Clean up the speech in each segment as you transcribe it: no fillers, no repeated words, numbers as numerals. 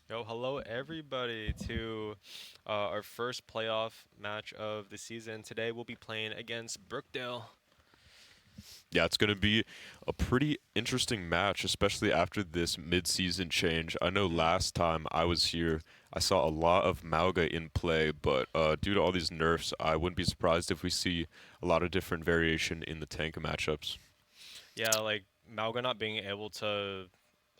Yo, hello everybody to our first playoff match of the season. Today we'll be playing against Brookdale. Yeah, it's going to be a pretty interesting match, especially after this mid-season change. I know Mm. last time I was here, I saw a lot of Mauga in play, but due to all these nerfs, I wouldn't be surprised if we see a lot of different variation in the tank matchups. Yeah, like Malga not being able to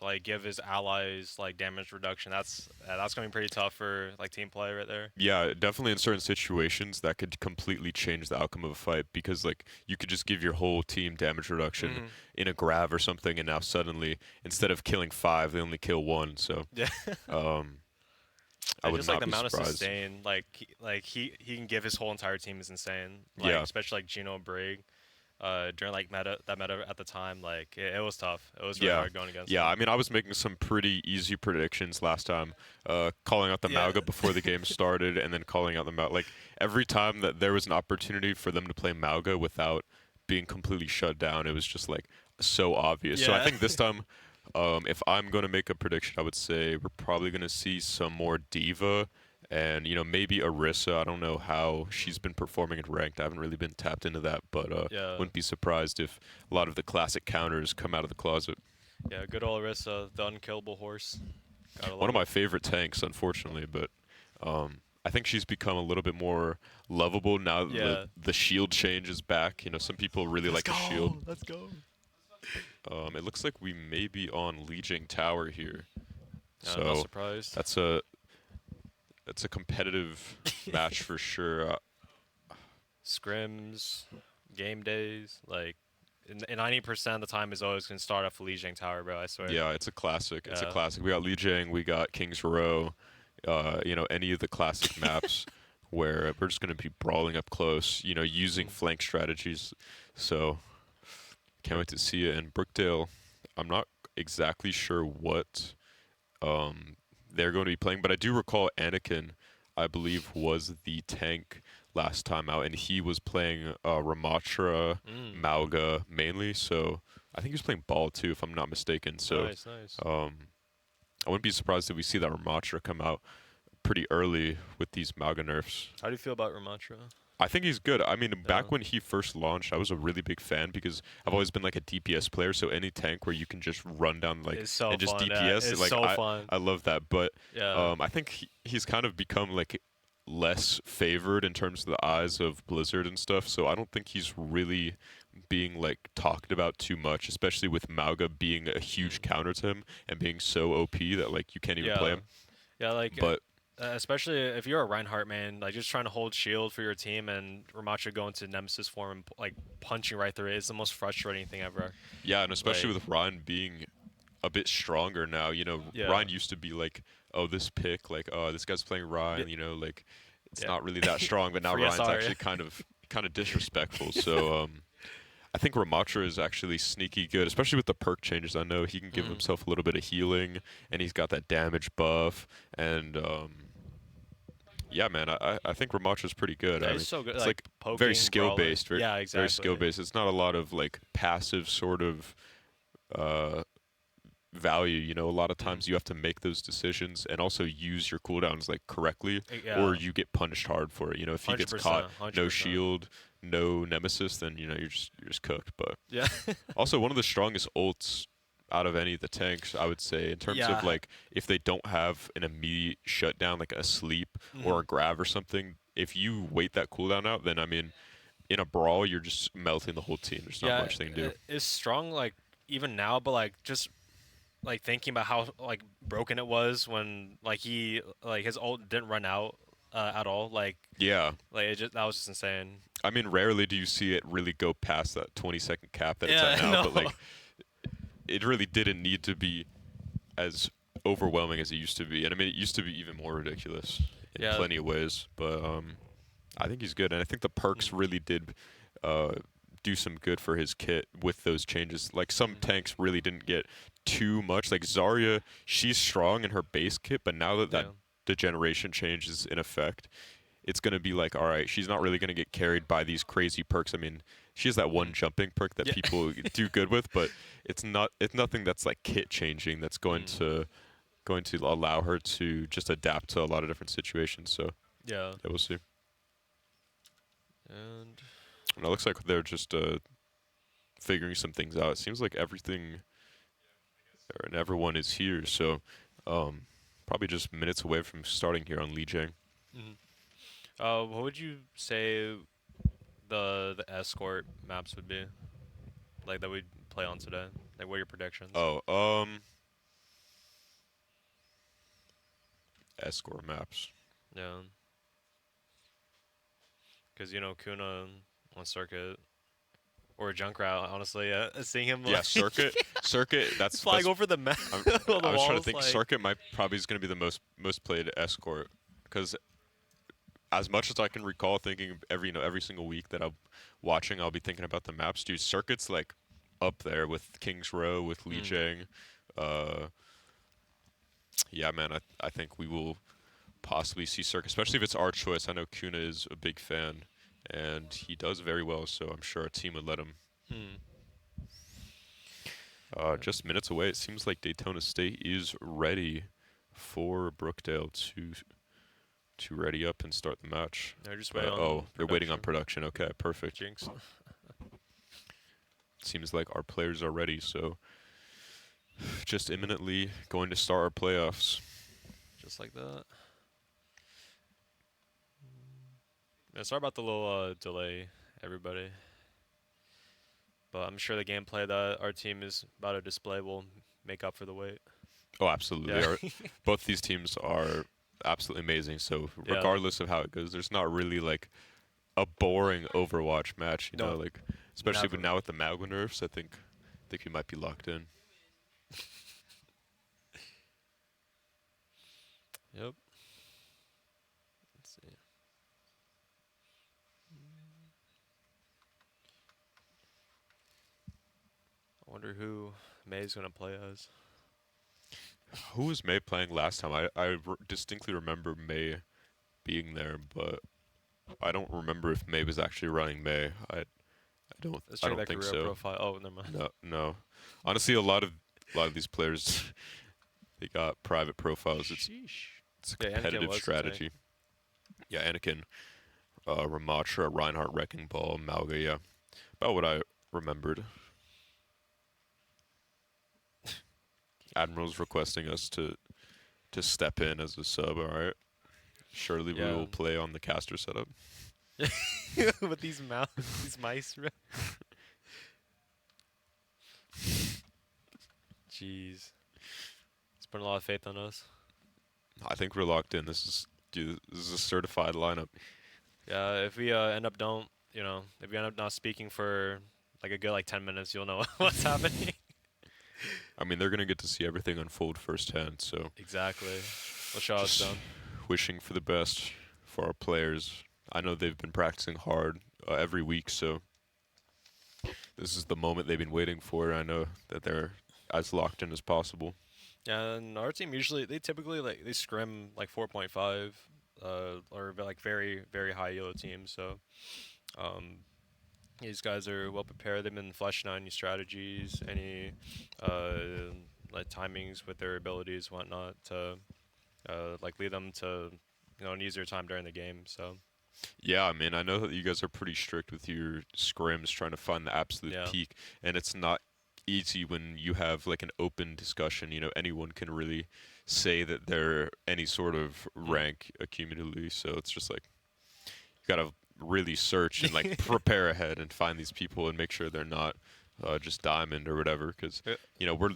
like give his allies like damage reduction. That's gonna be pretty tough for like team play right there. Yeah, definitely in certain situations that could completely change the outcome of a fight because like you could just give your whole team damage reduction Hmm. in a grab or something, and now suddenly instead of killing five, they only kill one. So Yeah, um, I it's would just like not the be amount of surprised. sustain he can give his whole entire team is insane. Like Yeah. especially like Gino Brig. During like meta at the time, like it was tough. It was really Yeah, hard going against yeah. him. I mean, I was making some pretty easy predictions last time, calling out the Yeah. Mauga before the game started, and then calling out the Mauga. Like every time that there was an opportunity for them to play Mauga without being completely shut down, it was just like so obvious. So I Yeah. think this time, if I'm going to make a prediction, I would say we're probably going to see some more Diva. And maybe Arissa. I don't know how she's been performing in ranked. I haven't really been tapped into that, but Yeah. wouldn't be surprised if a lot of the classic counters come out of the closet. Yeah, good old Orisa, the unkillable horse. Gotta One love of my it. favorite tanks, unfortunately, but I think she's become a little bit more lovable now that the Yeah. the shield change is back. Some people really Let's like the shield. go. Let's go. It looks like we may be on Lijiang Tower here, I'm not so surprised. that's a that's a competitive match for sure. Scrims, game days, like, 90% of the time is always gonna start off Lijiang Tower, bro. I swear. Yeah, it's a classic. It's a Yeah. classic. We got Lijiang, we got King's Row. Any of the classic maps where we're just going to be brawling up close, using Mm. flank strategies. So can't wait to see it. And Brookdale, I'm not exactly sure what they're going to be playing, but I do recall Anakin, I believe, was the tank last time out, and he was playing Ramatra, Mm. Mauga mainly. So I think he was playing Ball too, if I'm not mistaken. So Nice, nice. um, I wouldn't be surprised if we see that Ramatra come out pretty early with these Mauga nerfs. How do you feel about Ramantra? I think he's good. I mean, Yeah. back when he first launched, I was a really big fan because I've Mm. always been like a DPS player. So any tank where you can just run down like It's so and just fun. Yeah, DPS, it's like so I fun. love that. But Yeah. I think he's kind of become like less favored in terms of the eyes of Blizzard and stuff. So I don't think he's really being like talked about too much, especially with Mauga being a huge Mm. counter to him and being so OP that like you can't even play Yeah. him. Yeah, like But especially if you're a Reinhardt man, like just trying to hold shield for your team and Ramattra going to Nemesis form and like punching right through it is the most frustrating thing ever. yeah, and especially Like, with Ryan being a bit stronger now. yeah, Ryan used to be like, oh, this pick, like, oh, this guy's playing yeah, Ryan. Like, it's yeah. not really that strong. But now Free Ryan's SR, yeah. actually kind of disrespectful. So I think Ramatra is actually sneaky good, especially with the perk changes. I know he can give Mm. himself a little bit of healing, and he's got that damage buff. And yeah, man, I think Ramatra's pretty good. Yeah, I he's mean, so good. it's Like like very poking, skill brawling. based, Yeah, very skill exactly. based. It's not a lot of like passive sort of uh, value. A lot of Mm. times you have to make those decisions and also use your cooldowns like correctly, or Yeah, you get punished hard for it. If he hundred gets caught, percent, hundred no percent. shield, no nemesis, then you're just cooked. But Yeah, also one of the strongest ults out of any of the tanks, I would say, in terms of yeah. like if they don't have an immediate shutdown, like a sleep or Mm. a grab or something. If you wait that cooldown out, then I mean, in a brawl, you're just melting the whole team. There's not Yeah, much they can do. it's strong. Like even now, but like just like thinking about how like broken it was when like he like his ult didn't run out at all. Yeah, Like it just that was just insane. I mean, rarely do you see it really go past that 20-second cap that it's at Yeah, now, no. but like it really didn't need to be as overwhelming as it used to be. And I mean, it used to be even more ridiculous in Yeah. plenty of ways, but I think he's good, and I think the perks Mm, really did uh, do some good for his kit with those changes. Like some mm, tanks really didn't get too much. Like Zarya, she's strong in her base kit, but now that yeah. degeneration change is in effect, it's going to be like, all right, she's not really going to get carried by these crazy perks. I mean, she has that one Mm, jumping perk that yeah. people do good with, but it's nothing that's like kit changing that's going Mm, to going to allow her to just adapt to a lot of different situations. So Yeah. yeah, we'll see. And And it looks like they're just figuring some things out. It seems like everything and everyone is here. So um, probably just minutes away from starting here on Lee Jiang. mhm. What would you say the escort maps would be like that we'd play on today? Like, what are your predictions? Oh, escort maps. Yeah, because Kuna on circuit or Junkrat. Honestly, yeah, seeing him Yeah, like circuit. That's flying over the map, I'm, on the I was trying to walls, think. like Circuit might probably is going to be the most played escort because as much as I can recall thinking every single week that I'm watching, I'll be thinking about the maps. Dude, circuit's like up there with Kings Row, with Lee mm, Jiang. Uh, yeah, man, I think we will possibly see circuit, especially if it's our choice. I know Kuna is a big fan, and he does very well, so I'm sure our team would let him. mm, Just minutes away, it seems like Daytona State is ready for Brookdale to ready up and start the match. they're just waiting on Oh, they're waiting on production. production. Okay, perfect. Jinx, Seems like our players are ready, so just imminently going to start our playoffs. just like that. Yeah, sorry about the little delay, everybody. But I'm sure the gameplay that our team is about to display will make up for the wait. Oh, absolutely. Yeah. Both these teams are absolutely amazing. So Yeah. regardless of how it goes, there's not really like a boring Overwatch match. No, Like especially never. now with the Magma nerfs, I think we might be locked in. Yep. Let's see. I wonder who May's gonna play as. Who was May playing last time? I distinctly remember May being there, but I don't remember if May was actually running May. Let's I check don't that think career so. profile. Oh, never mind. No, no. Honestly, a lot of these players they got private profiles. Sheesh. It's a Yeah, Anakin competitive was the tank. strategy. Yeah, Anakin, Ramatra, Reinhardt, Wrecking Ball, Malga. Yeah, about what I remembered. Admiral's requesting us to step in as a sub. All right. Surely we Yeah. will play on the caster setup. With these these mice. Jeez. He's putting a lot of faith on us. I think we're locked in. This is a certified lineup. Yeah, if we end up don't, if we end up not speaking for like a good like 10 minutes, you'll know what's happening. I mean, they're gonna get to see everything unfold firsthand. So Exactly. We'll show us just done. wishing for the best for our players. I know they've been practicing hard every week, so this is the moment they've been waiting for. I know that they're as locked in as possible. Yeah, and our team usually they typically like they scrim like 4.5, or like very very high elo teams. So um, these guys are well prepared. They've been fleshing out any strategies, any uh, like timings with their abilities, whatnot, to like lead them to an easier time during the game. So Yeah, I mean, I know that you guys are pretty strict with your scrims, trying to find the absolute yeah, peak, and it's not easy when you have like an open discussion. Anyone can really say that they're any sort of mm. rank accumulatively. So it's just like you gotta really search and like prepare ahead and find these people and make sure they're not just diamond or whatever. Because Uh, we're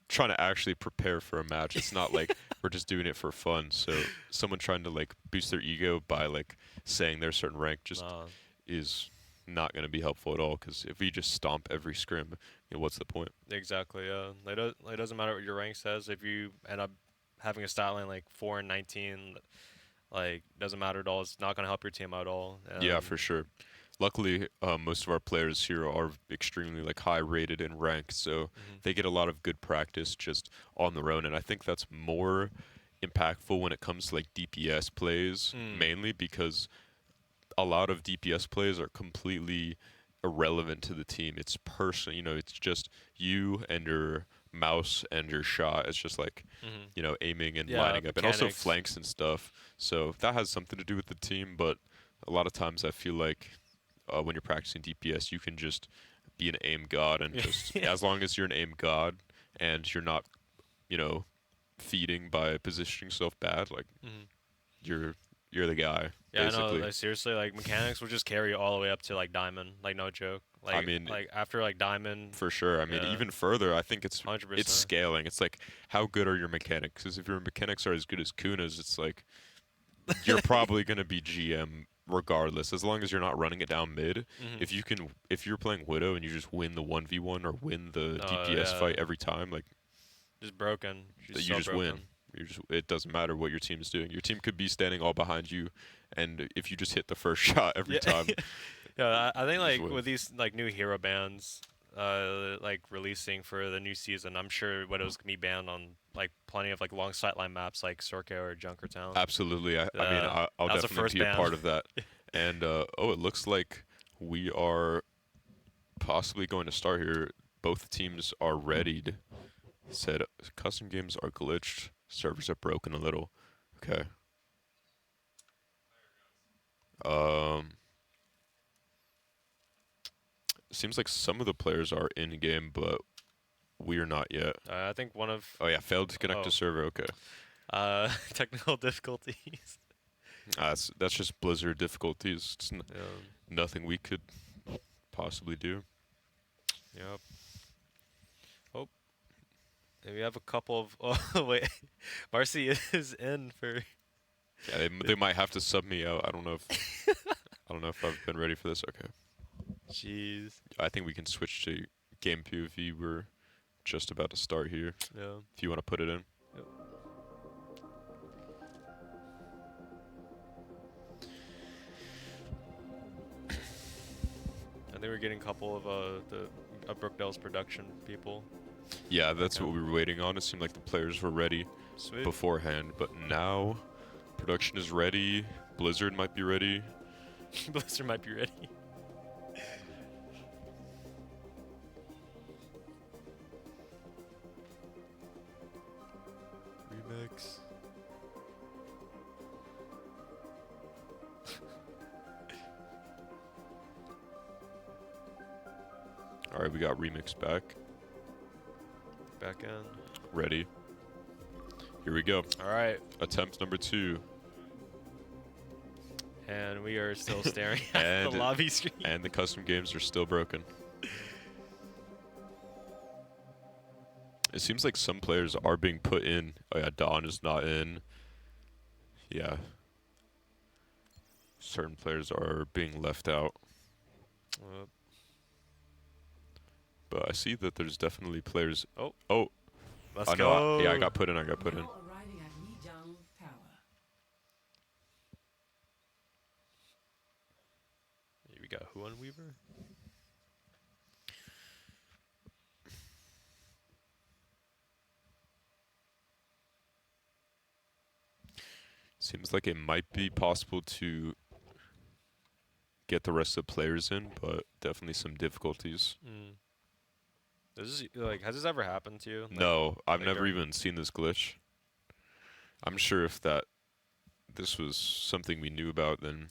trying to actually prepare for a match. It's not like we're just doing it for fun. So someone trying to like boost their ego by like saying they're certain rank just nah, is not going to be helpful at all. Because if we just stomp every scrim, what's the point? exactly. Yeah, it doesn't matter what your rank says. If you end up having a stat line like 4 and 19, like doesn't matter at all. It's not gonna help your team at all. Yeah, for sure. Luckily, most of our players here are extremely like high rated and ranked, so Mhm. they get a lot of good practice just on their own. And I think that's more impactful when it comes to like DPS plays, Mm. mainly because a lot of DPS plays are completely irrelevant to the team. It's personal, it's just you and your mouse and your shot. It's just like, Hmm. you know, aiming and Yeah, lining up, and also mechanics. flanks and stuff. So that has something to do with the team. But a lot of times I feel like when you're practicing DPS, you can just be an aim god and just Yeah. as long as you're an aim god and you're not, you know, feeding by positioning yourself bad, like Hmm. you're you're the guy Yeah, I know. basically. Like seriously, like mechanics will just carry you all the way up to like diamond. Like no joke. I Like mean, like after like diamond, for sure. I mean, yeah, even further, I think hundred it's percent. scaling. It's like how good are your mechanics? Because if your mechanics are as good as Kuna's, it's like you're probably gonna be GM regardless, as long as you're not running it down mid. Hmm. If you're playing Widow and you just win the 1v1 or win the DPS Yeah, fight every time, like just broken. She's you so just win. broken. It doesn't matter what your team's doing. Your team could be standing all behind you, and if you just hit the first shot every Yeah, time, yeah. I think you just like win. with these like new hero bans, like releasing for the new season, I'm sure Widow's gonna be banned on like plenty of like long sightline maps like Sorko or Junkertown. Absolutely. I mean, I'll That was the definitely first be a ban. part of that. And oh, it looks like we are possibly going to start here. Both teams are readied. Said custom games are glitched. Servers are broken a little. Okay. Um, seems like some of the players are in game, but we're not yet. I think one of Oh yeah, failed to connect to oh server. Okay. technical difficulties. That's just Blizzard difficulties. Yeah. Nothing we could possibly do. Yep. Oh, and we have a couple of. Oh wait, Marcy is in for. Yeah, they might have to sub me out. I don't know if I've been ready for this. Okay. Jeez. I think we can switch to game POV. We're just about to start here. Yeah. If you want to put it in. Yep. I think we're getting a couple of the Brookdale's production people. Yeah, that's Yeah. what we were waiting on. It seemed like the players were ready Sweet. beforehand, but now production is ready. Blizzard might be ready. Blister might be ready. Remix. All right, we got remix back. Back in. Ready. Here we go. All right. Attempt number 2. And we are still staring at And the lobby screen. And the custom games are still broken. It seems like some players are being put in. Oh yeah, Dawn is not in. Yeah. Certain players are being left out. But I see that there's definitely players. Oh. Let's Oh, go. no, yeah, I got put in. I got put in. Now arriving at Lijiang Tower. Here we got Huan Weaver. Seems like it might be possible to get the rest of the players in, but definitely some difficulties. Mm. This is like, has this ever happened to you? Like, No, I've like never during- even seen this glitch. I'm sure if this was something we knew about, then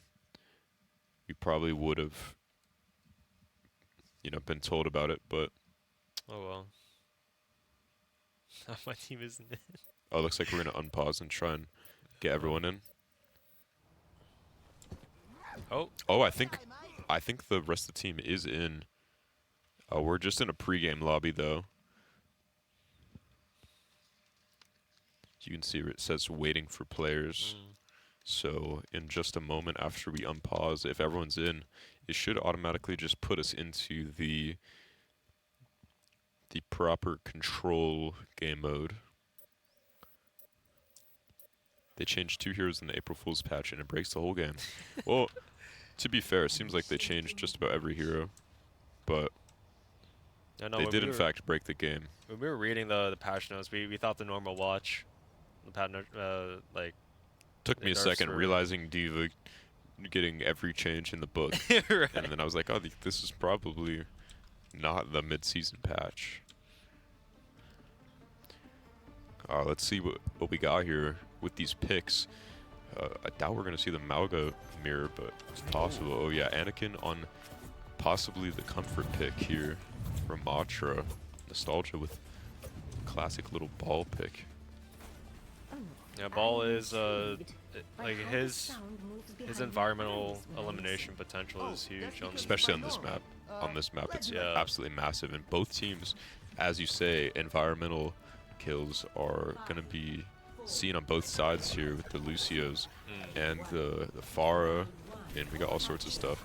we probably would have, been told about it. But Oh well. My team isn't in. oh, looks like we're gonna unpause and try and get everyone in. Oh. Oh, I think the rest of the team is in. We're just in a pregame lobby though. You can see it says waiting for players. Mm. So in just a moment after we unpause, if everyone's in, it should automatically just put us into the proper control game mode. They changed 2 heroes in the April Fool's patch and it breaks the whole game. Well, to be fair, it seems like they changed just about every hero, but I know they when did we in were- fact break the game. When we were reading the patch notes, we thought the normal watch, the patch note, like. Took me a nerfs second were- realizing Diva getting every change in the book, Right. and then I was like, oh, this is probably not the mid-season patch. Let's see what we got here with these picks. I doubt we're going to see the Malga mirror, but it's possible. Oh yeah, Anakin on possibly the comfort pick here from Matra. Nostalgia with classic little ball pick. Yeah, ball is like his environmental elimination potential is huge, Especially on this map. On this map, it's Yeah. absolutely massive. And both teams, as you say, environmental kills are going to be seen on both sides here with the Lucios and the Pharah, and we got all sorts of stuff.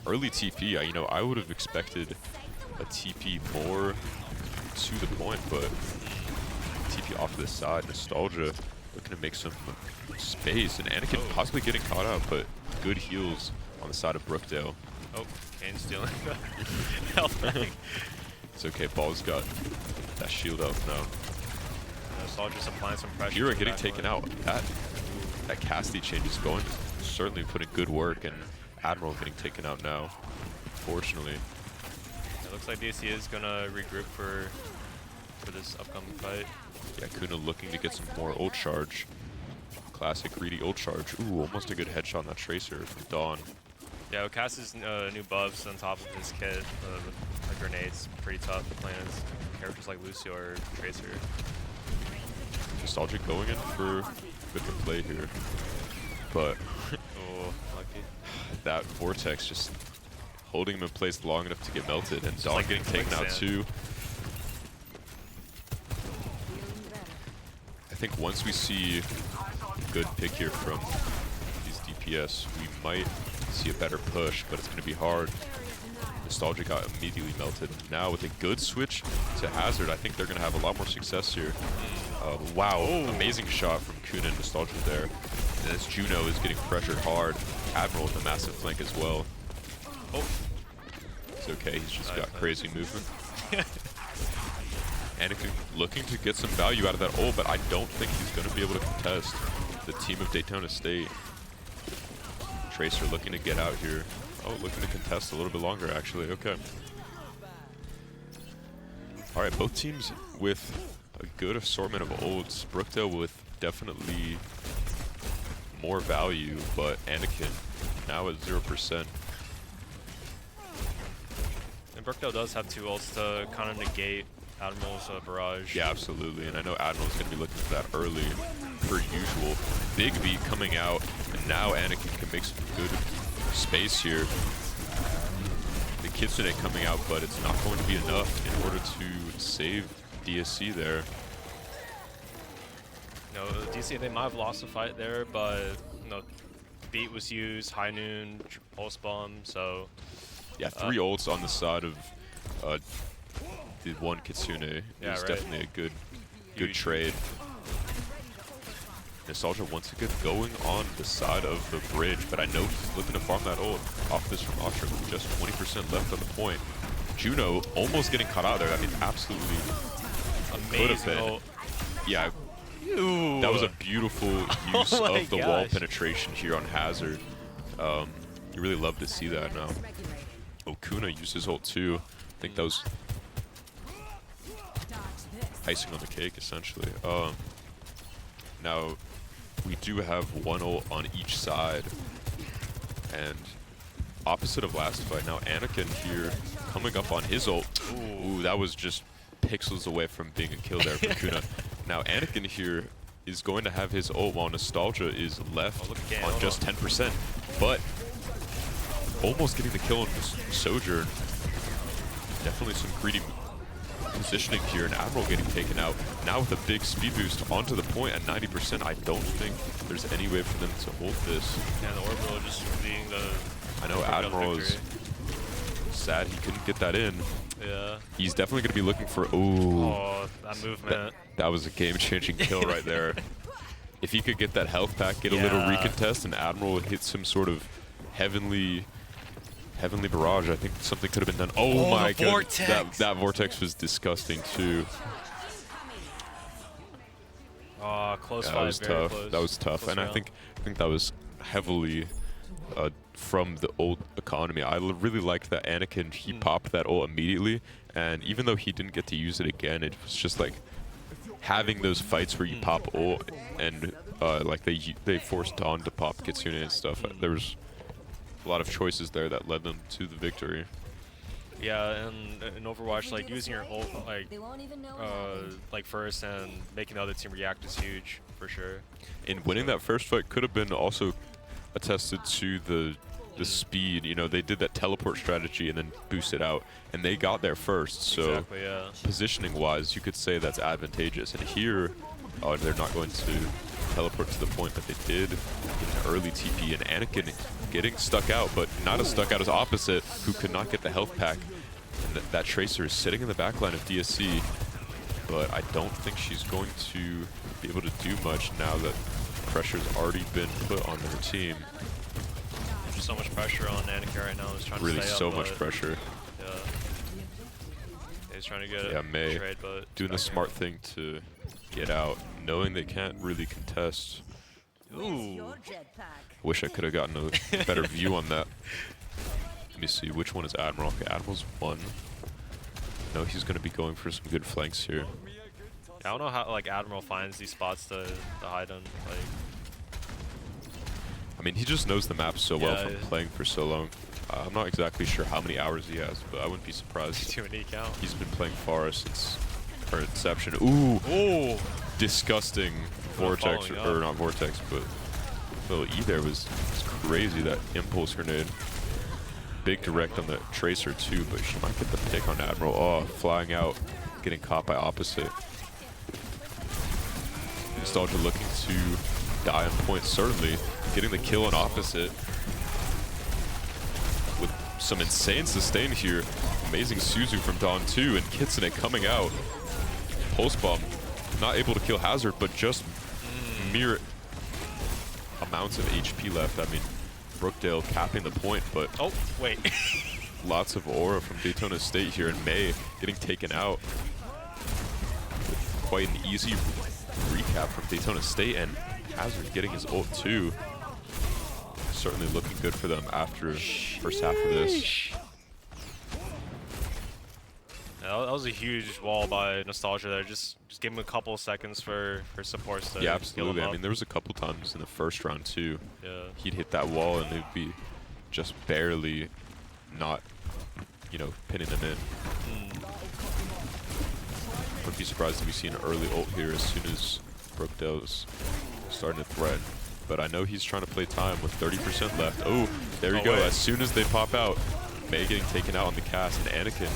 Early TP, you know, I would have expected a TP more to the point, but TP off to the side. Nostalgia looking to make some space, and Anakin possibly getting caught out, but good heals on the side of Brookdale. Oh, Kane stealing the health ring. It's okay, Ball's got that shield up now. Nostalgia's applying some pressure. Hero getting taken out. That Cassidy change is going to certainly put in good work, and Admiral getting taken out now, unfortunately. It looks like DC is gonna regroup for this upcoming fight. Yeah, Kuna looking to get some more ult charge. Classic greedy ult charge. Ooh, almost a good headshot on that Tracer from Dawn. Yeah, with Cass's new buffs on top of his kit with the grenades, pretty tough playing as characters like Lucio or Tracer. Nostalgic going in for good play here, but Oh, lucky. that Vortex just holding him in place long enough to get melted, and Dawn like getting taken out quicksand. too. I think once we see good pick here from these DPS, we might see a better push, but it's going to be hard. Nostalgia got immediately melted. Now with a good switch to Hazard, I think they're going to have a lot more success here. Wow, amazing shot from Kuna and Nostalgia there. And as Juno is getting pressured hard, Admiral with a massive flank as well. Oh, It's okay, he's just got crazy movement. Anakin looking to get some value out of that ult, but I don't think he's going to be able to contest the team of Daytona State. Tracer looking to get out here. Oh, looking to contest a little bit longer, actually. Okay. All right, both teams with a good assortment of ults. Brookdale with definitely more value, but Anakin now at 0%. and Brookdale does have two ults to kind of negate Admiral's barrage. Yeah, absolutely. And I know Admiral's going to be looking for that early, per usual. Big V coming out, and now Anakin can make some good space here. The Kitsune coming out, but it's not going to be enough in order to save DSC there. You know, DC, they might have lost the fight there, but, you know, beat was used, high noon, pulse bomb, so... Yeah, 3 ults on the side of the one Kitsune Yeah, is right. definitely a good Huge. trade. Nostalgia once again going on the side of the bridge, but I know he's looking to farm that ult off this from Astra with just 20% left on the point. Juno almost getting caught out there. I mean, absolutely could have Amazing been. ult. Yeah, Ooh. that was a beautiful use Oh my of the wall gosh. penetration here on Hazard. You really love to see that now. Okuna used his ult too. I think that was icing on the cake, essentially. Now, we do have one ult on each side, and opposite of last fight, now Anakin here coming up on his ult. Ooh, that was just pixels away from being a kill there for Kuna. Now Anakin here is going to have his ult while Nostalgia is left look again, on hold just on. 10%, but almost getting the kill on Sojourn. Definitely some greedy positioning here, and Admiral getting taken out. Now with a big speed boost onto the point at 90%, I don't think there's any way for them to hold this. And the orbital just being the... I know Brookdale Admiral is victory. sad he couldn't get that in. Yeah. He's definitely going to be looking for... Ooh, Oh, that movement. that was a game-changing kill right there. If he could get that health pack, get a little Yeah. recontest, and Admiral hit some sort of heavenly barrage, I think something could have been done. Oh my the god, vortex. that vortex was disgusting too. Oh, close Yeah, fight, that was very tough. close. That was tough, Close and I round. think that was heavily from the ult economy. I really liked that Anakin. He popped that ult immediately, and even though he didn't get to use it again, it was just like having those fights where you pop ult and like they forced Dawn to pop Kitsune and stuff. There was a lot of choices there that led them to the victory. Yeah, and in Overwatch, like using your ult like first and making the other team react is huge for sure. And winning that first fight could have been also attested to the speed. You know, they did that teleport strategy and then boosted out, and they got there first. So Exactly, yeah. positioning-wise, you could say that's advantageous. And here, they're not going to teleport to the point, but they did get an early TP, and Anakin getting stuck out, but not as stuck out as Opposite, who could not get the health pack. And that Tracer is sitting in the backline of DSC, but I don't think she's going to be able to do much now that pressure's already been put on their team. There's just so much pressure on Anakin right now. He's trying Really, to stay so up, much but pressure. Yeah. He's trying to get Yeah, Mei trade, but doing the smart thing to get out, knowing they can't really contest. Ooh. Wish I could have gotten a better view on that. Let me see, which one is Admiral? Okay, Admiral's one. No, he's going to be going for some good flanks here. I don't know how like Admiral finds these spots to hide in. Like, I mean, he just knows the map so well Yeah, from yeah. playing for so long. I'm not exactly sure how many hours he has, but I wouldn't be surprised. too many count. He's been playing Forest since her inception. Ooh, Ooh. disgusting vortex, following or up. not vortex, but little E there was crazy. That impulse grenade. Big direct on the Tracer too, but she might get the pick on Admiral. Oh, flying out, getting caught by Opposite. Nostalgia looking to die on point, certainly. Getting the kill on Opposite. With some insane sustain here. Amazing Suzu from Dawn 2, and Kitsune coming out. Pulse Bomb, not able to kill Hazard, but just mere amounts of HP left. I mean, Brookdale capping the point, but Oh, wait. lots of aura from Daytona State here, and Mei getting taken out. With quite an easy recap from Daytona State, and Hazard getting his ult too. Certainly looking good for them after first half of this. Yeah, that was a huge wall by Nostalgia there. Just give him a couple of seconds for supports to Yeah, heal him absolutely. I up. mean, there was a couple times in the first round too. Yeah. He'd hit that wall and they'd be just barely not, you know, pinning him in. Wouldn't be surprised if we see an early ult here as soon as Brookdale's starting to threaten. But I know he's trying to play time with 30% left. Oh, there we Oh, go. wait. As soon as they pop out, Mei getting taken out on the cast, and Anakin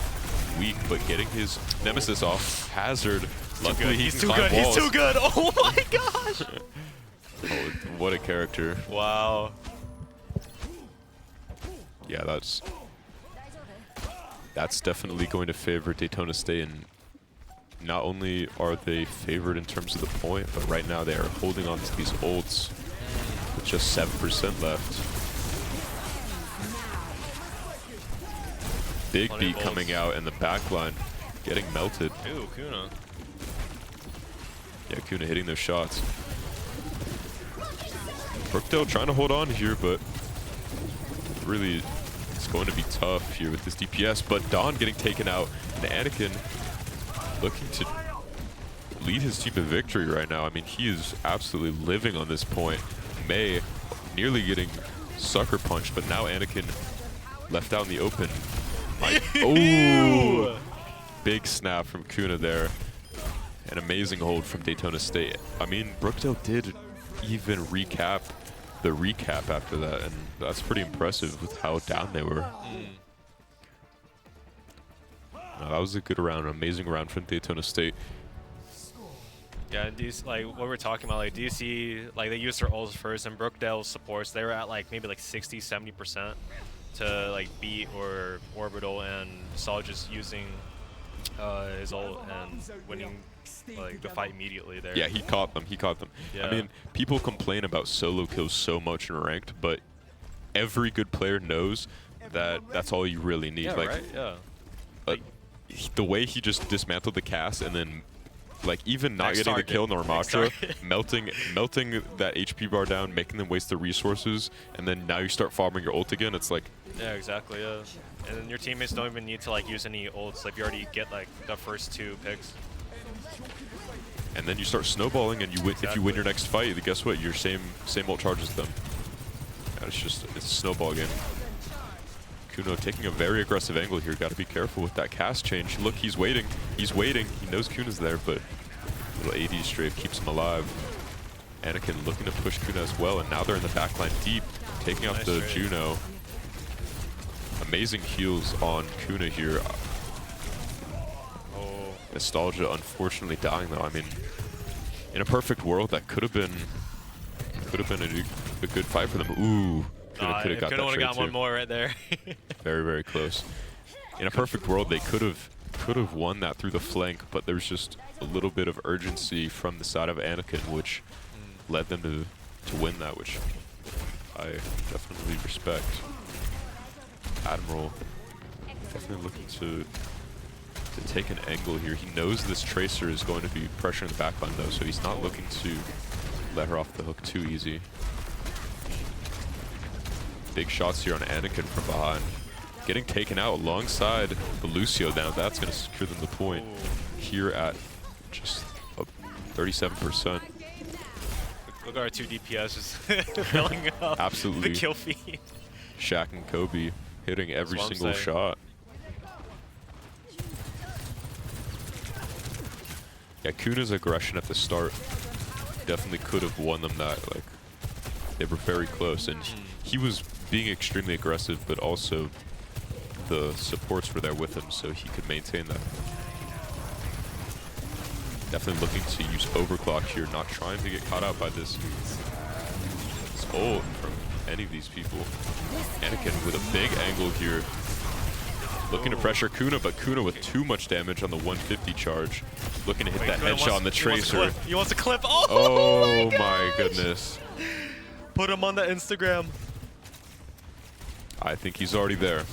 weak, but getting his nemesis off. Hazard, luckily he He's can too climb good. walls. He's too good. Oh my gosh. Oh, what a character. Wow. Yeah, that's definitely going to favor Daytona State, and not only are they favored in terms of the point, but right now they are holding on to these ults with just 7% left. Big Plenty beat of coming ults. out, and the backline getting melted. Ooh, Kuna. Yeah, Kuna hitting those shots. Brookdale trying to hold on here, but really it's going to be tough here with this DPS. But Dawn getting taken out, and Anakin looking to lead his team to victory right now. I mean, he is absolutely living on this point. Mei nearly getting sucker punched, but now Anakin left out in the open. Oh, big snap from Kuna there. An amazing hold from Daytona State. I mean, Brookdale did even recap the recap after that, and that's pretty impressive with how down they were. No, that was a good round, an amazing round from Daytona State. Yeah, and these, like what we're talking about, like DC, like they used their ults first, and Brookdale supports, they were at like maybe like 60-70% to like beat or orbital, and Saul just using his ult and winning like the fight immediately there. Yeah, he caught them. He caught them. Yeah. I mean, people complain about solo kills so much in ranked, but every good player knows that that's all you really need. Yeah, like, right? Yeah. the way he just dismantled the cast and then, like, even not Next getting the target. kill on the Next Ramattra, target. melting that HP bar down, making them waste the resources, and then now you start farming your ult again. It's like, Yeah, exactly, yeah. And then your teammates don't even need to like use any ults, like you already get like the first 2 picks. and then you start snowballing, and you win. If you win Exactly. your next fight, then guess what? Your same ult charges them. And it's a snowball game. Kuno taking a very aggressive angle here. Got to be careful with that cast change. Look, he's waiting. He's waiting. He knows Kuna's there, but little AD strafe keeps him alive. Anakin looking to push Kuna as well, and now they're in the backline deep, taking out Nice the trade. Juno. Amazing heals on Kuna here. Oh, Nostalgia unfortunately dying though. I mean, in a perfect world, that could have been a good fight for them. Ooh, Kuna could have got that would have trade got too. one more right there. Very, very close. In a perfect world, they could have won that through the flank, but there's just a little bit of urgency from the side of Anakin, which led them to win that, which I definitely respect. Admiral definitely looking to take an angle here. He knows this Tracer is going to be pressuring the backline though, so he's not looking to let her off the hook too easy. Big shots here on Anakin from behind. Getting taken out alongside the Lucio now. That's going to secure them the point here at just 37%. Look at our 2 DPS just filling up Absolutely. the kill feed. Shaq and Kobe hitting every That's what I'm single saying. shot. Yeah, Kuna's aggression at the start definitely could have won them that. Like, they were very close, and he was being extremely aggressive, but also the supports were there with him, so he could maintain that. Definitely looking to use overclock here, not trying to get caught out by this ult from any of these people. Anakin with a big angle here. Looking to pressure Kuna, but Kuna with too much damage on the 150 charge. Looking to hit that Kuna headshot on the Tracer. He wants to clip. Oh, Oh my my gosh. goodness. Put him on the Instagram. I think he's already there.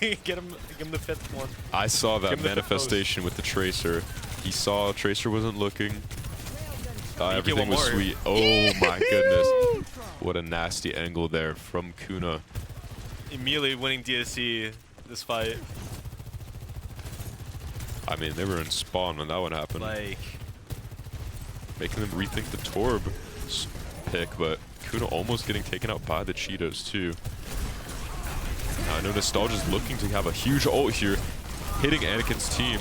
Get him the 5th one. I saw Give that him the manifestation with the Tracer. He saw Tracer wasn't looking. Everything one was more. sweet. Oh my goodness. What a nasty angle there from Kuna. Immediately winning DSC this fight. I mean, they were in spawn when that one happened. Like, Making them rethink the Torb pick, but Kuna almost getting taken out by the Cheetos too. Now I know Nostalgia's looking to have a huge ult here, hitting Anakin's team,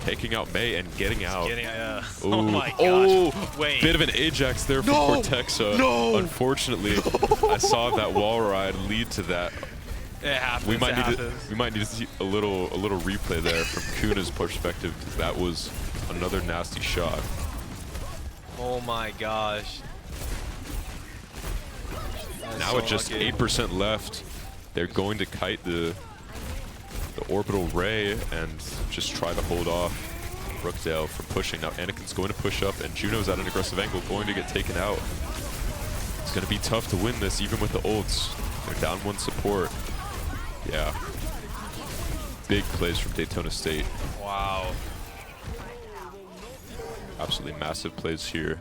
taking out Mei and getting out. oh my gosh. Oh, Wait. bit of an Ajax there from No! Cortexa. No! Unfortunately, I saw that wall ride lead to that. It happens. We might it need happens. to see a little replay there from Kuna's perspective, because that was another nasty shot. Oh my gosh. That is Now so with just lucky. 8% left, they're going to kite the orbital ray and just try to hold off Brookdale from pushing. Now Anakin's going to push up, and Juno's at an aggressive angle, going to get taken out. It's going to be tough to win this, even with the ults. They're down one support. Yeah. Big plays from Daytona State. Wow. Absolutely massive plays here.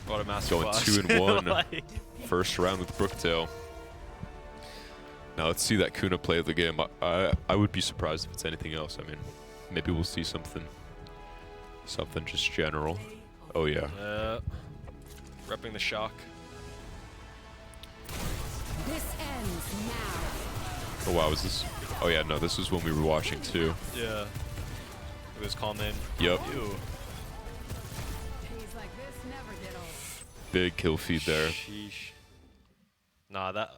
What a master Going class. 2-1. Like, First round with Brookdale. Now let's see that Kuna play of the game. I would be surprised if it's anything else. I mean, maybe we'll see something just general. Oh yeah. repping the shock. This ends now. Oh wow, is this? Oh yeah, no, this is when we were watching too. Yeah. It was calm in. Yep. Ew. Days like this never get old. Big kill feed there. Sheesh. Nah, that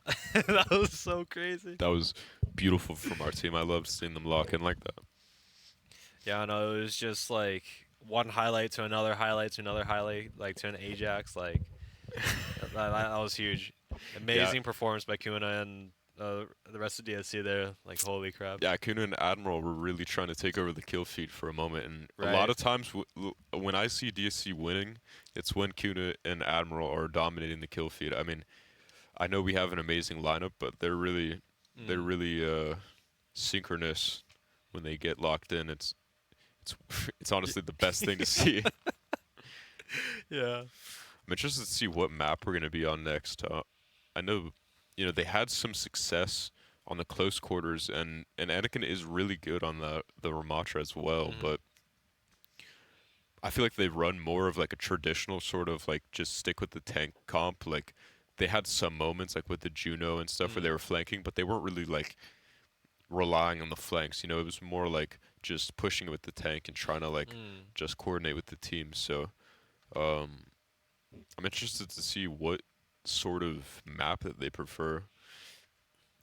that was so crazy. That was beautiful from our team. I loved seeing them lock in like that. Yeah, I know. It was just like one highlight to another highlight to another highlight, like to an Ajax. Like that was huge. Amazing performance by Kuna and the rest of DSC there. Like holy crap. Yeah, Kuna and Admiral were really trying to take over the kill feed for a moment, and a Right. lot of times when I see DSC winning, it's when Kuna and Admiral are dominating the kill feed. I mean, I know we have an amazing lineup, but they're really synchronous when they get locked in. It's honestly the best thing to see. Yeah. I'm interested to see what map we're going to be on next. I know, they had some success on the close quarters, and Anakin is really good on the Ramatra as well, but I feel like they run more of like a traditional sort of like just stick with the tank comp. Like they had some moments like with the Juno and stuff where they were flanking, but they weren't really like relying on the flanks. You know, it was more like just pushing it with the tank and trying to like just coordinate with the team. So um, I'm interested to see what sort of map that they prefer,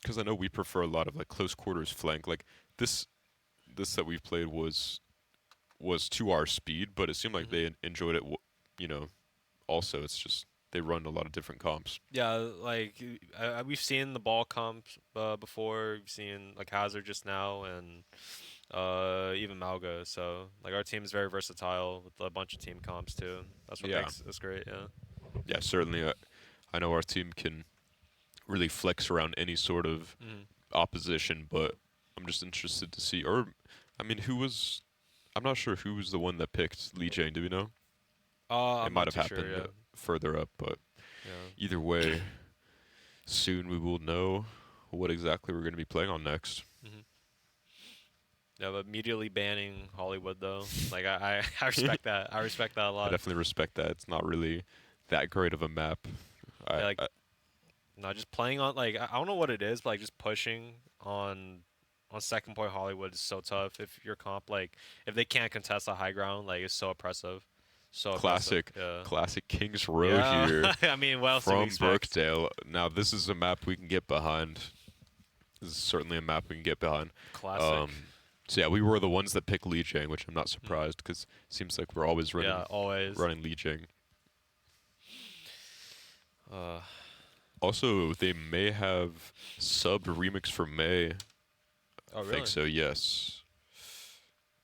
because I know we prefer a lot of like close quarters flank. Like this that we've played was to our speed, but it seemed like they enjoyed it. You know, also it's just they run a lot of different comps. Yeah, like we've seen the ball comps before. We've seen like Hazard just now, and even Malga. So like our team is very versatile with a bunch of team comps too. That's what Yeah. makes us great. Yeah. Yeah, certainly. I know our team can really flex around any sort of opposition, but I'm just interested to see. Or, I mean, I'm not sure who was the one that picked Lee Jane. Do we know? It I'm might not have too happened sure, yeah. further up, but Yeah. either way, soon we will know what exactly we're going to be playing on next. Yeah, but immediately banning Hollywood though, like I respect that. I respect that a I lot. definitely respect that. It's not really that great of a map. Yeah, like no, just playing on like I don't know what it is, but like just pushing on second point Hollywood is so tough. If your comp like if they can't contest the high ground, like it's so oppressive. So classic, oppressive. classic Kings Row Yeah. here I mean, what else do we from expect? Brookdale. Now, this is a map we can get behind. This is certainly a map we can get behind. Classic. So yeah, we were the ones that picked Lee Jang, which I'm not surprised because it seems like we're always running Yeah, always. Lee Jang. Uh, Also, they may have subbed Remix for May. oh I really? think so, yes.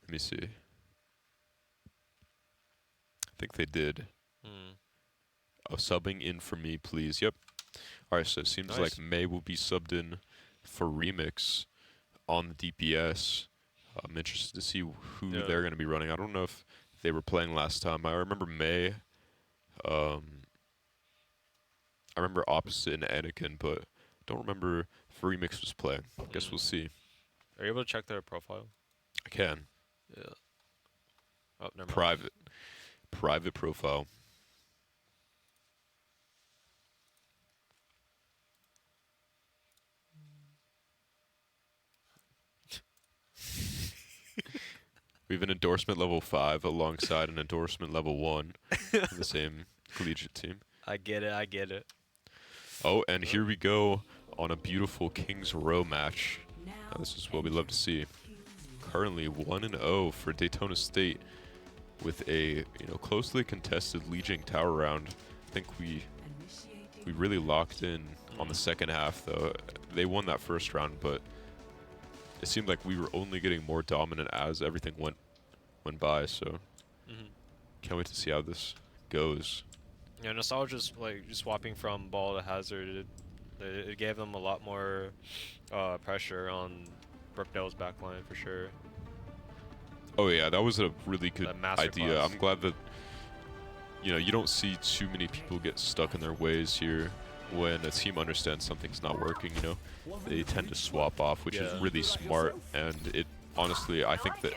Let me see. I think they did. Oh, subbing in for me, please. Yep. Alright, so it seems Nice. like May will be subbed in for Remix on the DPS. I'm interested to see who Yeah. they're going to be running. I don't know if they were playing last time. I remember May. I remember Opposite and Anakin, but don't remember if Remix was playing. Guess we'll see. Are you able to check their profile? I can. Yeah. Oh, never mind. Private profile. We have an endorsement level 5 alongside an endorsement level 1 in the same collegiate team. I get it. I get it. Oh, and here we go on a beautiful Kings Row match. Now, this is what we love to see. Currently 1-0 for Daytona State with a closely contested Legion tower round. I think we really locked in on the second half though. They won that first round, but it seemed like we were only getting more dominant as everything went by. So can't wait to see how this goes. Yeah, Nostalgia's like just swapping from ball to Hazard. It gave them a lot more pressure on Brookdale's backline for sure. Oh yeah, that was a really good That master idea. class. I'm glad that you don't see too many people get stuck in their ways here when a team understands something's not working. They tend to swap off, which is Yeah. really smart. And it honestly, I think that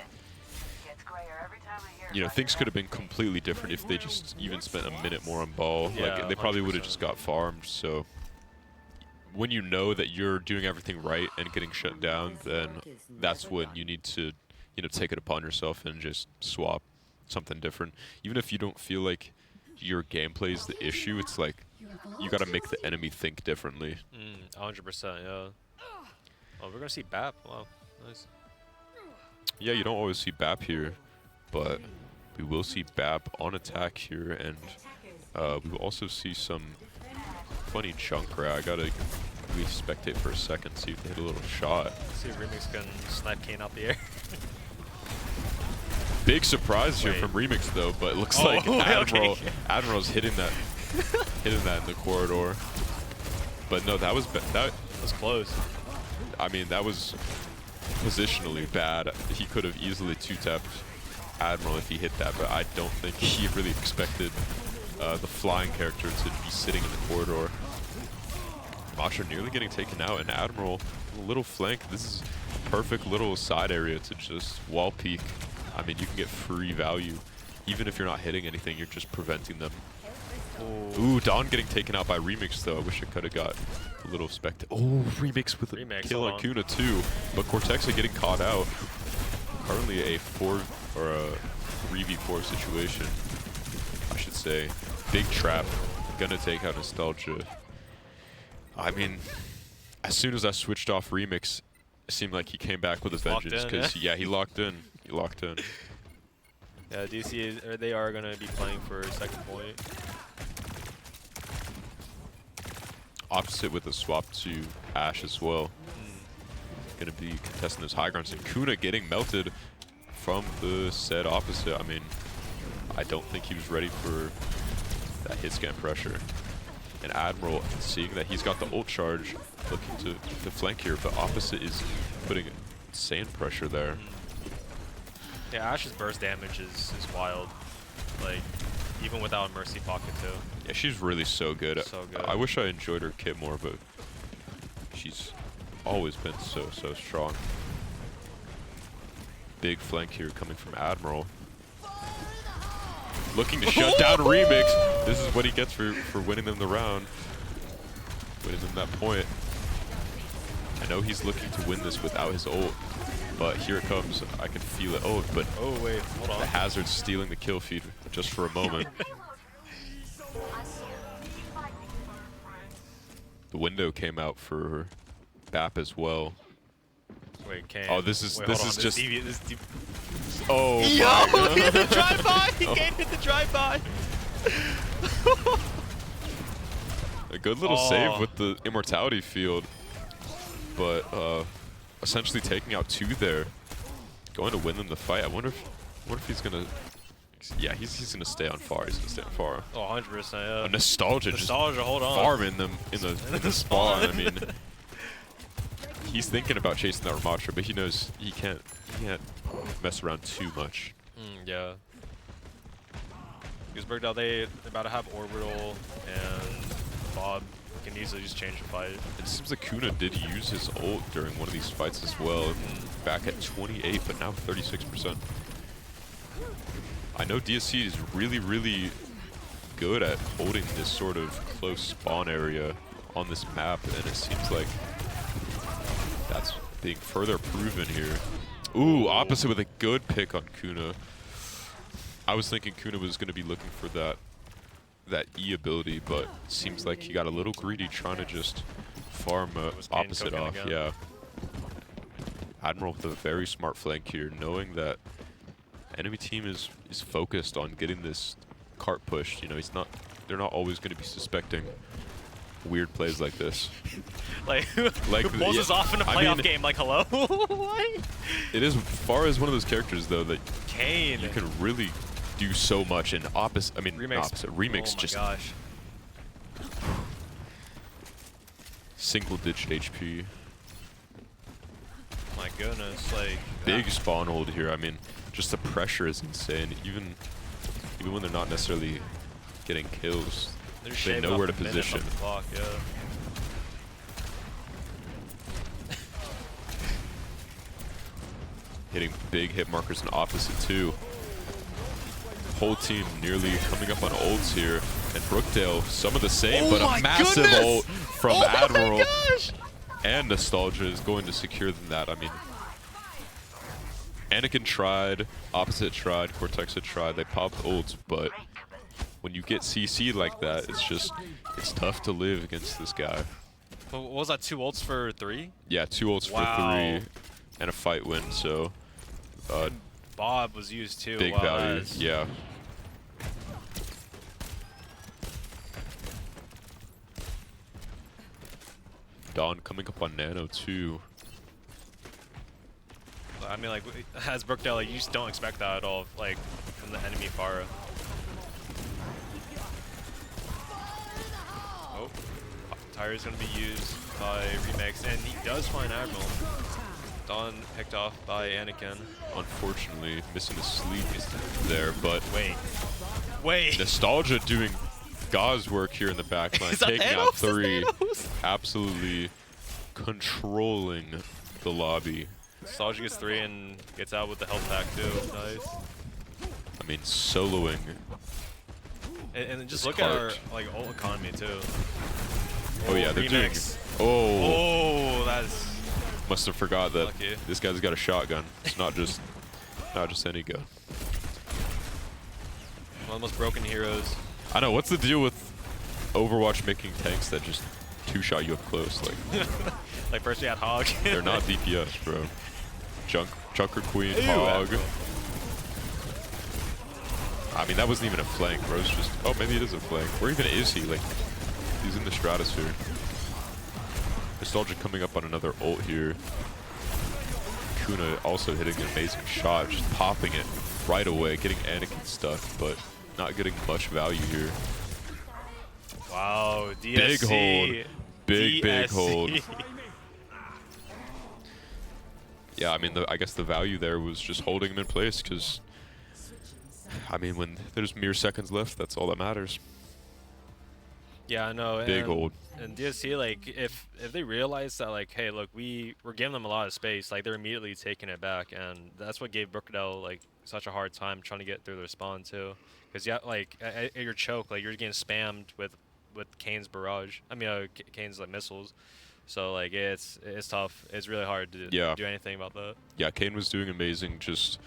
things could have been completely different if they just even spent a minute more on ball. Yeah, Like they probably would have 100%. just got farmed. So when you know that you're doing everything right and getting shut down, then that's when you need to take it upon yourself and just swap something different. Even if you don't feel like your gameplay is the issue, it's like you got to make the enemy think differently. 100%. Yeah. Oh, we're gonna see BAP. Wow, nice. Yeah, you don't always see BAP here, but we will see BAP on attack here, and we will also see some funny Junkrat. I gotta re-spectate for a second, see if they hit a little shot. Let's see if Remix can snipe Kane out the air. Big surprise here Wait. from Remix though, but it looks Oh, like okay. Admiral's hitting that in the corridor. But no, that was that. That's close. I mean, that was positionally bad. He could have easily two-tapped Admiral if he hit that, but I don't think he really expected the flying character to be sitting in the corridor. Masha nearly getting taken out, and Admiral, a little flank. This is a perfect little side area to just wall peek. I mean, you can get free value even if you're not hitting anything, you're just preventing them. Ooh. Ooh, Dawn getting taken out by Remix though. I wish I could have got a little Oh, Remix with a kill on Kuna too. But Cortexa getting caught out. Currently a 3v4 situation, I should say. Big trap. Gonna take out Nostalgia. I mean, as soon as I switched off Remix, it seemed like he came back with a vengeance. Because yeah, he locked in. He locked in. Yeah, DC is, or they are gonna be playing for second point. Opposite with a swap to Ashe as well. Gonna be contesting those high grounds. And Kuna getting melted from the said opposite. I mean, I don't think he was ready for that hit scan pressure. And Admiral, seeing that he's got the ult charge, looking to flank here, but opposite is putting insane pressure there. Yeah, Ashe's burst damage is wild. Like, even without a Mercy pocket too. Yeah, she's really so good. So good. I wish I enjoyed her kit more, but she's always been so strong. Big flank here coming from Admiral. Looking to shut down Remix. This is what he gets for winning them the round. Winning them that point. I know he's looking to win this without his ult, but here it comes. I can feel it. Oh, but oh wait, hold on. the Hazard's stealing the kill feed just for a moment. The window came out for BAP as well. Wait, Kane. Oh, this is just. Oh, yo, he hit the drive-by! Kane hit the drive-by! A good little save with the immortality field, but essentially taking out 2 there, going to win them the fight. I wonder if he's gonna. Yeah, he's gonna stay on far. He's gonna stay on far. Oh, 100%. Yeah. A Nostalgia, hold on. farming them in the spawn. I mean, he's thinking about chasing that Ramatra, but he knows he can't mess around too much. Yeah. Because Bergdahl, they're about to have Orbital, and Bob can easily just change the fight. It seems like Kuna did use his ult during one of these fights as well. Back at 28, but now 36%. I know DSC is really good at holding this sort of close spawn area on this map, and it seems like that's being further proven here. Ooh, opposite with a good pick on Kuna. I was thinking Kuna was going to be looking for that E ability, but it seems like he got a little greedy trying to just farm opposite off. Again? Yeah. Admiral with a very smart flank here, knowing that enemy team is focused on getting this cart pushed. You know, they're not always going to be suspecting weird plays like this. like who pulls us off in a playoff game? Like, hello? What? It is far as one of those characters though that Kane, you can really do so much. And Remix oh just gosh. single-digit HP. My goodness, like Big spawn hold here. I mean, just the pressure is insane. Even when they're not necessarily getting kills, they know where to position. The clock, yeah. Hitting big hit markers in opposite too. Whole team nearly coming up on ults here, and Brookdale some of the same, but a massive ult from Admiral. And Nostalgia is going to secure them that. I mean, Anakin tried, opposite tried, Cortexa tried. They popped ults, but when you get CC like that, it's tough to live against this guy. What was that? 2 ults for 3? Yeah, 2 ults for 3 and a fight win. So Bob was used too. Big value. Yeah. Dawn coming up on Nano too. I mean, like, as Brookdale, like, you just don't expect that at all, like, from the enemy Pharah. Oh, Tire's gonna be used by Remix, and he does find Admiral. Dawn picked off by Anakin. Unfortunately, missing the sleep there, but wait. Nostalgia doing God's work here in the back line, taking out 3, absolutely controlling the lobby. Nostalgia gets 3 and gets out with the health pack too. Nice. I mean, soloing. And just This look at our cart. like ult economy too. Oh yeah, they're doing. remix. Oh, Oh, that's must have forgot that lucky. this guy's got a shotgun. It's not just any gun. One of the most broken heroes. I know. What's the deal with Overwatch making tanks that just two-shot you up close? Like Like first we had Hog. they're not DPS, bro. Junker Queen, Ew, Hog. bro. I mean, that wasn't even a flank, bro. It's just, oh, maybe it is a flank. Where even is he? Like, he's in the stratosphere. Nostalgia coming up on another ult here. Kuna also hitting an amazing shot, just popping it right away, getting Anakin stuck, but not getting much value here. Wow, DSC. Big hold. Big hold. Yeah, I mean, I guess the value there was just holding him in place, because, I mean, when there's mere seconds left, that's all that matters. Yeah, I know. Big hold. And DSC, like, if they realize that, like, hey, look, we're giving them a lot of space, like, they're immediately taking it back, and that's what gave Brookdale, like, such a hard time trying to get through their spawn, too. Because, yeah, like, at your choke, like, you're getting spammed with Kane's barrage. I mean, Kane's, like, missiles. So, like, it's tough. It's really hard to do anything about that. Yeah, Kane was doing amazing, just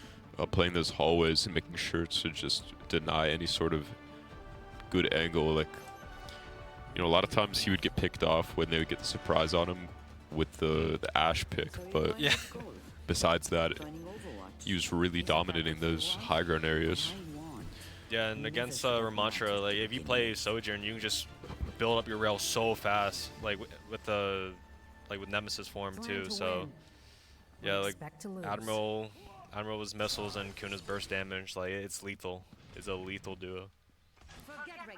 playing those hallways and making sure to just deny any sort of good angle. Like, you know, a lot of times he would get picked off when they would get the surprise on him with the Ashe pick, but Yeah. besides that, he was really dominating those high ground areas. Yeah, and against Ramantra, like, if you play Sojourn, you can just build up your rail so fast, like, with Nemesis form, too, so... Yeah, like, Admiral's missiles and Kuna's burst damage, like, it's lethal. It's a lethal duo.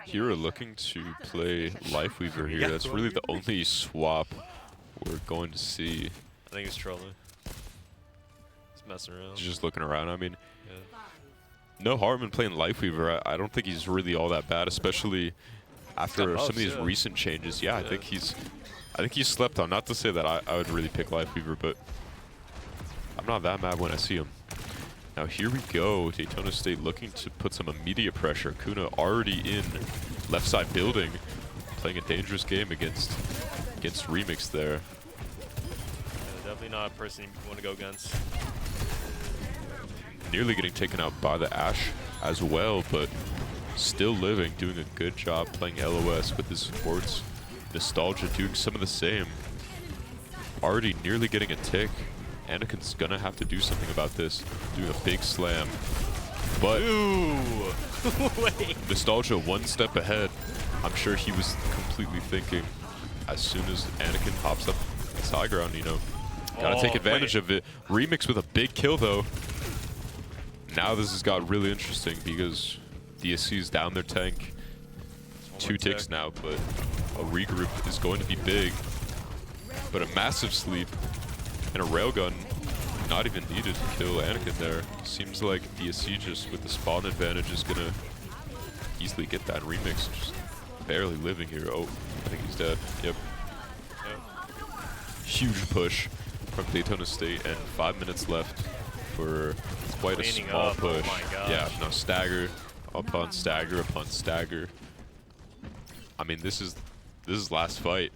Hero looking to play Lifeweaver here. Yeah. That's really the only swap we're going to see. I think he's trolling. He's messing around. He's just looking around. I mean, Yeah. no harm in playing Lifeweaver. I don't think he's really all that bad, especially after some of these recent changes. Yeah, I think he's slept on. Not to say that I would really pick Lifeweaver, but I'm not that mad when I see him. Now here we go. Daytona State looking to put some immediate pressure. Kuna already in left side building, playing a dangerous game against Remix there. Yeah, definitely not a person you want to go against. Nearly getting taken out by the Ashe as well, but still living, doing a good job playing LOS with his supports. Nostalgia doing some of the same. Already nearly getting a tick. Anakin's gonna have to do something about this, doing a big slam. But Ooh! Wait. Nostalgia one step ahead. I'm sure he was completely thinking, as soon as Anakin hops up this high ground, you know, gotta take advantage of it. Remix with a big kill though. Now this has got really interesting because DSC's down their tank. 2 ticks now, but a regroup is going to be big. But a massive sleep and a railgun not even needed to kill Anakin there. Seems like DSC just with the spawn advantage is gonna easily get that Remix. Just barely living here. Oh, I think he's dead. Yep. Huge push from Daytona State and 5 minutes left for quite a Cleaning small up. push. Oh my gosh. Yeah, no, stagger upon stagger upon stagger. I mean, this is last fight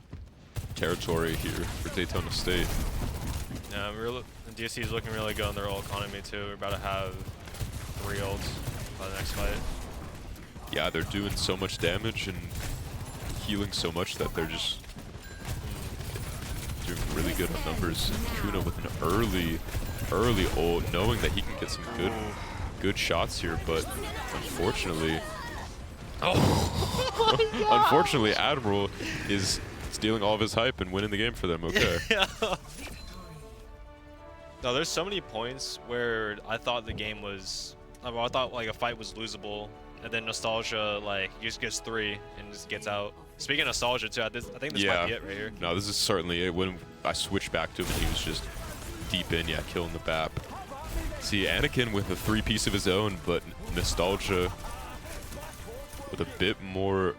territory here for Daytona State. Yeah, DSC is looking really good on their ult economy too. We're about to have 3 ults by the next fight. Yeah, they're doing so much damage and healing so much that they're just doing really good on numbers. And Kuna with an early ult, knowing that he can get some good shots here, but unfortunately, unfortunately, Admiral is stealing all of his hype and winning the game for them. Okay. No, there's so many points where I thought the game was, I thought like a fight was losable, and then Nostalgia like just gets 3 and just gets out. Speaking of Nostalgia too, I think this might be it right here. No, this is certainly it. When I switched back to him, he was just deep in, yeah, killing the BAP. See, Anakin with a 3-piece of his own, but Nostalgia with a bit more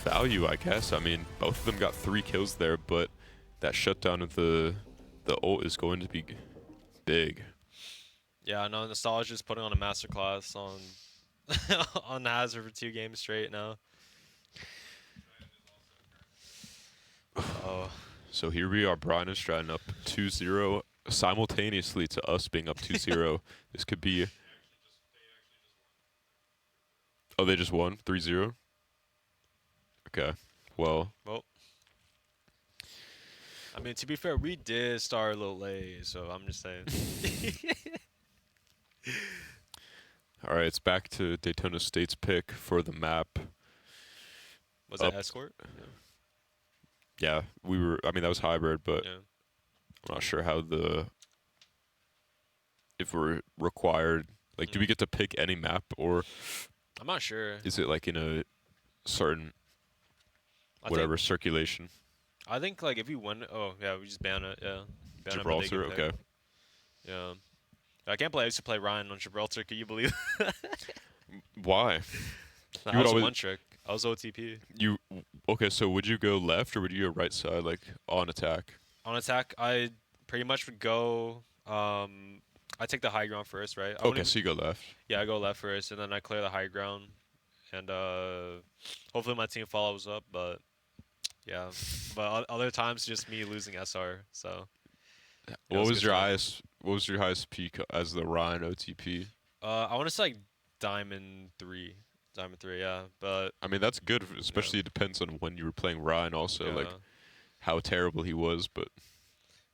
value, I guess. I mean, both of them got 3 kills there, but that shutdown of the ult is going to be big. Yeah, I know Nostalgia's putting on a masterclass on on Hazard for 2 games straight now. Oh, So here we are, Brian and Stratton up 2-0 simultaneously to us being up 2-0. This could be. Oh, they just won 3-0. Okay. Well, well. I mean, to be fair, we did start a little late, so I'm just saying. all right. It's back to Daytona State's pick for the map. Was Up. it Escort? Yeah, we were. I mean, that was hybrid, but Yeah. I'm not sure how if we're required. Like, do we get to pick any map, or I'm not sure. is it like in a certain I whatever circulation? I think like if we win, oh yeah, we just ban it. Yeah. Ban it, but they Gibraltar. can pick. Okay. Yeah. I can't believe I used to play Ryan on Gibraltar. Can you believe? Why? That You would was always- one trick. I was OTP. Okay? So would you go left or would you go right side, like on attack? On attack, I pretty much would go. I take the high ground first, right? I Okay, wouldn't- so you go left. Yeah, I go left first, and then I clear the high ground, and hopefully my team follows up. But yeah, but other times just me losing SR. So yeah, it What was was good your stuff. highest? What was your highest peak as the Ryan OTP? I want to say like Diamond 3, Diamond 3, yeah. But I mean, that's good, especially it depends on when you were playing Ryan. Also, like yeah. how terrible he was, but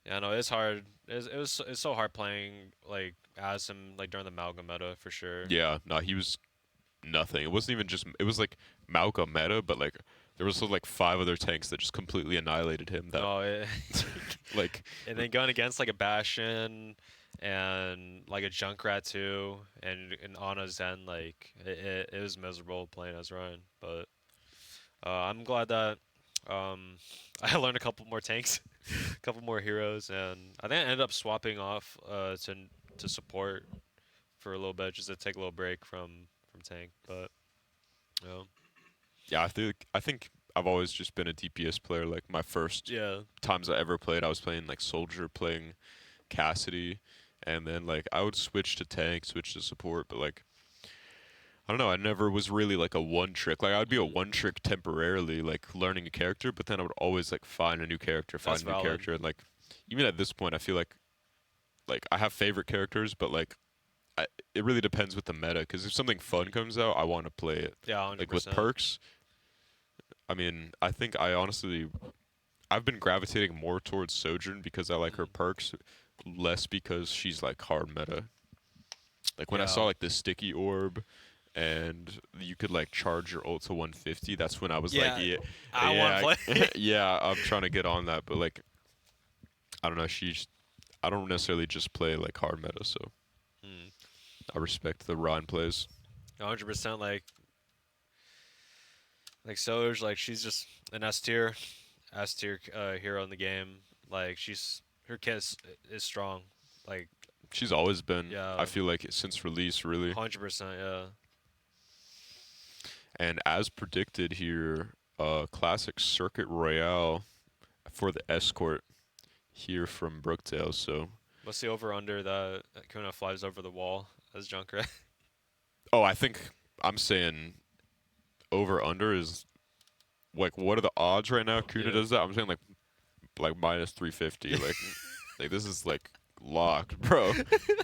Yeah, no, it's hard. It's so hard playing like as him like during the Malcolm meta for sure. yeah, no, he was nothing. It wasn't even just. It was like Malcolm meta, but like there was like 5 other tanks that just completely annihilated him. That No, like and then going against like a Bastion and like a Junkrat too, and Ana Zen, like it was miserable playing as Ryan. But I'm glad that I learned a couple more tanks, a couple more heroes, and I think I ended up swapping off to support for a little bit just to take a little break from tank. But yeah, I think I've always just been a DPS player. Like my first yeah, times I ever played, I was playing like Soldier, playing Cassidy, and then like I would switch to tank, switch to support, but like I don't know, I never was really like a one trick. Like I would be a one trick temporarily, like learning a character, but then I would always like find a new character, find That's a new valid. character, and like even at this point, I feel like I have favorite characters, but like it really depends with the meta. Because if something fun comes out, I want to play it. yeah, 100%. Like with perks, I mean, I think I've been gravitating more towards Sojourn because I like her perks, less because she's like hard meta. Like when I saw Yeah. like the sticky orb, and you could like charge your ult to 150. That's when I was Yeah, like, yeah, I yeah, wanna play. yeah, I'm trying to get on that. But like, I don't know. I don't necessarily just play like hard meta, so Hmm. I respect the Ryan plays. 100%. Like Soge, like she's just an S tier hero in the game. Like her kit is strong. Like She's always been. Yeah. I feel like since release, really. 100%. Yeah. And as predicted here, classic Circuit Royale for the escort here from Brookdale. So, What's the over under that Kuna flies over the wall as Junkrat? oh, I think I'm saying over under is like what are the odds right now? Kuda Yeah. does that. I'm saying like minus 350. Like like this is like locked, bro.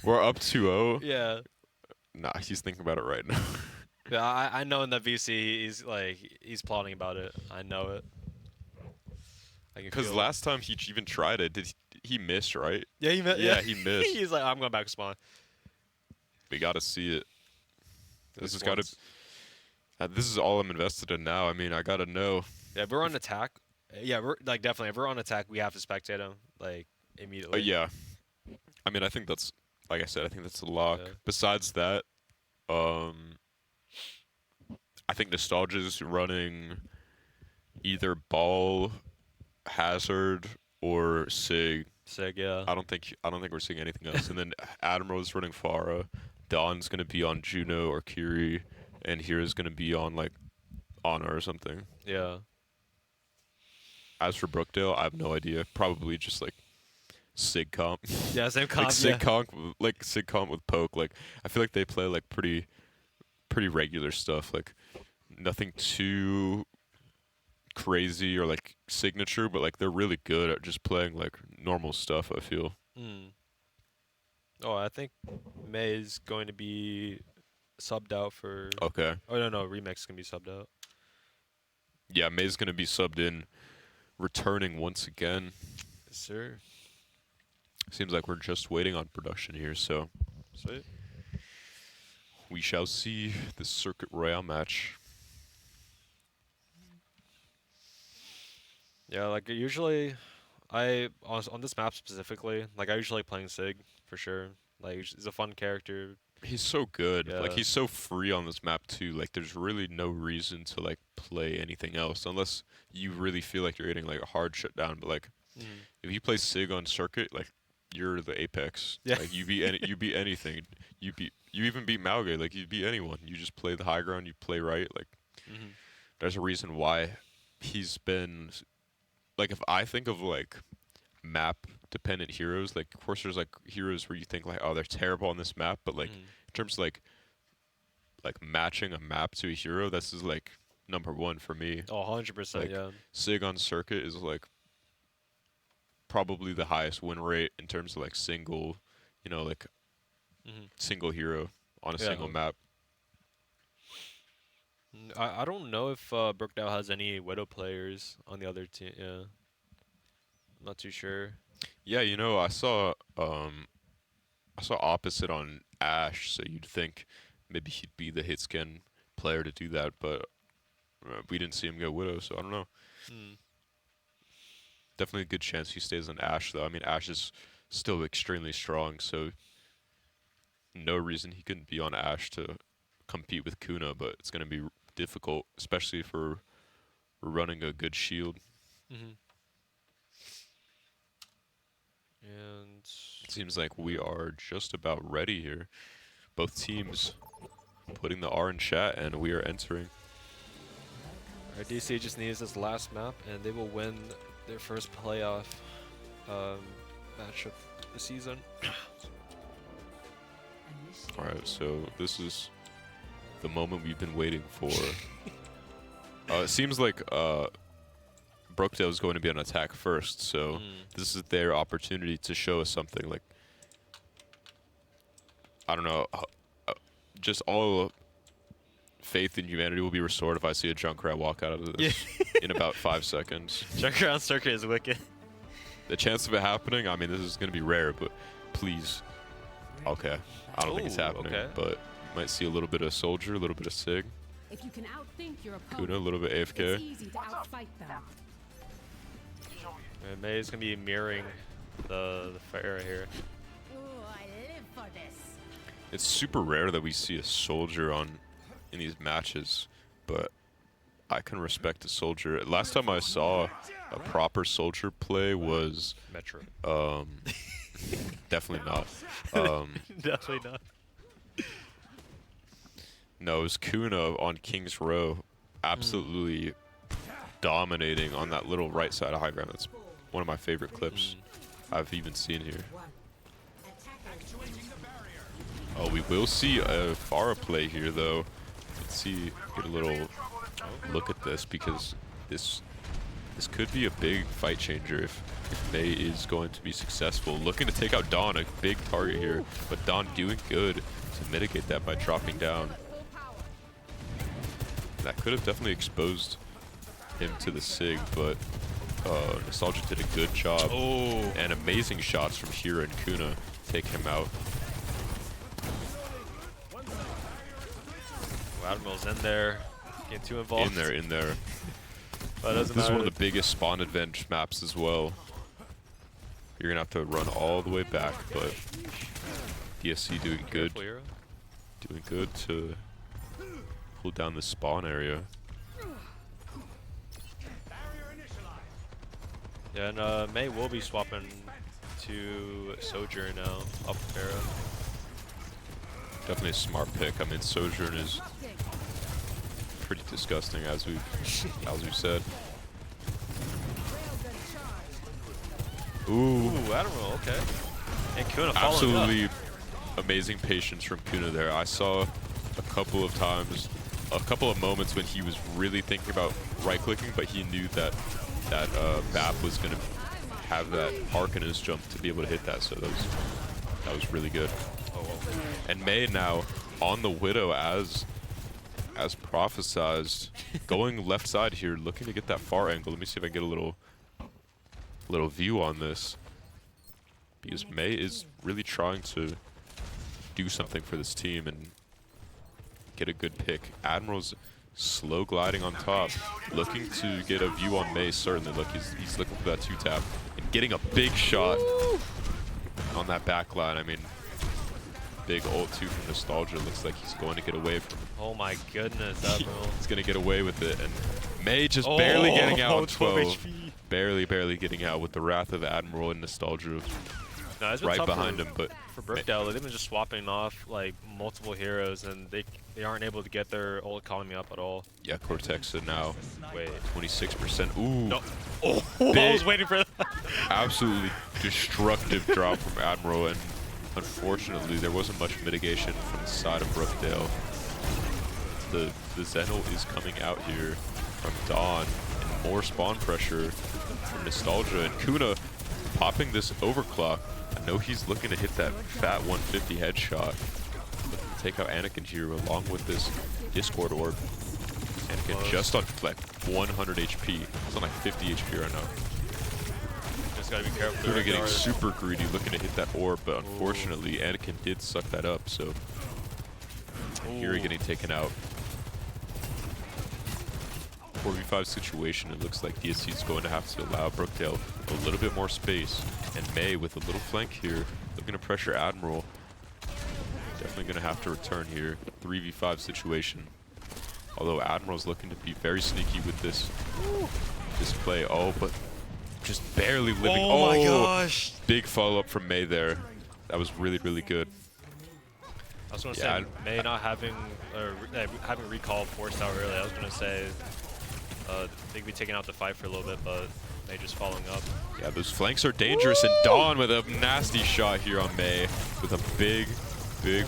We're up 2-0. Yeah. Nah, he's thinking about it right now. Yeah, I know in the VC he's plotting about it. I know it. I can Because feel it. last time he even tried it, he missed, right? Yeah, Yeah, he missed. He's like, I'm going back to spawn. We got to see it. This has got once. to. This is all I'm invested in now. I mean, I got to know. Yeah, if we're on attack. Yeah, we're like definitely. If we're on attack, we have to spectate him like immediately. Yeah. I mean, I think that's, like I said, I think that's a lock. Yeah. Besides that, I think Nostalgia's running either Ball, Hazard, or Sig. Sick. Yeah. I don't think we're seeing anything else. And then Admiral's running Pharah. Don's gonna be on Juno or Kiri, and Hira's gonna be on like Ana or something. Yeah. As for Brookdale, I have no idea. Probably just like Sig comp. Yeah, same comp. Like Sig Yeah. comp, like Sig comp with Poke. Like I feel like they play like pretty regular stuff. Like nothing too crazy or like signature, but like they're really good at just playing like normal stuff, I feel. Mm. Oh, I think May is going to be subbed out for. Okay. Oh no, Remix is gonna be subbed out. Yeah, May's gonna be subbed in, returning once again. Yes, sir. Seems like we're just waiting on production here, so Sweet. we shall see the Circuit Royale match. Yeah, like usually, on this map specifically, like I usually like playing Sig for sure. Like he's a fun character. He's so good. Like Yeah. he's so free on this map too. Like there's really no reason to like play anything else unless you really feel like you're getting like a hard shutdown. But like Mm. if you play Sig on Circuit, like you're the apex. Yeah. Like you beat anything. You even beat Malgay. Like you beat anyone. You just play the high ground. You play right. Like Mhm. there's a reason why he's been like if I think of like map dependent heroes, like of course there's like heroes where you think like oh they're terrible on this map, but like Mhm. in terms of like matching a map to a hero, this is like number one for me. Oh, 100%. Like, Yeah. Sig on Circuit is like probably the highest win rate in terms of like single, like Mhm. single hero on a Yeah. single map. I don't know if Brookdale has any Widow players on the other team. Yeah. I'm not too sure. Yeah, I saw opposite on Ash, so you'd think maybe he'd be the hit scan player to do that, but we didn't see him go Widow, so I don't know. Mm. Definitely a good chance he stays on Ash, though. I mean, Ash is still extremely strong, so no reason he couldn't be on Ash to compete with Kuna, but it's going to be difficult, especially for running a good shield. Mhm. And It seems like we are just about ready here. Both teams putting the R in chat, and we are entering. our DC just needs this last map, and they will win their first playoff match of the season. Alright, so this is the moment we've been waiting for. It seems like Brookdale is going to be on attack first, so this is their opportunity to show us something. Like, I don't know, just all faith in humanity will be restored if I see a Junkrat walk out of this in about 5 seconds. Junkrat on Circuit is wicked. The chance of it happening, I mean, this is going to be rare, but please. Okay, I don't think it's Ooh, happening, okay. but might see a little bit of Soldier, a little bit of Sig. If you can outthink your Kuna, a opponent, little bit it's AFK. easy to outfight them. And May is gonna be mirroring the Pharah here. Ooh, I live for this. It's super rare that we see a Soldier in these matches, but I can respect a Soldier. Last time I saw a proper Soldier play was Metro. definitely not. Definitely not. No, it was Kuna on King's Row, absolutely dominating on that little right side of high ground. That's one of my favorite clips I've even seen here. Oh, we will see a Pharah play here, though. Let's see, get a little look at this, because this could be a big fight changer if May is going to be successful. Looking to take out Dawn, a big target here, but Dawn doing good to mitigate that by dropping down. That could have definitely exposed him to the Sig, but Nostalgia did a good job. Oh. And amazing shots from Hira and Kuna take him out. Admiral's in there. Getting too involved. In there. But it doesn't This is matter. one of the biggest spawn advantage maps as well. You're gonna have to run all the way back, but DSC doing good. Careful, Hero. Doing good to pull down the spawn area. Yeah, and May will be swapping to Sojourn now, up Pharah. Definitely a smart pick. I mean, Sojourn is pretty disgusting, as we've said. Ooh, Ooh, Admiral, okay. And Kuna following up. absolutely amazing patience from Kuna there. I saw a couple of times, a couple of moments when he was really thinking about right-clicking, but he knew that BAP was going to have that arc in his jump to be able to hit that, so that was really good. Oh, well. And Mei now on the Widow as prophesized, going left side here, looking to get that far angle. Let me see if I can get a little view on this, because Mei is really trying to do something for this team and get a good pick. Admiral's slow gliding on top, looking to get a view on Mei. Certainly, look, he's looking for that 2-tap and getting a big shot on that back line. I mean, big ult 2 from Nostalgia. Looks like he's going to get away from. Oh my goodness, Admiral. He's going to get away with it, and Mei just barely getting out on 12. HP. Barely getting out with the Wrath of Admiral and Nostalgia No, it's been right tough behind him, but for Brookdale, they've been just swapping off like multiple heroes, and they aren't able to get their ult economy up at all. yeah, Cortexa now Wait. 26%. Ooh, No. Oh, I Big- was waiting for that. absolutely destructive drop from Admiral, and unfortunately there wasn't much mitigation from the side of Brookdale. The Zeno is coming out here from Dawn, and more spawn pressure from Nostalgia, and Kuna popping this overclock. I know he's looking to hit that fat 150 headshot. Looking to take out Anakin here along with this Discord orb. Anakin just on like 100 HP. He's on like 50 HP right now. Just gotta be careful. Kuna getting super greedy, looking to hit that orb, but unfortunately Anakin did suck that up, so Fury getting taken out. 4v5 situation, it looks like DSC is going to have to allow Brookdale a little bit more space, and Mei with a little flank here, looking to pressure Admiral. Definitely going to have to return here. 3v5 situation. Although Admiral's looking to be very sneaky with this play. Oh, but just barely living. Oh my gosh. Big follow-up from Mei there. That was really good. I was gonna Yeah, say Mei not having having recall forced out early. I was gonna say they could be taking out the fight for a little bit, but Mei just following up. Yeah, those flanks are dangerous, and Dawn with a nasty shot here on Mei with a big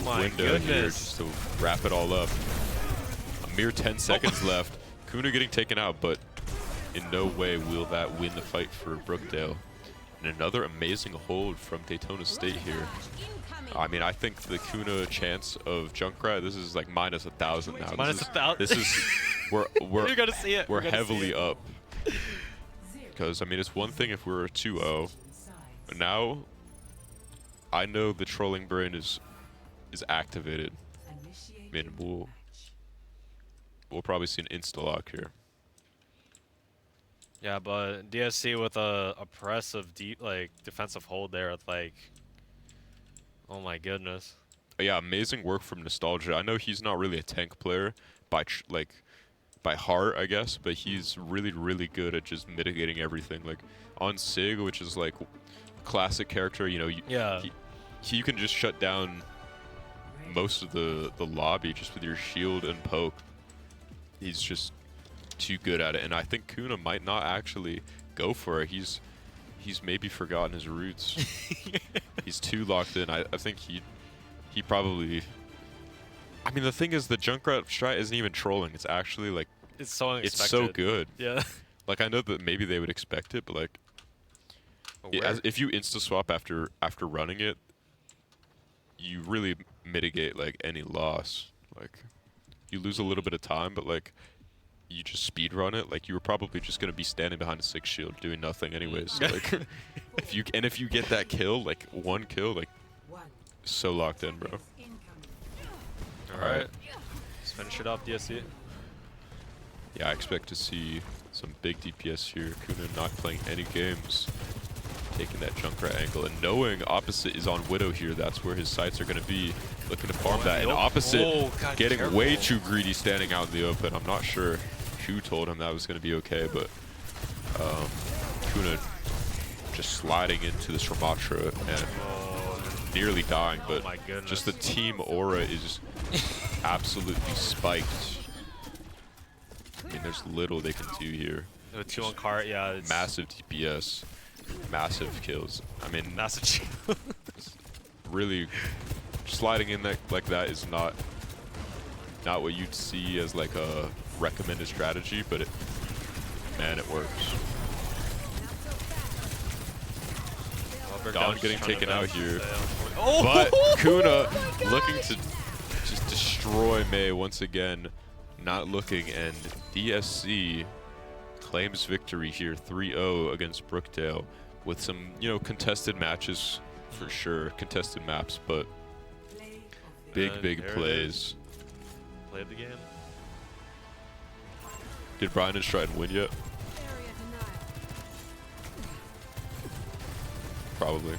My window here goodness. just to wrap it all up. A mere 10 seconds left. Kuna getting taken out, but in no way will that win the fight for Brookdale. And another amazing hold from Daytona State here. I mean, I think the Kuna chance of Junkrat, this is like minus 1,000 now. Minus 1,000. This is we're You're gonna see it. we're We're gonna see heavily it. up. Because I mean, it's one thing if we were 2-0, but now I know the trolling brain is activated. I mean, we'll probably see an insta-lock here. Yeah, but DSC with a oppressive deep defensive hold there with oh my goodness. But yeah, amazing work from Nostalgia. I know he's not really a tank player by by heart, I guess, but he's really good at just mitigating everything. Like on Sig, which is like classic character, you know, you can just shut down most of the lobby just with your shield and poke. He's just too good at it, and I think Kuna might not actually go for it. He's maybe forgotten his roots. He's too locked in. I think he probably. I mean, the thing is, the Junkrat strat isn't even trolling. It's actually like It's so unexpected. it's so good. Yeah. Like I know that maybe they would expect it, but like if you insta swap after running it, you really mitigate like any loss. Like you lose a little bit of time, but like you just speed run it. Like you were probably just gonna be standing behind a 6 shield doing nothing anyways. So, like if you get that kill, like one kill, like so locked in, bro. Alright. Let's finish it off, DSC. Yeah, I expect to see some big DPS here. Kuna not playing any games, taking that Junkrat angle, and knowing Opposite is on Widow here, that's where his sights are going to be, looking to farm that. And Opposite God, getting careful. way too greedy standing out in the open. I'm not sure who told him that was going to be okay, but Kuna just sliding into the Sramatra and nearly dying, but my goodness. just the team aura is absolutely spiked. I mean, there's little they can do here. The 2 on cart, yeah. It's Massive DPS. massive kills. I mean, Massive. really sliding in like that is not what you'd see as like a recommended strategy, but man, it works. Don getting taken out here, Oh! but Kuna looking to just destroy Mei once again, not looking, and DSC claims victory here, 3-0 against Brookdale, with some, you know, contested matches for sure, contested maps, but big And big there it plays. Played the game. Did Brian and Stratton win yet? Area denial. Probably.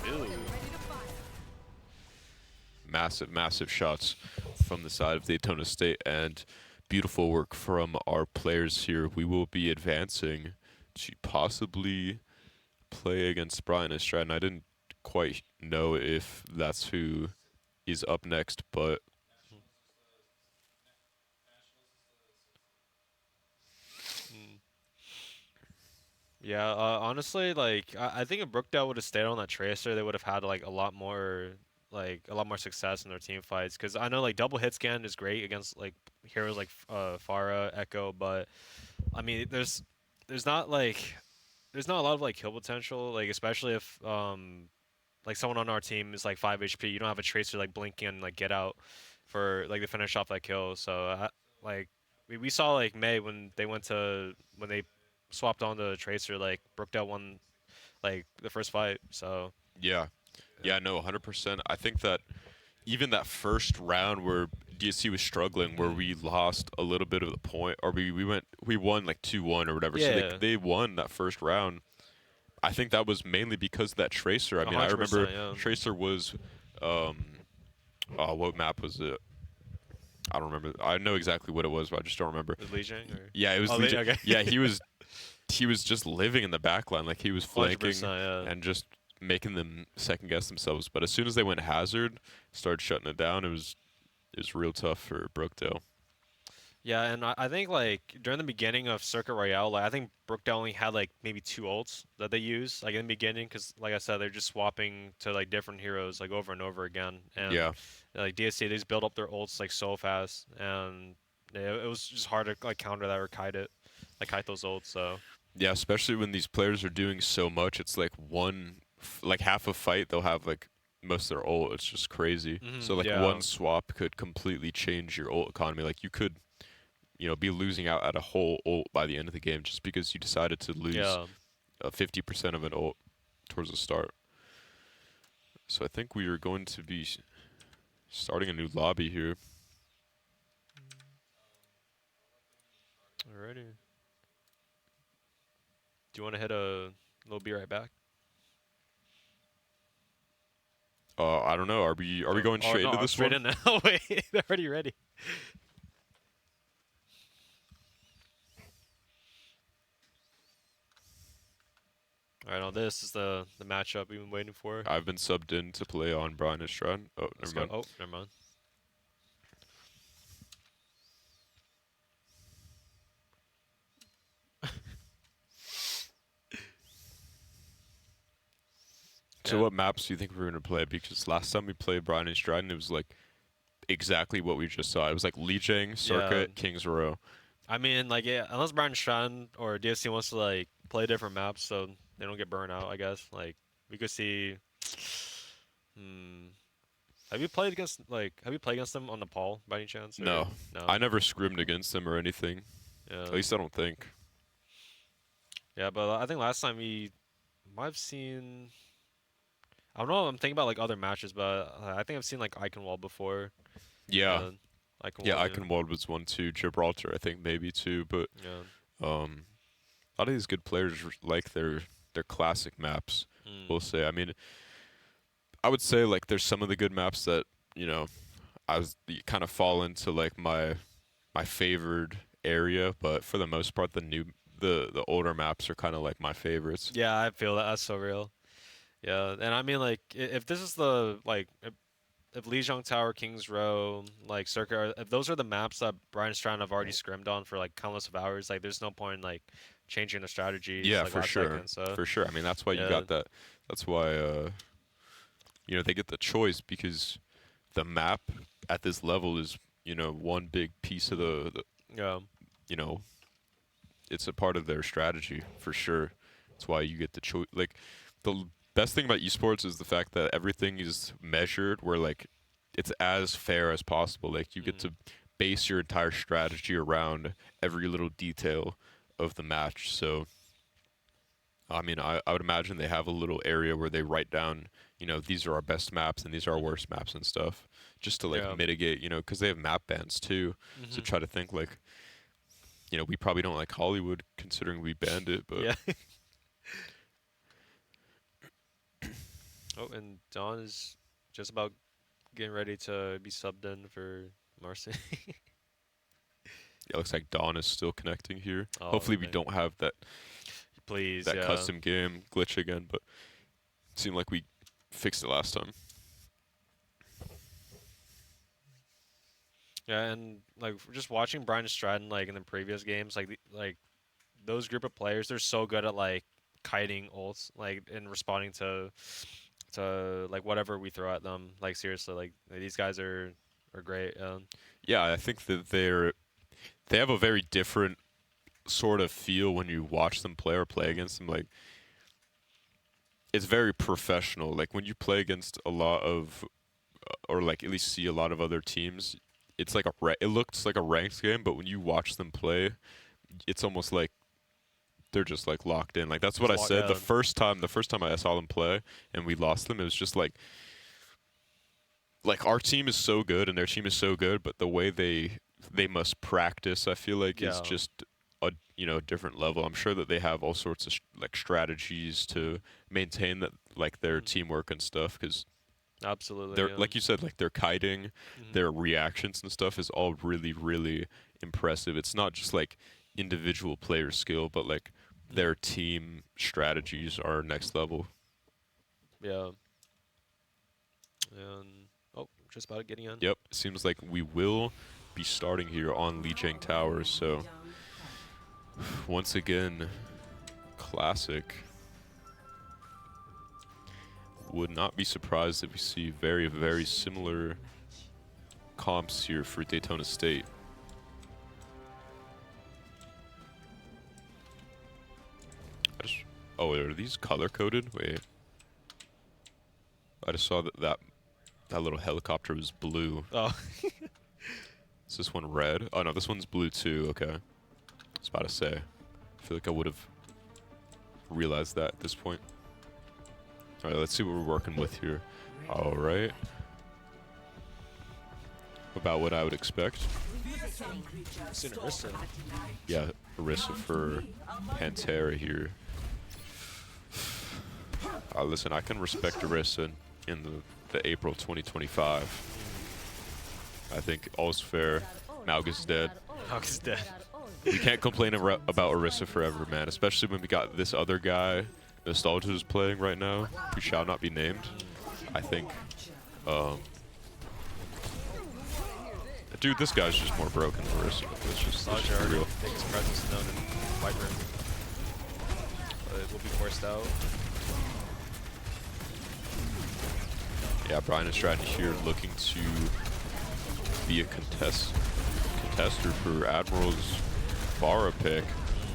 Ew. Ready to fire. Massive shots from the side of Daytona State, and beautiful work from our players here. We will be advancing to possibly play against Brian and Stratton. I didn't quite know if that's who is up next, but Yeah, honestly, like I think if Brookdale would have stayed on that tracer, they would have had like a lot more success in their team fights. Cause I know like double hit scan is great against like heroes like Pharah, Echo, but I mean there's not a lot of like kill potential, like especially if like someone on our team is like 5 HP, you don't have a tracer like blinking and like get out for like to finish off that kill. So like we saw like May when they swapped on the tracer, like Brookdale won like the first fight. So yeah, no, 100%. I think that even that first round where DSC was struggling, where we lost a little bit of the point, or we won like 2-1 or whatever. So Yeah. they won that first round. I think that was mainly because of that tracer. I mean, I remember 100%, yeah. tracer was, what map was it? I don't remember. I know exactly what it was, but I just don't remember. With Lijiang or Yeah, it was Oh, Legion. okay. Yeah, he was just living in the back line, like he was flanking 100%, yeah. and just making them second guess themselves. But as soon as they went hazard, started shutting it down, it was real tough for Brookdale. Yeah, and I think like during the beginning of Circuit Royale, like I think Brookdale only had like maybe 2 ults that they use like in the beginning, because like I said, they're just swapping to like different heroes like over and over again. And Yeah. like DSC, they just build up their ults like so fast, and it was just hard to like counter that or kite those ults. So Yeah, especially when these players are doing so much, it's like like half a fight they'll have like most of their ult. It's just crazy. So like yeah. one swap could completely change your ult economy. Like you could, you know, be losing out at a whole ult by the end of the game just because you decided to lose yeah. 50% of an ult towards the start. So I think we are going to be starting a new lobby here. Alrighty. Do you want to hit a little be right back? I don't know. Are we going straight no, into this straight one? in now. Wait, they're already ready. Alright, now this is the matchup we've been waiting for. I've been subbed in to play on Brian Estrad. Oh, Let's never go. mind. Oh, never mind. So Yeah. what maps do you think we're gonna play? Because last time we played Brian and Stratton, it was like exactly what we just saw. It was like Lijiang, Circuit, Kings Row. I mean, like, yeah, unless Brian Stratton or DSC wants to like play different maps so they don't get burned out, I guess. Like, we could see. Have you played against them on Nepal by any chance? Or- No, no. I never scrimmed against them or anything. Yeah. At least I don't think. Yeah, but I think last time we might have seen. I don't know. I'm thinking about like other matches, but I think I've seen like Eichenwald before. Yeah, Eichenwald, yeah. Eichenwald was one too. Gibraltar, I think maybe too. But Yeah. a lot of these good players like their classic maps. We'll say. I mean, I would say like there's some of the good maps that, you know, kind of fall into like my favored area, but for the most part, the older maps are kind of like my favorites. Yeah, I feel that. That's so real. Yeah, and I mean, like, if this is the like, if Lijiang Tower, Kings Row, like Circuit, if those are the maps that Brian and Stratton have already scrimmed on for like countless of hours, like there's no point in like changing the strategies Yeah, like for last sure. second. So For sure. I mean, that's why you yeah, got that. That's why they get the choice because the map at this level is, one big piece of the yeah, you know, it's a part of their strategy for sure. That's why you get the choice. Like, best thing about esports is the fact that everything is measured where, like, it's as fair as possible. Like, you get to base your entire strategy around every little detail of the match. So, I mean, I would imagine they have a little area where they write down, these are our best maps and these are our worst maps and stuff, just to, like, yeah. mitigate, because they have map bans too. So try to think, like, we probably don't like Hollywood considering we banned it, but Yeah. Oh, and Don is just about getting ready to be subbed in for Marseille. it looks like Dawn is still connecting here. Oh, Hopefully we okay. don't have that Please, that yeah. custom game glitch again, but it seemed like we fixed it last time. Yeah, and like just watching Brian Stratton like in the previous games, like those group of players, they're so good at like kiting ults, like and responding to like whatever we throw at them. Like seriously, like these guys are great. Yeah, I think that they have a very different sort of feel when you watch them play or play against them. Like, it's very professional. Like when you play against a lot of, or like at least see a lot of other teams, it's like it looks like a ranked game, but when you watch them play, it's almost like they're just like locked in. Like that's what I said Yeah. the first time I saw them play and we lost them. It was just like our team is so good and their team is so good, but the way they must practice, I feel like, is Yeah. just a different level. I'm sure that they have all sorts of like strategies to maintain that, like their teamwork and stuff, because Absolutely. they're Yeah. like you said, like their kiting, their reactions and stuff is all really, really impressive. It's not just like individual player skill, but like their team strategies are next level. Yeah. And just about getting in. Yep, seems like we will be starting here on Lijiang Towers. So once again, classic. Would not be surprised if we see very, very similar comps here for Daytona State. Oh, are these color coded? Wait. I just saw that little helicopter was blue. Oh. Is this one red? Oh no, this one's blue too. Okay. I was about to say. I feel like I would have realized that at this point. All right, let's see what we're working with here. All right. About what I would expect. It's in Arista. Yeah, Orisa for Pantera here. Listen, I can respect Orisa in the April 2025. I think all's fair. Maug is dead. Hawk's dead. We can't complain about Orisa forever, man. Especially when we got this other guy, Nostalgia, is playing right now, who shall not be named. I think, dude, this guy's just more broken than Orisa. It's just real. Take his presence known in White Room. But it will be forced out. Yeah, Brian and Stratton here looking to be a contester for Admiral's Vara pick.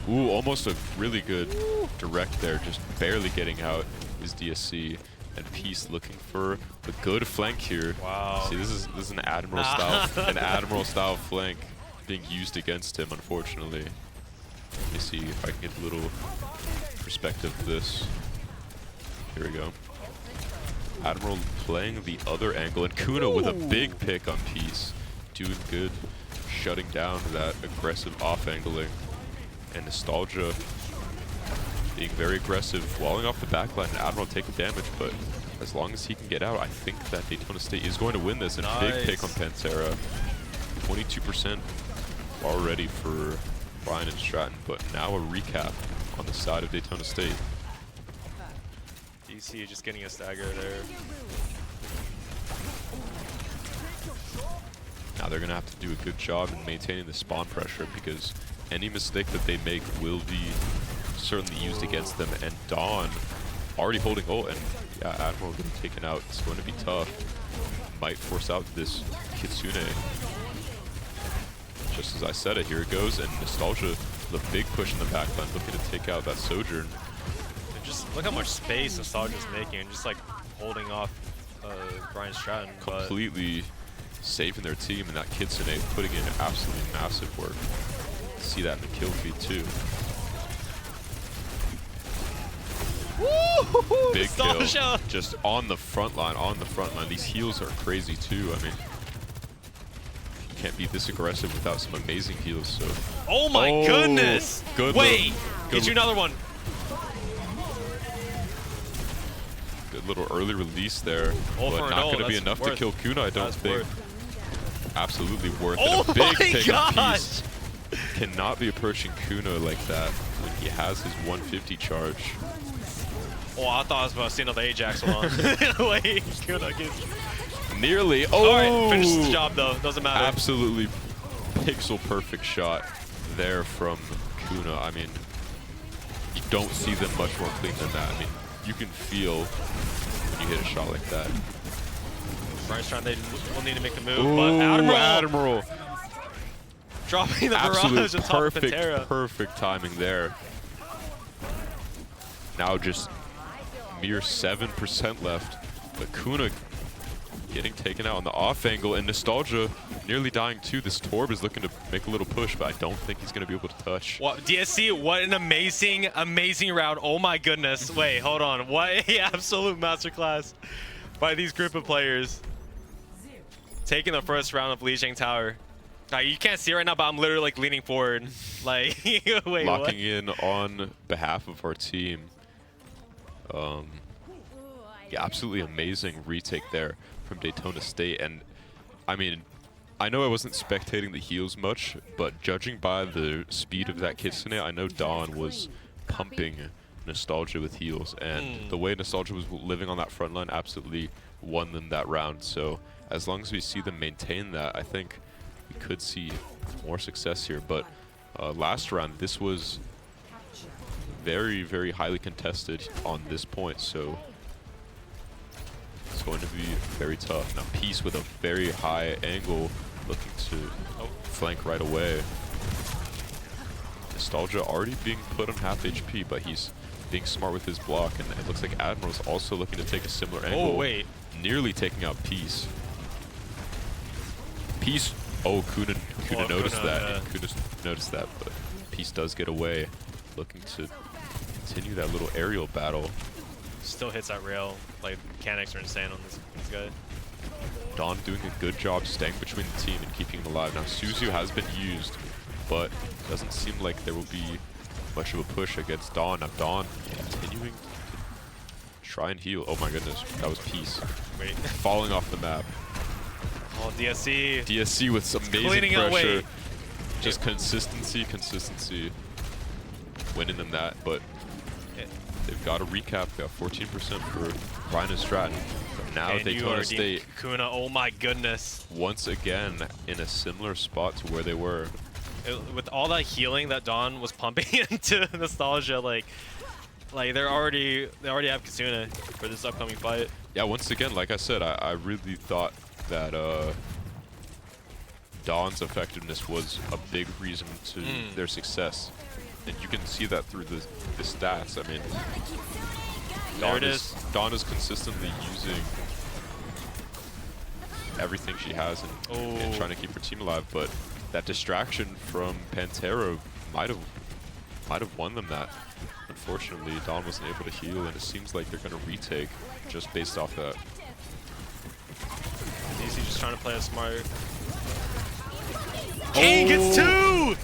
Ooh, almost a really good direct there, just barely getting out his DSC. And Peace looking for a good flank here. Wow. See, this is an Admiral style flank being used against him, unfortunately. Let me see if I can get a little perspective of this. Here we go. Admiral playing the other angle, and Kuna with a big pick on Peace. Doing good, shutting down that aggressive off-angling. And Nostalgia being very aggressive, walling off the backline, and Admiral taking damage, but as long as he can get out, I think that Daytona State is going to win this. And big pick on Pantera. 22% already for Brian and Stratton, but now a recap on the side of Daytona State. DC just getting a stagger there. Now they're going to have to do a good job in maintaining the spawn pressure because any mistake that they make will be certainly used against them. And Dawn already holding ult, and yeah, Admiral getting taken out. It's going to be tough. Might force out this Kitsune. Just as I said it, here it goes, and Nostalgia, the big push in the backline, looking to take out that Sojourn. And just look how much space Nostalgia's making, and just like holding off Brian Stratton. Completely saving their team, and that Kitsune putting in absolutely massive work. See that in the kill feed too. Woo! Big Nostalgia! kill, just on the front line, These heals are crazy too. I mean, you can't be this aggressive without some amazing heals. So. Oh my goodness! Good Wait, get you another one. Good little early release there, Ult but for an not ult, going to be that's enough worth. to kill Kuna, I don't That's think. worth. Absolutely worth Oh it. A big my pick gosh! piece. Cannot be approaching Kuna like that when he has his 150 charge. Oh, I thought I was about to see another Ajax. Hold on. Wait, Kuna gets... Nearly. Oh! Alright, finishes the job though. Doesn't matter. Absolutely pixel perfect shot there from Kuna. I mean, you don't see them much more clean than that. I mean, you can feel when you hit a shot like that. Brian Stratton, they will need to make a move, Ooh, but Admiral. dropping the Absolute barrage on top of perfect, Pantera. perfect timing there. Now just mere 7% left, but Kuna getting taken out on the off angle, and Nostalgia nearly dying too. This Torb is looking to make a little push, but I don't think he's going to be able to touch. What, DSC, what an amazing, amazing round. Oh my goodness. Wait, hold on. What a absolute masterclass by these group of players. Taking the first round of Lijiang Tower. You can't see it right now, but I'm literally like leaning forward. Like, wait, Locking what? in on behalf of our team. Yeah, absolutely amazing retake there from Daytona State. And I mean, I know I wasn't spectating the heals much, but judging by the speed of that Kitsune, I know Dawn was pumping Nostalgia with heals. And the way Nostalgia was living on that front line absolutely won them that round. So as long as we see them maintain that, I think we could see more success here. But last round, this was very, very highly contested on this point, so it's going to be very tough. Now Peace with a very high angle, looking to flank right away. Nostalgia already being put on half HP, but he's being smart with his block, and it looks like Admiral's also looking to take a similar angle. Oh, wait. Nearly taking out Peace. Peace, oh, Kuna noticed Kuna, that. yeah. Kuna noticed that, but Peace does get away, looking to continue that little aerial battle. Still hits that rail. Like, mechanics are insane on this guy. Dawn doing a good job staying between the team and keeping him alive. Now Suzu has been used, but doesn't seem like there will be much of a push against Dawn. Now Dawn continuing to try and heal. Oh my goodness, that was Peace. Wait. Falling off the map. Oh, DSC. DSC with some amazing Cleaning out pressure. weight. Just consistency. Winning them that, but they've got to recap. Got 14% for Brian and Stratton. But now And you Daytona are State Kuna, oh my goodness. once again in a similar spot to where they were. With all that healing that Dawn was pumping into Nostalgia, like they already have Kitsune for this upcoming fight. Yeah, once again, like I said, I really thought that Dawn's effectiveness was a big reason to their success. And you can see that through the stats. I mean, There it is. Dawn is consistently using everything she has and trying to keep her team alive, but that distraction from Pantera might have won them that. Unfortunately, Dawn wasn't able to heal, and it seems like they're going to retake just based off that. Easy, just trying to play it smart. Kane gets two!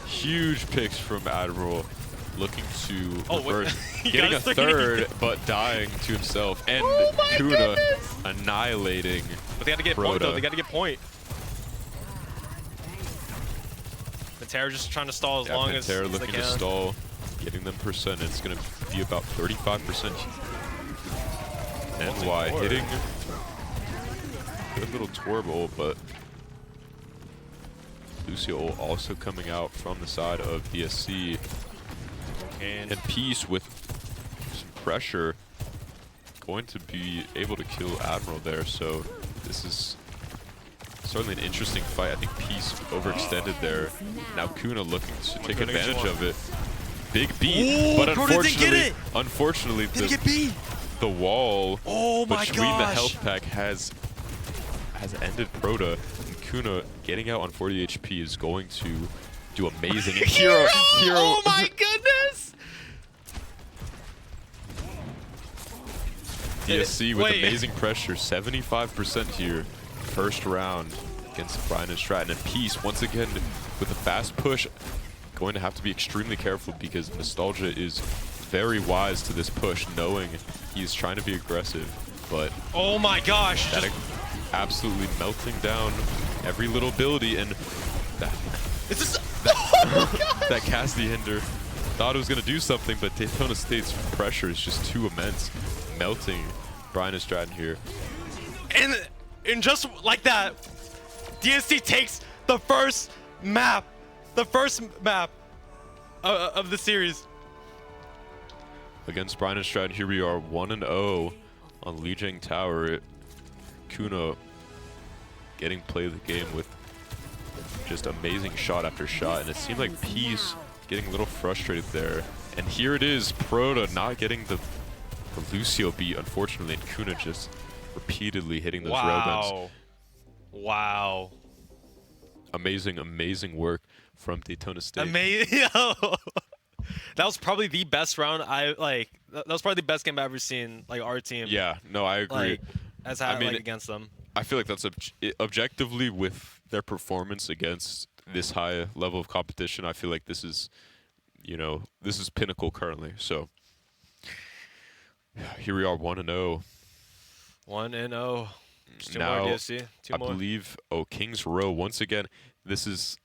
Huge picks from Admiral, looking to Oh, wait. reverse, He getting got a a three. third, but dying to himself, and Oh my Kuna goodness! annihilating. But they got to get point though. Broda. They got to get point. Pantera just trying to stall as long as Pantera they looking can. to stall, getting them percent. It's going to be about 35%. NY Multi-core. hitting good little Torb ult, but Lucio also coming out from the side of DSC. And Peace with some pressure going to be able to kill Admiral there. So this is certainly an interesting fight. I think Peace overextended there. Now Kuna looking to take advantage of it. Big beat, but unfortunately, the wall between the health pack has ended Proto. And Kuna getting out on 40 HP is going to do amazing. And Hero! Oh my goodness! DSC with amazing pressure, 75% here. First round against Brian and Stratton. And Peace, once again, with a fast push, going to have to be extremely careful because Nostalgia is very wise to this push, knowing he's trying to be aggressive. But oh my gosh! That absolutely melting down every little ability, and that Cassidy Hinder thought it was going to do something, but Daytona State's pressure is just too immense, melting Brian and Stratton here. And just like that, DSC takes the first map of the series. Against Brian and Stratton, here we are 1-0 on Lijiang Tower. Kuna getting play of the game with just amazing shot after shot, and it seemed like Peace getting a little frustrated there. And here it is, Proto not getting the Lucio beat, unfortunately, and Kuna just repeatedly hitting those railguns. Wow. Amazing, amazing work from Daytona State. Amazing. That was probably the best round that was probably the best game I've ever seen, like, our team. Yeah, no, I agree. Against them. I feel like that's objectively, with their performance against this high level of competition, I feel like this is, this is pinnacle currently. So here we are, 1-0. 1-0. Two now, more DSC. Two more. Believe, Kings Row, once again, this is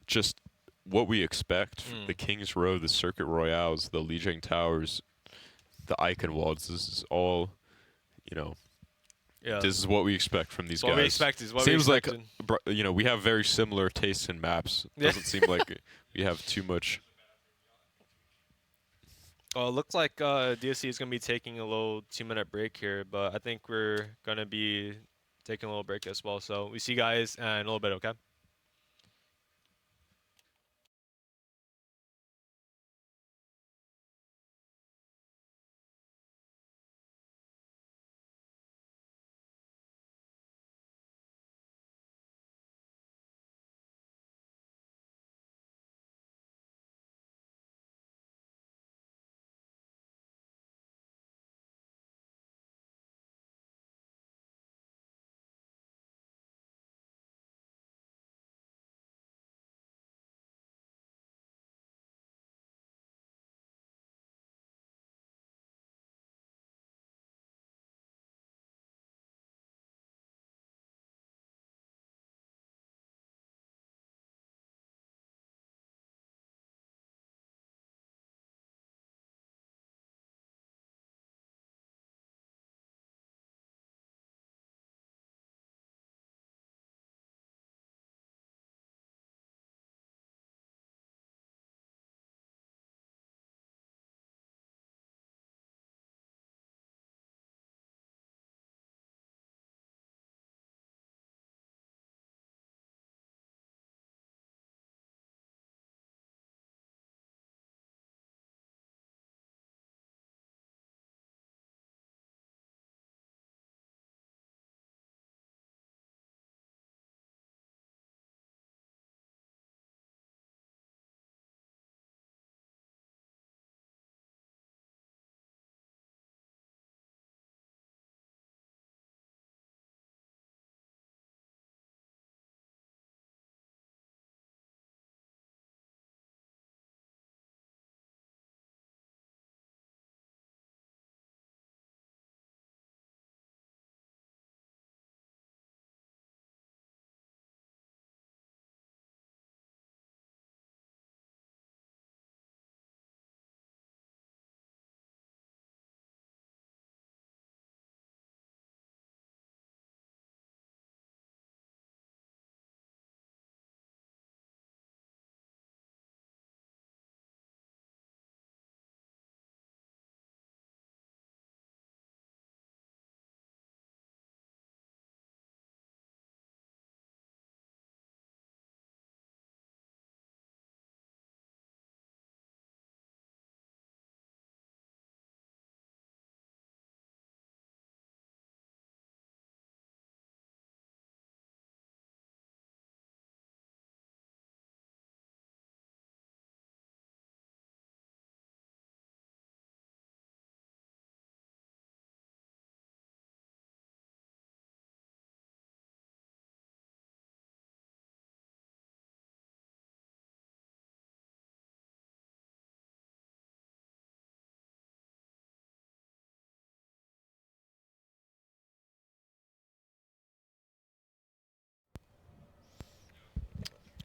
just what we expect. The Kings Row, the Circuit Royales, the Lijiang Towers, the Icon Walls, this is all, this is what we expect from these guys. What we expect is what Seems we like, expected. we have very similar tastes in maps. Doesn't seem like we have too much. Well, it looks like DSC is going to be taking a little 2-minute break here, but I think we're going to be taking a little break as well. So we see you guys in a little bit, okay?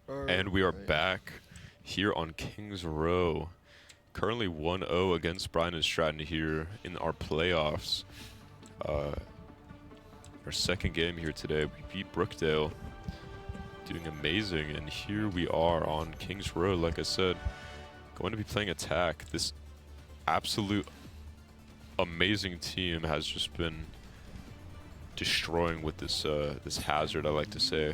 And we are back here on Kings Row. Currently 1-0 against Brian and Stratton here in our playoffs. Our second game here today. We beat Brookdale, doing amazing. And here we are on Kings Row, like I said, going to be playing attack. This absolute amazing team has just been destroying with this this hazard, I like to say.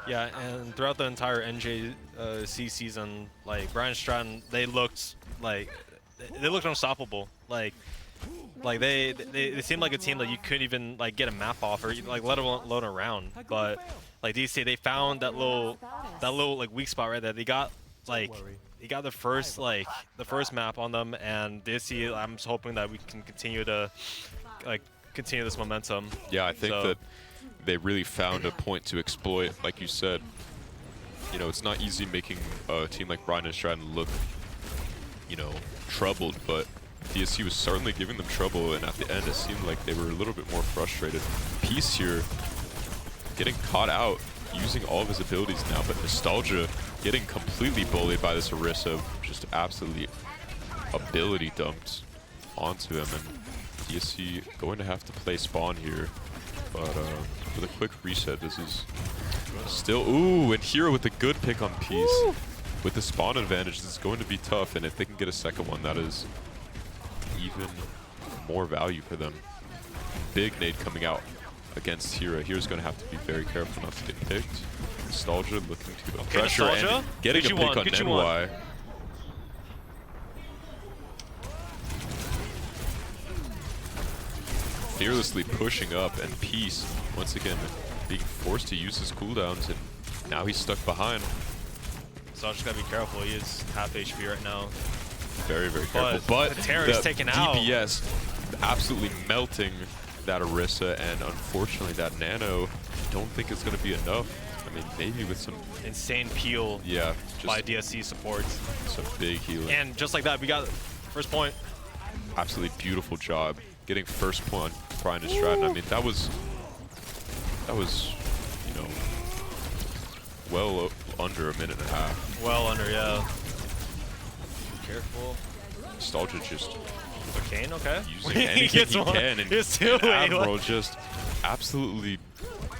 Yeah, and throughout the entire NJCAAE season, like Brian Stratton, they looked unstoppable. Like they seemed like a team that you couldn't even like get a map off or like let alone a round. But like DC, they found that little like weak spot right there. They got the first map on them, and DC, I'm just hoping that we can continue to continue this momentum. Yeah, I think that they really found a point to exploit, like you said. You know, it's not easy making a team like Brian and Stratton look, you know, troubled, but DSC was certainly giving them trouble, and at the end it seemed like they were a little bit more frustrated. Peace here, getting caught out, using all of his abilities now, but Nostalgia getting completely bullied by this Orisa, just absolutely ability dumped onto him, and DSC going to have to play spawn here. But with a quick reset, this is still... Ooh, and Hero with a good pick on Peace. Woo! With the spawn advantage, this is going to be tough, and if they can get a second one, that is even more value for them. Big nade coming out against Hero. Hero's going to have to be very careful not to get picked. Nostalgia looking to put pressure and getting a pick on NY. Fearlessly pushing up, and Peace once again being forced to use his cooldowns, and now he's stuck behind. So I just gotta be careful. He is half HP right now. Very, very careful. But the Terror's taken out. DPS absolutely melting that Orisa, and unfortunately that Nano, I don't think it's gonna be enough. I mean, maybe with some insane peel. Yeah, by DSC supports. Some big healing. And just like that, we got first point. Absolutely beautiful job getting first point on Brian and Stratton. I mean, that was, you know, well under a minute and a half. Well under, yeah. Careful. Nostalgia just Kane, okay. Using anything he can, and Admiral just absolutely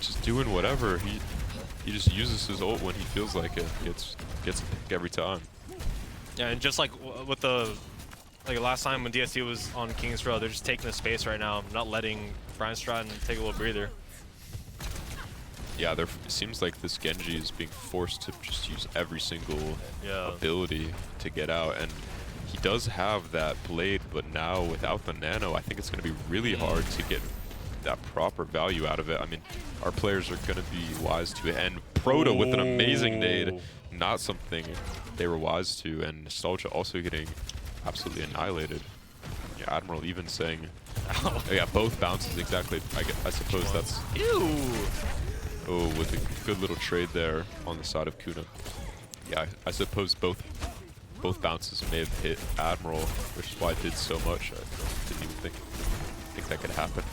just doing whatever. He just uses his ult when he feels like it. Gets a pick every time. Yeah, and just like with the last time when DSC was on Kings Row, they're just taking the space right now, not letting Brian Stratton take a little breather. Yeah, it seems like this Genji is being forced to just use every single ability to get out, and he does have that blade, but now without the Nano, I think it's going to be really hard to get that proper value out of it. I mean, our players are going to be wise to it, and Proto with an amazing nade, not something they were wise to, and Nostalgia also getting absolutely annihilated. Yeah, Admiral even saying, yeah, both bounces exactly. I suppose that's... Ew! Oh, with a good little trade there on the side of Kuna. Yeah, I suppose both bounces may have hit Admiral, which is why it did so much. I didn't even think that could happen.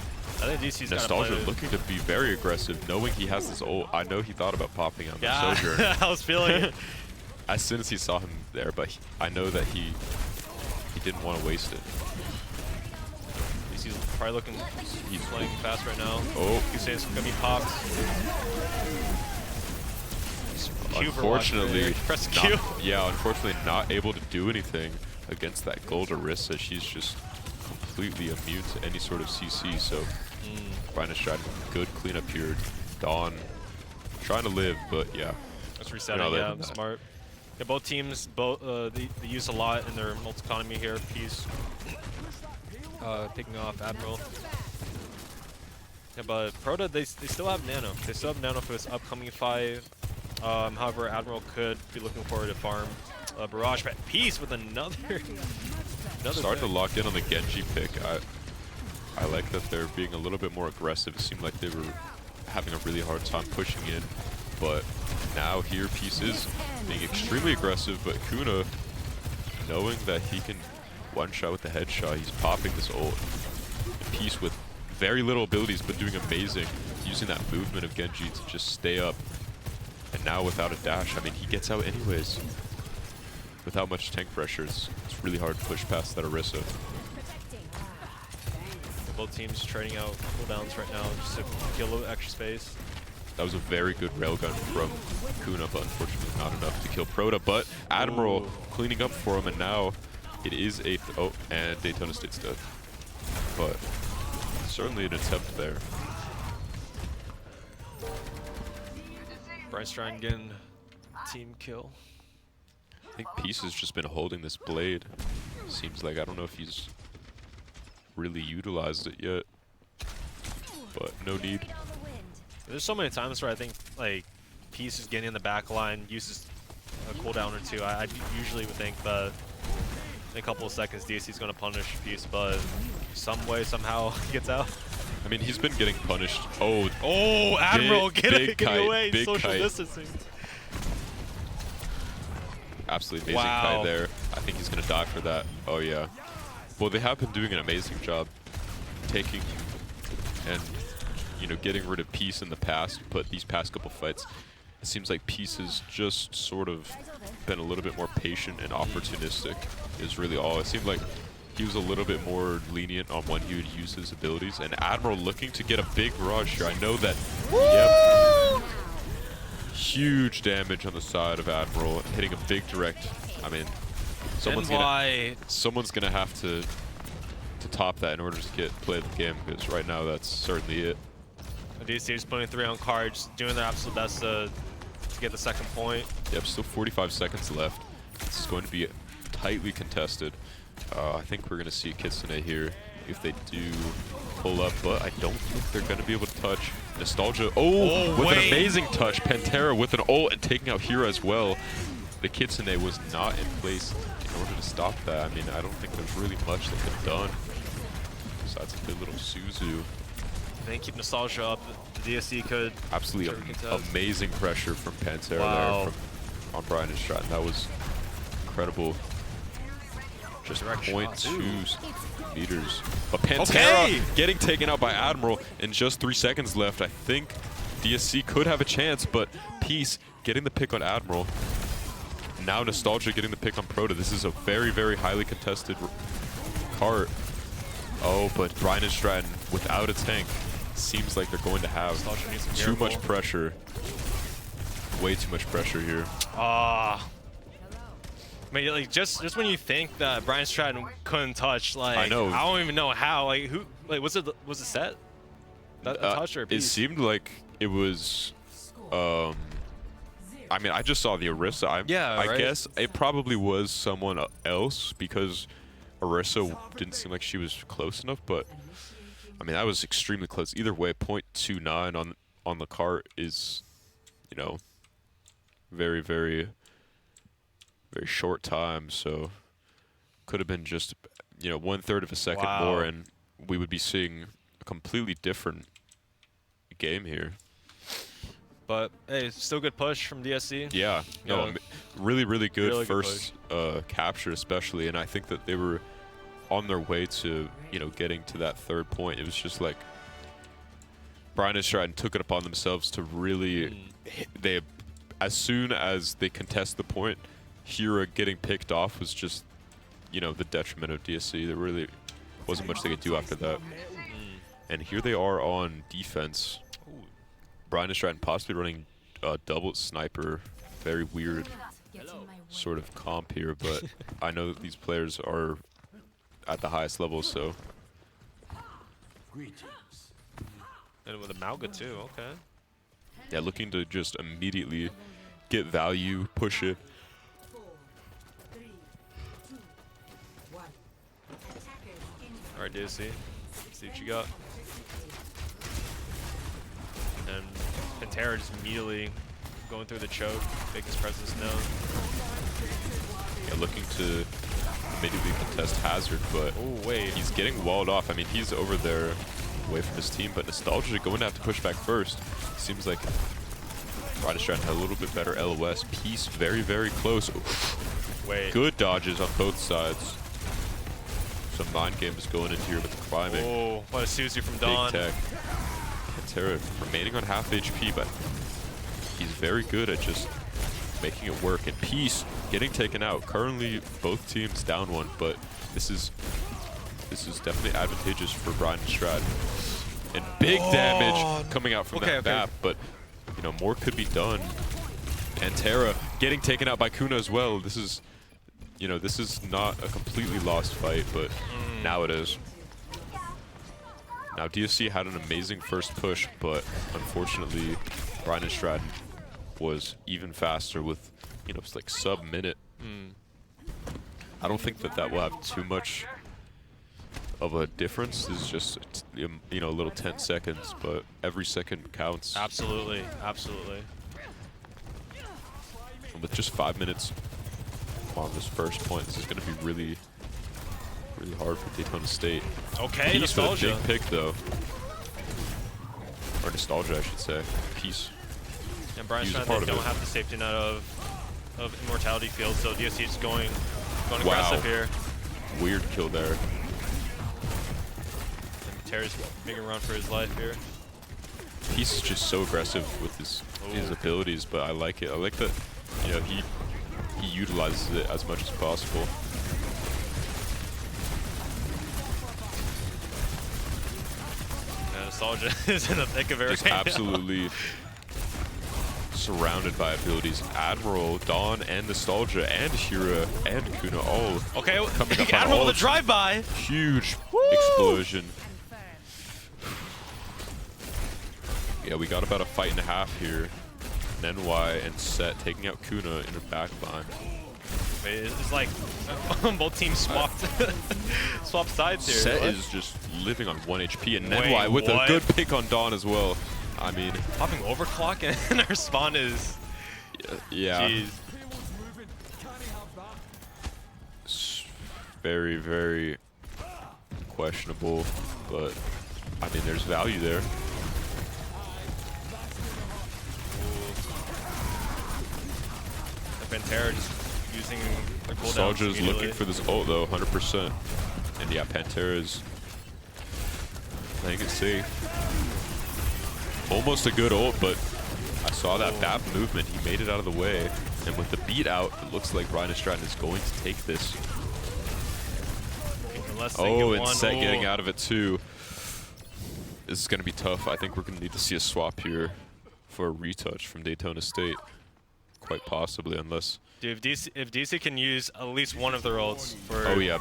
I think DC's Nostalgia looking to be very aggressive, knowing he has this ult. I know he thought about popping on the Sojourner. I was feeling it. As soon as he saw him there, but I know that he didn't want to waste it. DC's probably looking, he's playing fast right now. Oh. He's saying it's going to be popped. Unfortunately, press Q. Unfortunately not able to do anything against that gold Orisa. She's just completely immune to any sort of CC, so Brian is trying good cleanup here. Dawn trying to live, but yeah. That's resetting, yeah, smart. Yeah, both teams, they use a lot in their multi-economy here. Peace picking off Admiral. Yeah, but Proto, they still have Nano. They still have Nano for this upcoming fight. However, Admiral could be looking forward to farm Barrage, but Peace with another starting to lock in on the Genji pick. I like that they're being a little bit more aggressive. It seemed like they were having a really hard time pushing in, but now here Peace is being extremely aggressive, but Kuna, knowing that he can one-shot with the headshot, he's popping this ult. Peace with very little abilities, but doing amazing, using that movement of Genji to just stay up. And now without a dash, I mean, he gets out anyways. Without much tank pressure, it's really hard to push past that Orisa. Both teams trading out cooldowns right now just to get a little extra space. That was a very good railgun from Kuna, but unfortunately not enough to kill Proto. But Admiral cleaning up for him, and now it is 8th. Oh, and Daytona State's dead. But certainly an attempt there. Bryce trying getting team kill. I think Peace has just been holding this blade. Seems like, I don't know if he's really utilized it yet, but no need. There's so many times where I think like Peace is getting in the back line, uses a cooldown or two. I usually would think that in a couple of seconds DC is going to punish Peace, but some way, somehow he gets out. I mean, he's been getting punished. Oh, Admiral, big get kite, away, big social kite. distancing. Absolutely amazing kite there. I think he's going to die for that. Oh, yeah. Well, they have been doing an amazing job taking and, you know, getting rid of Peace in the past, but these past couple fights, it seems like Peace has just sort of been a little bit more patient and opportunistic is really all. It seemed like he was a little bit more lenient on when he would use his abilities, and Admiral looking to get a big rush here. I know that, yep, huge damage on the side of Admiral, hitting a big direct. I mean, someone's gonna have to top that in order to play the game, because right now that's certainly it. DC is putting 3 on cards, doing their absolute best to get the second point. Yep, still 45 seconds left. This is going to be tightly contested. I think we're going to see Kitsune here if they do pull up, but I don't think they're going to be able to touch. Nostalgia, with an amazing touch. Pantera with an ult and taking out Hero as well. The Kitsune was not in place in order to stop that. I mean, I don't think there's really much that could have done besides a good little Suzu. They keep Nostalgia up. The DSC could Absolutely amazing pressure from Pantera there on Brian and Stratton. That was incredible. Just 0.2 meters. But Pantera getting taken out by Admiral in just 3 seconds left. I think DSC could have a chance, but Peace getting the pick on Admiral. Now Nostalgia getting the pick on Proto. This is a very, very highly contested cart. Oh, but Brian and Stratton without a tank. Seems like they're going to have too much pressure. Way too much pressure here. I mean, like just when you think that Brian Stratton couldn't touch, like I know. I don't even know how. Like who? Like was it set? A touch or a it piece? seemed like it was. I mean, I just saw the Orisa. I guess it probably was someone else because Orisa didn't seem like she was close enough, but. I mean, that was extremely close. Either way, 0.29 on the cart is, you know, very, very, very short time. So could have been just, you know, 1/3 of a second more, and we would be seeing a completely different game here. But hey, still good push from DSC. Yeah, no, really, really good Really first capture, especially, and I think that they were on their way to, you know, getting to that 3rd point. It was just like Brian and Stratton took it upon themselves to really as soon as they contest the point, Hira getting picked off was just, you know, the detriment of DSC. There really wasn't much they could do after that. And here they are on defense. Brian and Stratton possibly running a double sniper. Very weird sort of comp here, but I know that these players are at the highest level, so. And with a Mauga too, okay. Yeah, looking to just immediately get value, push it. Alright, DSC. See what you got. And Pantera just immediately going through the choke, making his presence known. Yeah, looking to immediately contest Hazard, but he's getting walled off. I mean, he's over there away from his team, but Nostalgia going to have to push back first. Seems like Brian Stratton had a little bit better LOS. Peace very, very close. Good dodges on both sides. Some mind games going into here with the climbing. Oh, what a Suzu from Dawn. Big tech. Pantera remaining on half HP, but he's very good at just making it work. And Peace getting taken out. Currently, both teams down one, but this is definitely advantageous for Brian and Strad. And big damage coming out from that map, but you know, more could be done. Pantera getting taken out by Kuna as well. This is, you know, this is not a completely lost fight, but now it is. Now DSC had an amazing first push, but unfortunately, Brian and Strad was even faster with, you know, it's like sub-minute. I don't think that will have too much of a difference. This is just, you know, a little 10 seconds, but every second counts. Absolutely, absolutely. And with just 5 minutes on this first point, this is going to be really hard for Daytona State. Okay, Peace Nostalgia. with a big pick though. Or Nostalgia, I should say. Peace. And Brian Use a Strand, part they of don't it. have the safety net of Immortality Field, so DSC is going Wow. aggressive here. Weird kill there. And Terra's making a run for his life here. Peace is just so aggressive with his abilities, but I like it. I like that, you know, he utilizes it as much as possible. And Nostalgia is in the thick of it Just right now. absolutely surrounded by abilities. Admiral, Dawn, and Nostalgia, and Hira, and Kuna all Okay, coming up on Admiral all with a drive-by. huge explosion. Yeah, we got about a fight and a half here. NY and Set taking out Kuna in a backline. Wait, it's like both teams swapped swapped sides here. Set What? is just living on 1 HP, and Wait, NY with what? a good pick on Dawn as well. I mean, Popping overclock and our spawn is yeah, jeez. it's very, very questionable, but I mean, there's value there. The Pantera just using the cooldowns Nostalgia's looking immediately. for this ult though, 100%. And yeah, Pantera's playing it safe. Almost a good ult, but I saw that bad movement. He made it out of the way. And with the beat out, it looks like Ryan Stratton is going to take this. Unless they Oh, get and one. Set getting Ooh. out of it too. This is going to be tough. I think we're going to need to see a swap here for a retouch from Daytona State. Quite possibly, unless... Dude, if DC can use at least one of their ults for, Oh yeah,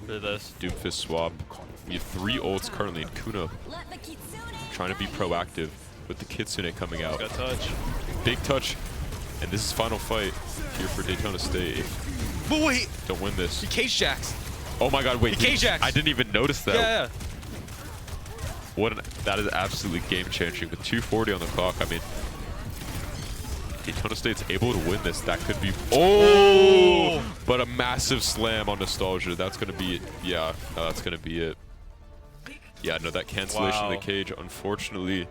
for this. Doomfist swap. We have 3 ults currently in Kuna. Trying to be proactive with the Kitsune coming out. Got touch. Big touch. And this is final fight here for Daytona State. But wait, Don't win this. he cage jacks. Oh my god, wait. He cage jacks. I didn't even notice that. Yeah. That is absolutely game changing. With 2:40 on the clock, I mean, Daytona State's able to win this. That could be. Oh! But a massive slam on Nostalgia. That's going to be it. Yeah, no, that's going to be it. Yeah, no, that cancellation of Wow. the cage, unfortunately,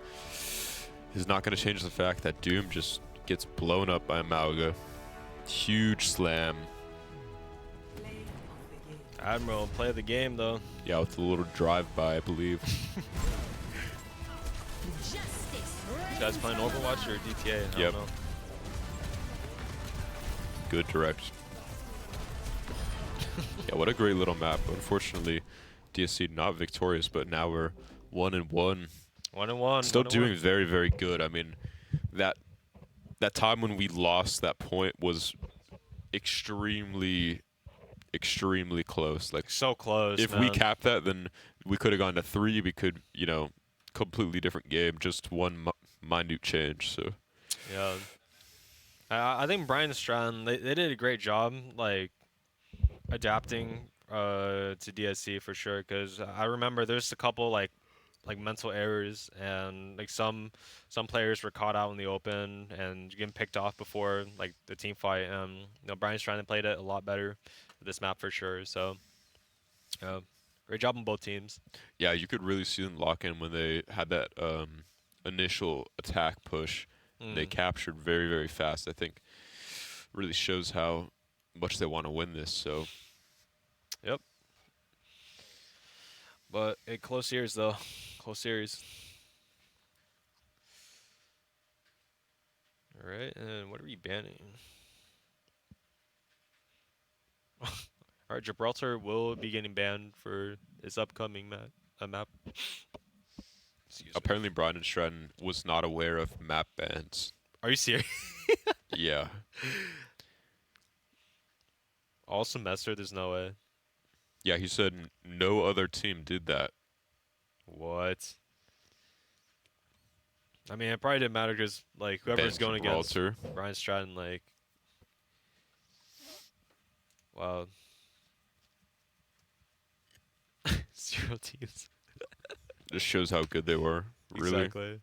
is not going to change the fact that Doom just gets blown up by Amalga. Huge slam. Admiral, play the game though. Yeah, with a little drive-by, I believe. You guys playing Overwatch or DTA? I Yep. don't know. Good direct. Yeah, what a great little map. Unfortunately, DSC not victorious, but now we're 1-1. 1-1. Still 1-1. doing very, very good. I mean, that time when we lost that point was extremely close. Like, So close. if we capped that, then we could have gone to 3. We could, you know, completely different game, just one minute change. So Yeah. I think Brian Strand, they did a great job, like, adapting to DSC for sure. Because I remember there's a couple like mental errors, and like some players were caught out in the open and getting picked off before like the team fight. You know, Brian Strand played it a lot better with this map for sure. So, great job on both teams. yeah, you could really see them lock in when they had that initial attack push. They captured very, very fast. I think really shows how much they want to win this. So Yep. But a close series though. Close series. Alright, and what are we banning? Alright, Gibraltar will be getting banned for its upcoming map. Excuse me. Apparently, Brian and Stratton was not aware of map bans. Are you serious? Yeah. All semester, there's no way. Yeah, he said no other team did that. What? I mean, it probably didn't matter because, like, whoever's Ban going against Gibraltar. Brian Stratton, like, wow. 0 teams. Just shows how good they were. Really. Exactly.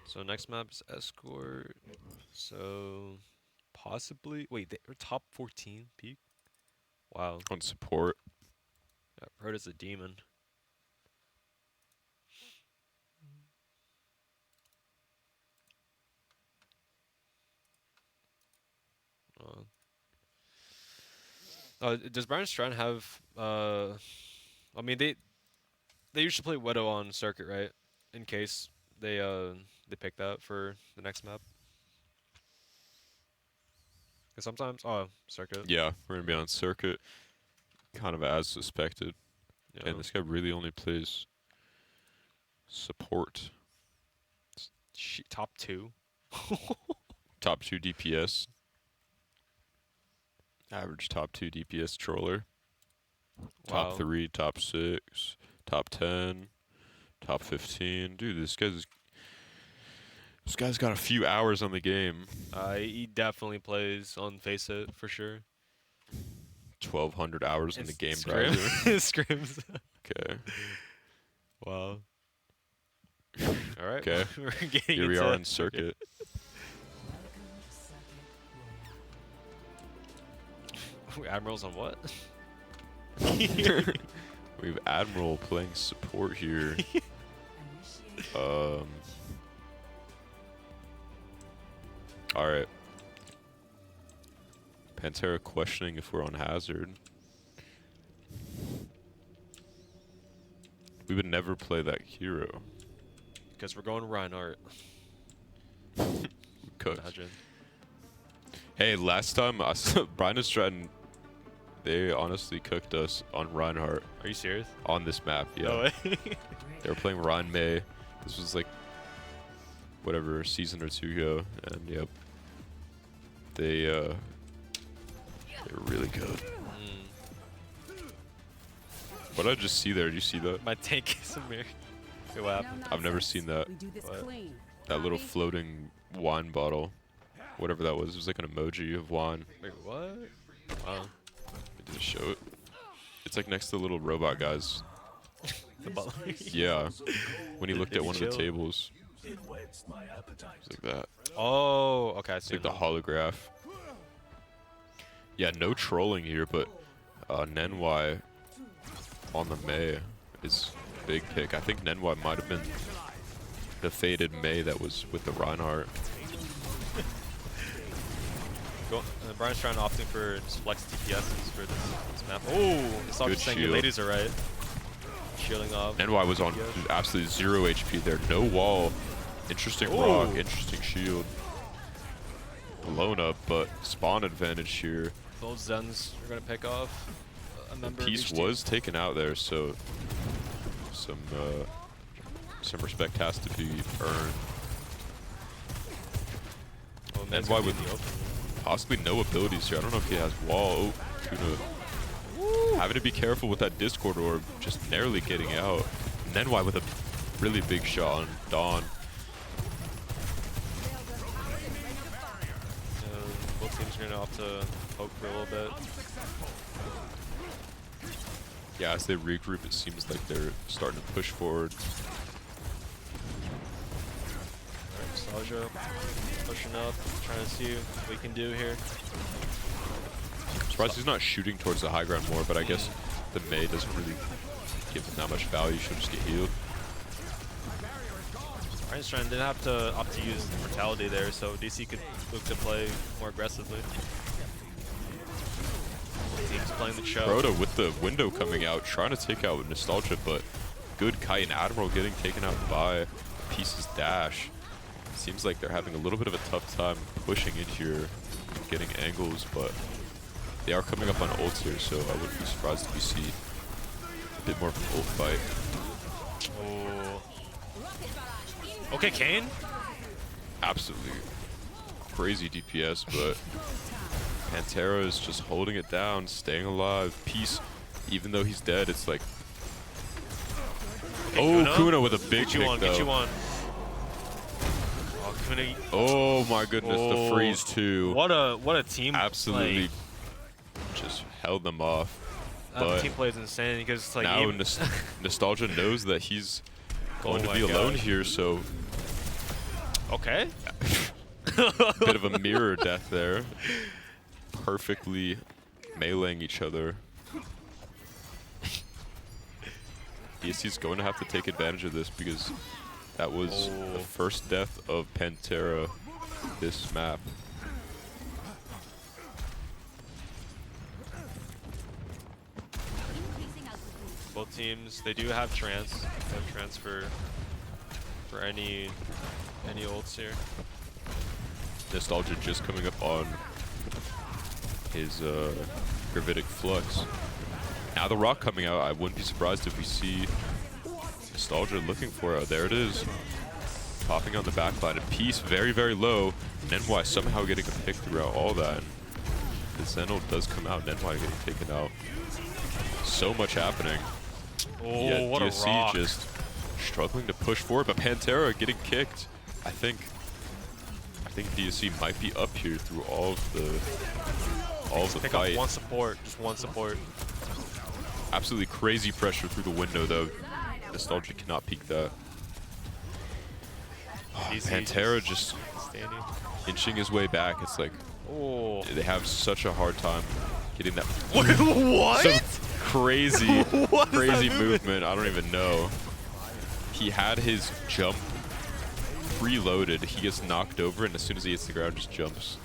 So next map is Escort. So possibly wait, they're top 14 peak. Wow. On support. Yeah, Prota's a demon. Does Brian Stratton have? I mean they usually play Widow on circuit, right? In case they pick that for the next map. Cause sometimes circuit. Yeah, we're gonna be on circuit. Kind of as suspected. Yeah. And this guy really only plays support. Top 2. Top 2 DPS. Average top 2 DPS troller. Top Wow. 3, top 6, top 10, top 15. Dude, this guy's got a few hours on the game. He definitely plays on Face It for sure. 1,200 hours in the game Scrim. browser. Scrims. Okay. Wow. All right. Okay. We're getting Here we into are on circuit. Admirals on what? We have Admiral playing support here. Alright. Pantera questioning if we're on hazard. We would never play that hero. Because we're going Reinhardt. Cooked. Imagine. Hey, last time I saw Brian and Stratton, they honestly cooked us on Reinhardt Are you serious? on this map. Yeah. No way. They were playing Ryan May. This was like whatever season or 2 ago, and yep, they were really good. What did I just see there? Did you see that? My tank is a mirror. Wait, what happened? I've never seen that. We do this What? clean. That little Copy? floating wine bottle, whatever that was. It was like an emoji of wine. Wait, what? Wow. Did it show it? It's like next to the little robot guys. The butler. Yeah. When he looked at It's one of the chill. tables. It's like that. Oh, okay. I It's see. like the now. holograph. Yeah, no trolling here, but Nenwai on the Mei is a big pick. I think Nenwai might have been the faded Mei that was with the Reinhardt. Brian's trying to opting for flex DPSs for this map. Oh, it's not Good just saying the shield. ladies are right. Shielding off. Nenwai was on DPS. absolutely 0 HP there. No wall. Interesting Ooh. rock. Interesting shield. Blown up, but spawn advantage here. Both Zens are going to pick off a member Piece of each was taken out there, so some respect has to be earned. team. Oh, Men's Nenwai gonna be with in the open. possibly no abilities here. I don't know if he has wall. Oh, Tuna. Having to be careful with that Discord orb, just narrowly getting out. Nenwai with a really big shot on Dawn. Both teams are going to opt to poke for a little bit. Yeah, as they regroup, it seems like they're starting to push forward. Alright, Nostalgia pushing up, trying to see what we can do here. Surprised he's not shooting towards the high ground more, but I guess the Mei doesn't really give him that much value. She'll just get healed. Reinstrand didn't have to opt to use Mortality there, so DC could look to play more aggressively. Team's playing the show. Proto with the window coming out, trying to take out Nostalgia, but good kite and Admiral getting taken out by Pieces dash. Seems like they're having a little bit of a tough time pushing in here, getting angles, but they are coming up on ults here, so I wouldn't be surprised if we see a bit more of an ult fight. Oh. Okay, Kane. Absolutely crazy DPS, but Pantera is just holding it down, staying alive. Peace, even though he's dead, it's like, okay, oh, Kuna with a big get you kick on, though. get you on. Oh, Kuna. Oh my goodness, the freeze too. What a team. Absolutely Like, just held them off. that But team play is insane because it's like now even Nostalgia knows that he's going Oh to be my alone God. here, so okay. bit of a mirror death there. Perfectly meleeing each other. DSC's going to have to take advantage of this because that was the first death of Pantera this map. Both teams, they do have trance. They have trance for any ults here. Nostalgia just coming up on his Gravitic Flux. Now the rock coming out, I wouldn't be surprised if we see Nostalgia looking for it. There it is. Popping on the backline. And Peace very, very low. Nenwai somehow getting a pick throughout all that. And the Zenol does come out. Nenwai getting taken out. So much happening. Oh, Yeah, what DSC a rock. just struggling to push forward, but Pantera getting kicked. I think DSC might be up here through all of the Pick fight. up one support, just one support. Absolutely crazy pressure through the window though. Nostalgia cannot peek that. Oh, DSC Pantera just standing. inching his way back. It's like Oh. they have such a hard time getting that. What? Some crazy, What is crazy that movement. I don't even know. He had his jump preloaded. He gets knocked over, and as soon as he hits the ground, just jumps.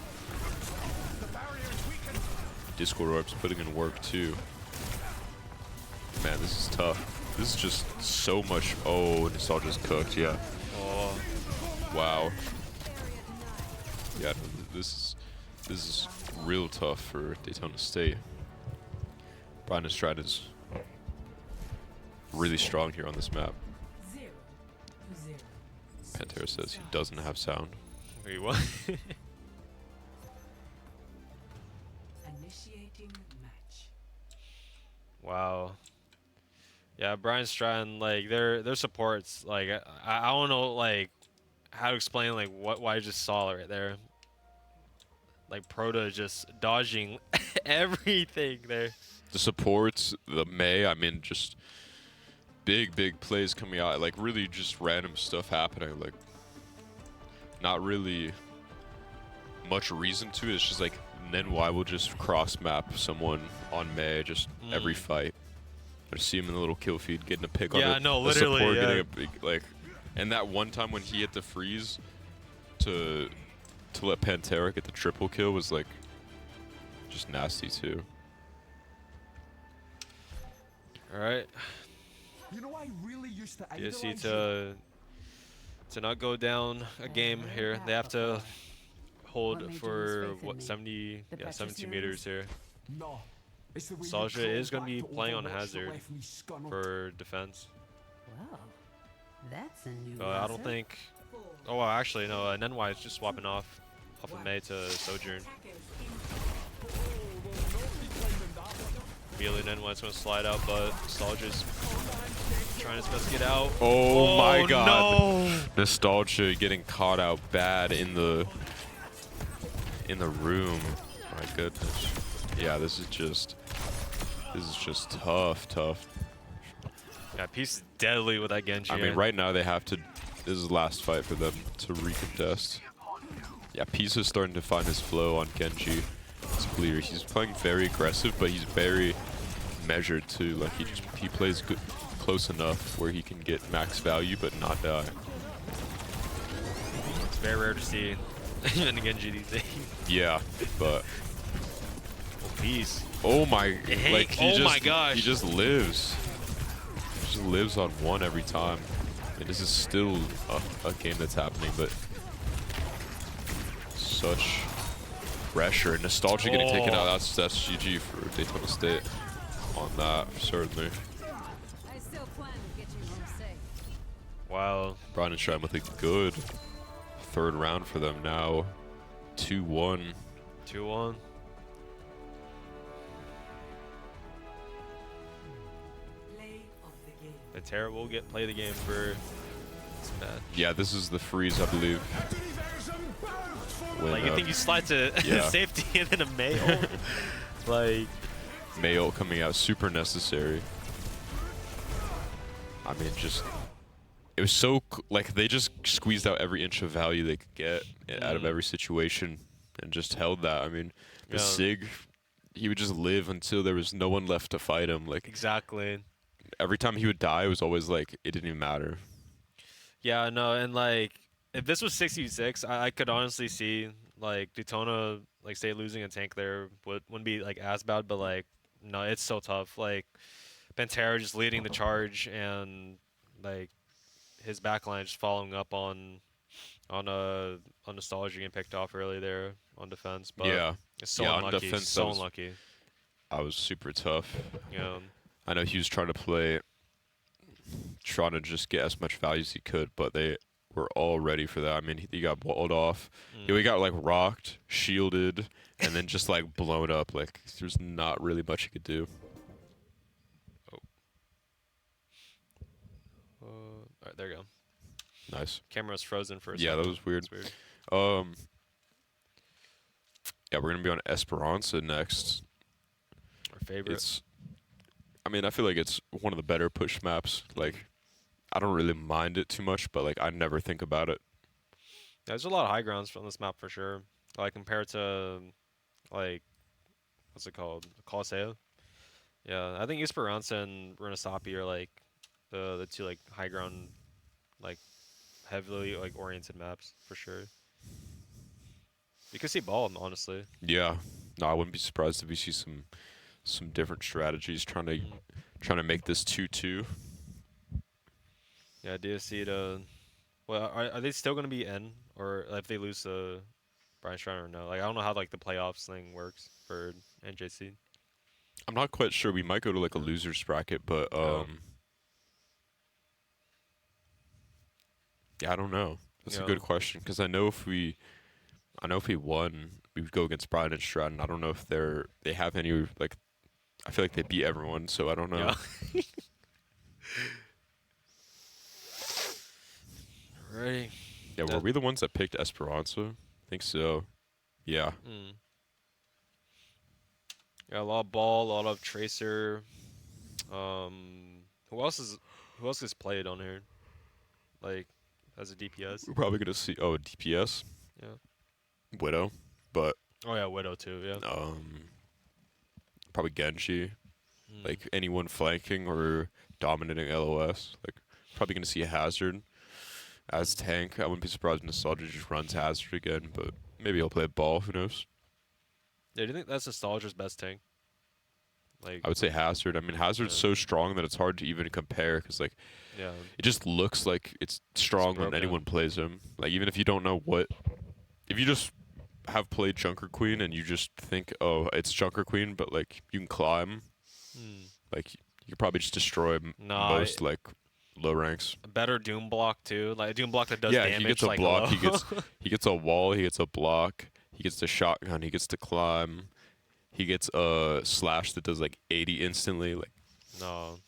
Discord Orb's putting in work too. Man, this is tough. This is just so much. Oh, Nostalgia's cooked. Yeah. Oh. Wow. Yeah, this is real tough for Daytona State. Brian Estrada is really strong here on this map. 0-0. Pantera says he doesn't have sound. Wait, what? Initiating match. Wow. Yeah, Brian Stratton, like their supports, like I don't know like how to explain like why I just saw it right there. Like Proto just dodging everything there. The supports, the May, I mean, just big plays coming out. Like really just random stuff happening. Like not really much reason to it. It's just like Nenwai will just cross map someone on May just every fight. I see him in the little kill feed getting a pick on Yeah, it. no, the literally, support yeah. getting a big, like, and that one time when he hit the freeze to let Pantera get the triple kill was like just nasty too. All right. You know, I really used to DSC idolize to not go down a game here. They have to What hold made you for lose faith in what me? 70 The yeah precious 72 millions? meters here. you. No. It's the way you Salja crawl is going to back be to playing on Overwatch Hazard away from me, scunner. for defense. Well, that's a new I don't answer. think. Oh, well, actually no. Nenwai is just swapping off of May to Sojourn. Immediately Nenwai's going to slide out, but Salja's trying his best to get out. Oh my god. No! Nostalgia getting caught out bad in the room. My goodness. Yeah, this is just tough. Yeah, Peace is deadly with that Genji. I mean, right now they have to. This is the last fight for them to recontest. Yeah, Peace is starting to find his flow on Genji. It's clear he's playing very aggressive, but he's very measured too. Like he plays good, close enough where he can get max value but not die. It's very rare to see even Genji these days. Yeah, but Peace. Oh my! Hank, Like he oh just, my gosh. he just lives. He just lives on one every time. And this is still a game that's happening, but such pressure. Nostalgia getting taken out. That's GG for Daytona State on that, certainly. I still plan to get you home safe. Wow. Brian and Shrine with a good third round for them now. 2-1. 2-1. Play of the game. The terrible play the game for this match. Yeah, this is the freeze, I believe. When, Like, you think you slide to yeah. safety and then a mail? Like, Mayo coming out super necessary. I mean, just it was so like they just squeezed out every inch of value they could get out of every situation and just held that. I mean, the Yeah. Sig, he would just live until there was no one left to fight him. Like exactly. every time he would die, it was always like it didn't even matter. Yeah, no, and like, if this was 66, I could honestly see like Daytona like say losing a tank there wouldn't be like as bad, but like no, it's so tough. Like Pantera just leading the charge and like his backline just following up on Nostalgia getting picked off early there on defense. But Yeah. it's so Yeah, on unlucky. defense, So that was- unlucky. I was super tough. You know. I know he was trying to just get as much value as he could, but they were all ready for that. I mean, he got walled off. Yeah, we got like rocked, shielded, and then just like blown up. Like there's not really much he could do. Alright, there you go. Nice. Camera's frozen for a Yeah, second. that was weird. That's weird. Yeah, we're gonna be on Esperanza next. Our favorite. I mean, I feel like it's one of the better push maps. Like, I don't really mind it too much, but like I never think about it. Yeah, there's a lot of high grounds from this map for sure. Like compared to like what's it called? Colosseo. Yeah, I think Esperanza and Renasapi are like the two like high ground like heavily like oriented maps for sure. You could see ball honestly. Yeah. No, I wouldn't be surprised if we see some different strategies trying to make this 2-2. Yeah, DSC to well, are they still gonna be N or if they lose to Brian Shriner or no? Like I don't know how like the playoffs thing works for NJC. I'm not quite sure. We might go to like a losers bracket, but yeah, I don't know. That's a Yeah. good question because I know if we won, we would go against Brian and Stratton. I don't know if they have any like. I feel like they beat everyone, so I don't know. Yeah. Ready. Yeah, were we the ones that picked Esperanza? I think so. Yeah. Yeah, a lot of ball, a lot of tracer. Who else is played on here? Like as a DPS? We're probably gonna see DPS. Yeah. Widow, but Oh yeah, Widow too. Yeah. probably Genji. Like anyone flanking or dominating LOS. Like probably gonna see a Hazard as tank. I wouldn't be surprised if Nostalgia just runs Hazard again, but maybe he'll play ball. Who knows? Yeah, do you think that's Nostalgia's best tank? Like I would say Hazard. I mean, Hazard's so strong that it's hard to even compare because like yeah. it just looks like it's strong when broken. anyone plays him. Like even if you don't know if you just have played Junker Queen and you just think, oh, it's Junker Queen, but like you can climb, like you could probably just destroy Nah, most like low ranks. A better Doom block too. Like a Doom block that does Yeah, damage. he gets a like, block. hello? He gets a wall. He gets a block. He gets the shotgun. He gets to climb. He gets a slash that does like 80 instantly. Like No.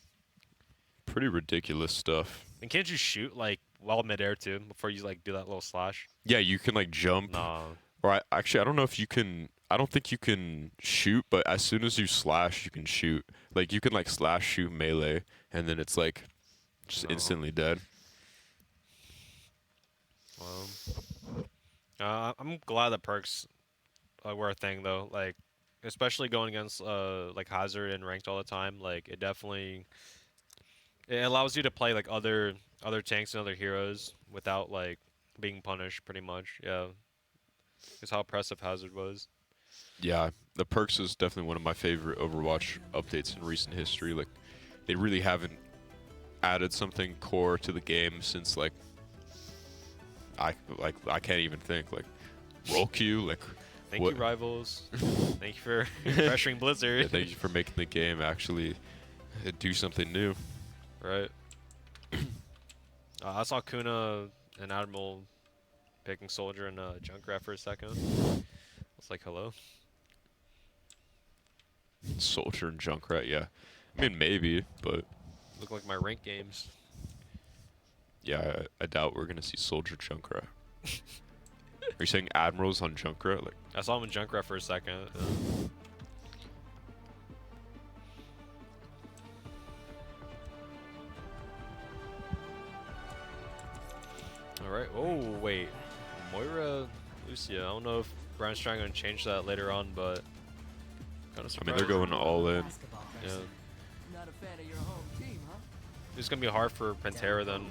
pretty ridiculous stuff. And can't you shoot like while midair too before you like do that little slash? Yeah, you can like jump. No. Or actually, I don't know if you can. I don't think you can shoot, but as soon as you slash, you can shoot. Like you can like slash shoot melee, and then it's like just instantly dead. I'm glad that perks were a thing though. Like, especially going against like Hazard and ranked all the time. Like, it definitely it allows you to play like other tanks and other heroes without like being punished. Pretty much, yeah. Is how impressive Hazard was. Yeah, the perks is definitely one of my favorite Overwatch updates in recent history. Like, they really haven't added something core to the game since I can't even think roll queue Thank what? you, Rivals. Thank you for pressuring Blizzard. Yeah, thank you for making the game actually do something new. Right. I saw Kuna and Admiral picking Soldier and Junkrat for a second. I was like, hello. Soldier and Junkrat, yeah. I mean maybe, but Look like my rank games. yeah, I doubt we're gonna see Soldier Junkrat. Are you saying Admirals on Junkrat? Like, I saw him in Junkrat for a second. Alright. Oh, wait. Moira, Lucia. I don't know if Brian's trying to change that later on, but kind of I surprised. mean, they're going all in. Yeah. Not a fan of your home team, huh? It's going to be hard for Pantera then,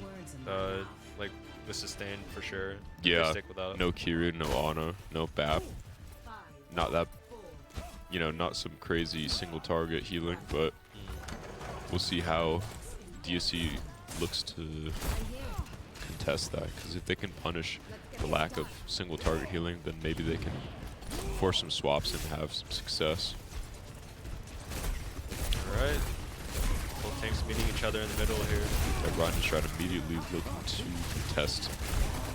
like, the sustain for sure. if they Yeah, stick without it. no Kiryu, no Ana, no BAP. Not that, not some crazy single target healing, but we'll see how DSC looks to contest that. Because if they can punish the lack of single target healing, then maybe they can force some swaps and have some success. Alright. Both tanks meeting each other in the middle here. Yeah, Ryan is trying immediately looking to contest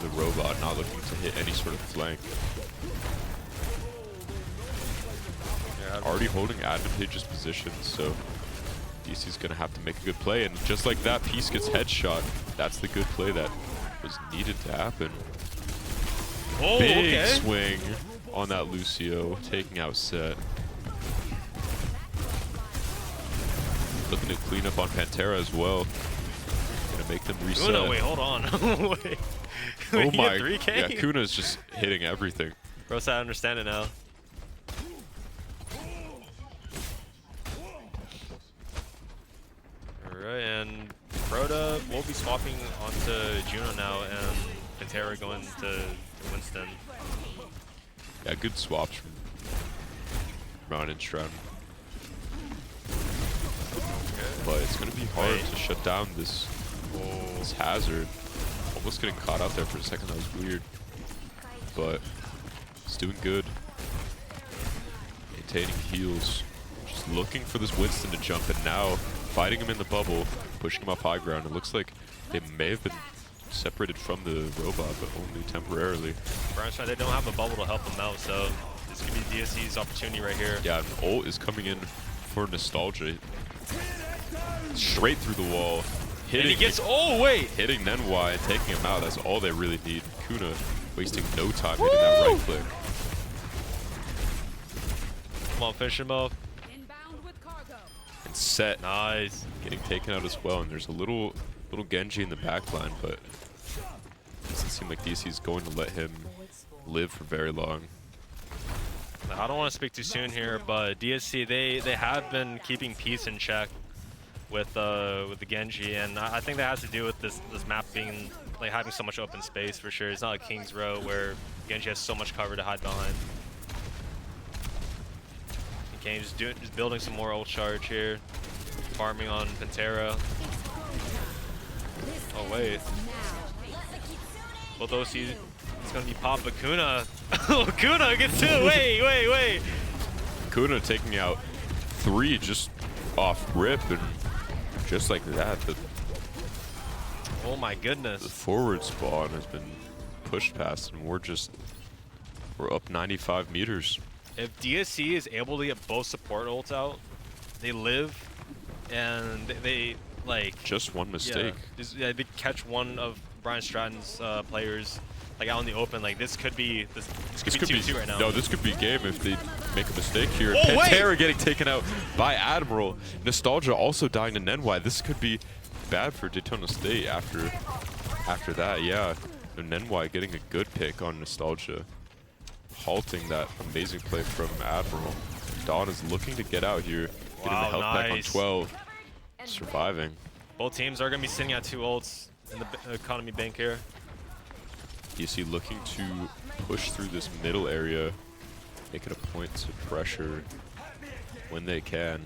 the robot, not looking to hit any sort of flank. Yeah, Already holding advantageous positions, so DC's gonna have to make a good play, and just like that, Peace gets headshot. That's the good play that was needed to happen. oh, Big okay. swing on that Lucio, taking out Set. Looking to clean up on Pantera as well. Gonna make them reset. Oh, no, wait, hold on. wait. Oh You my, get 3K? yeah, Kuna's just hitting everything. Bro, so I understand it now. Alright, and Proda will be swapping onto Juno now, and Pantera going to Winston. Yeah, good swaps from Ron and Strand. But it's gonna be hard Wait. to shut down this hazard. Almost getting caught out there for a second, that was weird. But he's doing good. Maintaining heals. Just looking for this Winston to jump, and now fighting him in the bubble, pushing him up high ground. It looks like they may have been separated from the robot, but only temporarily. Brian's trying, they don't have a bubble to help them out, so this could be DSC's opportunity right here. Yeah, and ult is coming in for Nostalgia. Straight through the wall. And Hitting, he gets, oh wait! hitting Nenwai and taking him out. That's all they really need. Kuna wasting no time hitting that right click. Come on, finish him up. Inbound with cargo. And Set Nice. getting taken out as well. And there's a little Genji in the back line, but doesn't seem like DC's going to let him live for very long. I don't want to speak too soon here, but DSC, they have been keeping Peace in check with the Genji, and I think that has to do with this map being like having so much open space for sure. It's not like King's Row where Genji has so much cover to hide behind. Okay, just building some more ult charge here, farming on Pantera. Oh wait, both those it's gonna be pop, but Kuna, Kuna gets it. Wait. Kuna taking out 3 just off rip, and just like that, the Oh my goodness. forward spawn has been pushed past, and we're up 95 meters. If DSC is able to get both support ults out, they live, and they like Just one mistake. they catch one of Brian Stratton's players like out in the open. Like this could be 2-2 right now. No, this could be game if they make a mistake here. Oh, wait! Pantera getting taken out by Admiral. Nostalgia also dying to Nenwai. This could be bad for Daytona State after that. Yeah, and Nenwai getting a good pick on Nostalgia, halting that amazing play from Admiral. Dawn is looking to get out here, getting the Wow, health back on nice. 12, surviving. Both teams are gonna be sitting at 2 ults in the economy bank here. DC looking to push through this middle area. make it a point to pressure when they can.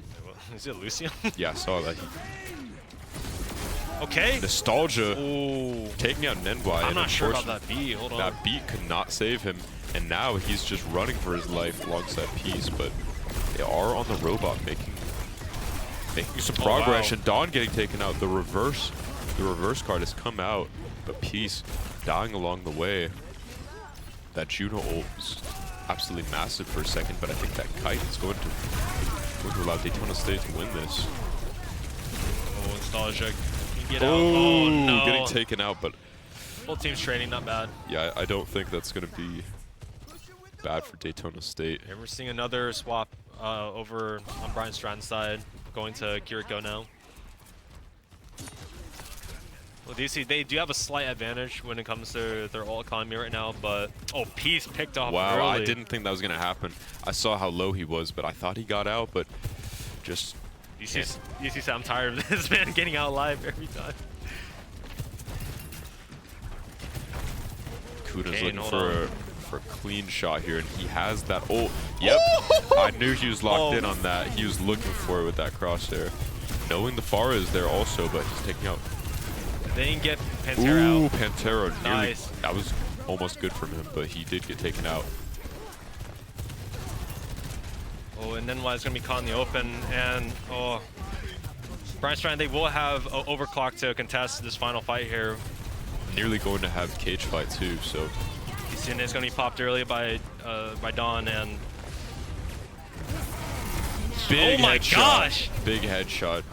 Is it Lucian? Yeah, I saw that. Okay. Nostalgia Ooh. taking out Nenwai. I'm and not sure about unfortunately, that beat. Hold on. that beat could not save him, and now he's just running for his life alongside Peace, but they are on the robot making some progress, wow. and Dawn getting taken out. The reverse card has come out, but Peace dying along the way. That Juno ult was absolutely massive for a second, but I think that kite is going to allow Daytona State to win this. Oh, Nostalgia. Can get out. Oh, no. Getting taken out, but Full team's training, not bad. yeah, I don't think that's going to be bad for Daytona State. And we're seeing another swap over on Brian Strand's side, going to Kiriko now. Well, DC, they do have a slight advantage when it comes to their ult economy right now, but oh, Peace picked off Wow, early. I didn't think that was going to happen. I saw how low he was, but I thought he got out, but just DC said, I'm tired of this man getting out live every time. Kuda's Kane, looking hold for a clean shot here, and he has that ult. Yep, I knew he was locked in on that. He was looking for it with that crosshair. Knowing the Pharah is there also, but he's taking out. They didn't get Pantera Ooh, out. Pantera. Nearly, Nice. that was almost good from him, but he did get taken out. Oh, and then Wise gonna be caught in the open, and oh, Brian Strand, they will have Overclock to contest this final fight here. Nearly going to have cage fight too, so. Sin is gonna be popped early by Dawn, and Big oh my headshot. gosh! Big headshot.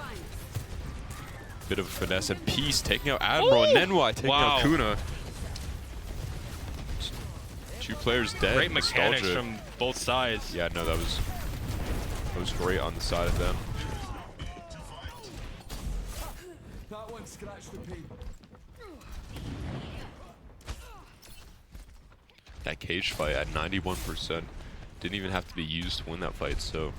Bit of finesse, and Peace taking out Admiral, and Nenwai taking out Kuna. Two players dead. Great mechanics Nostalgia. from both sides. Yeah, no, that was great on the side of them. That one scratched the paint. That cage fight at 91% didn't even have to be used to win that fight, so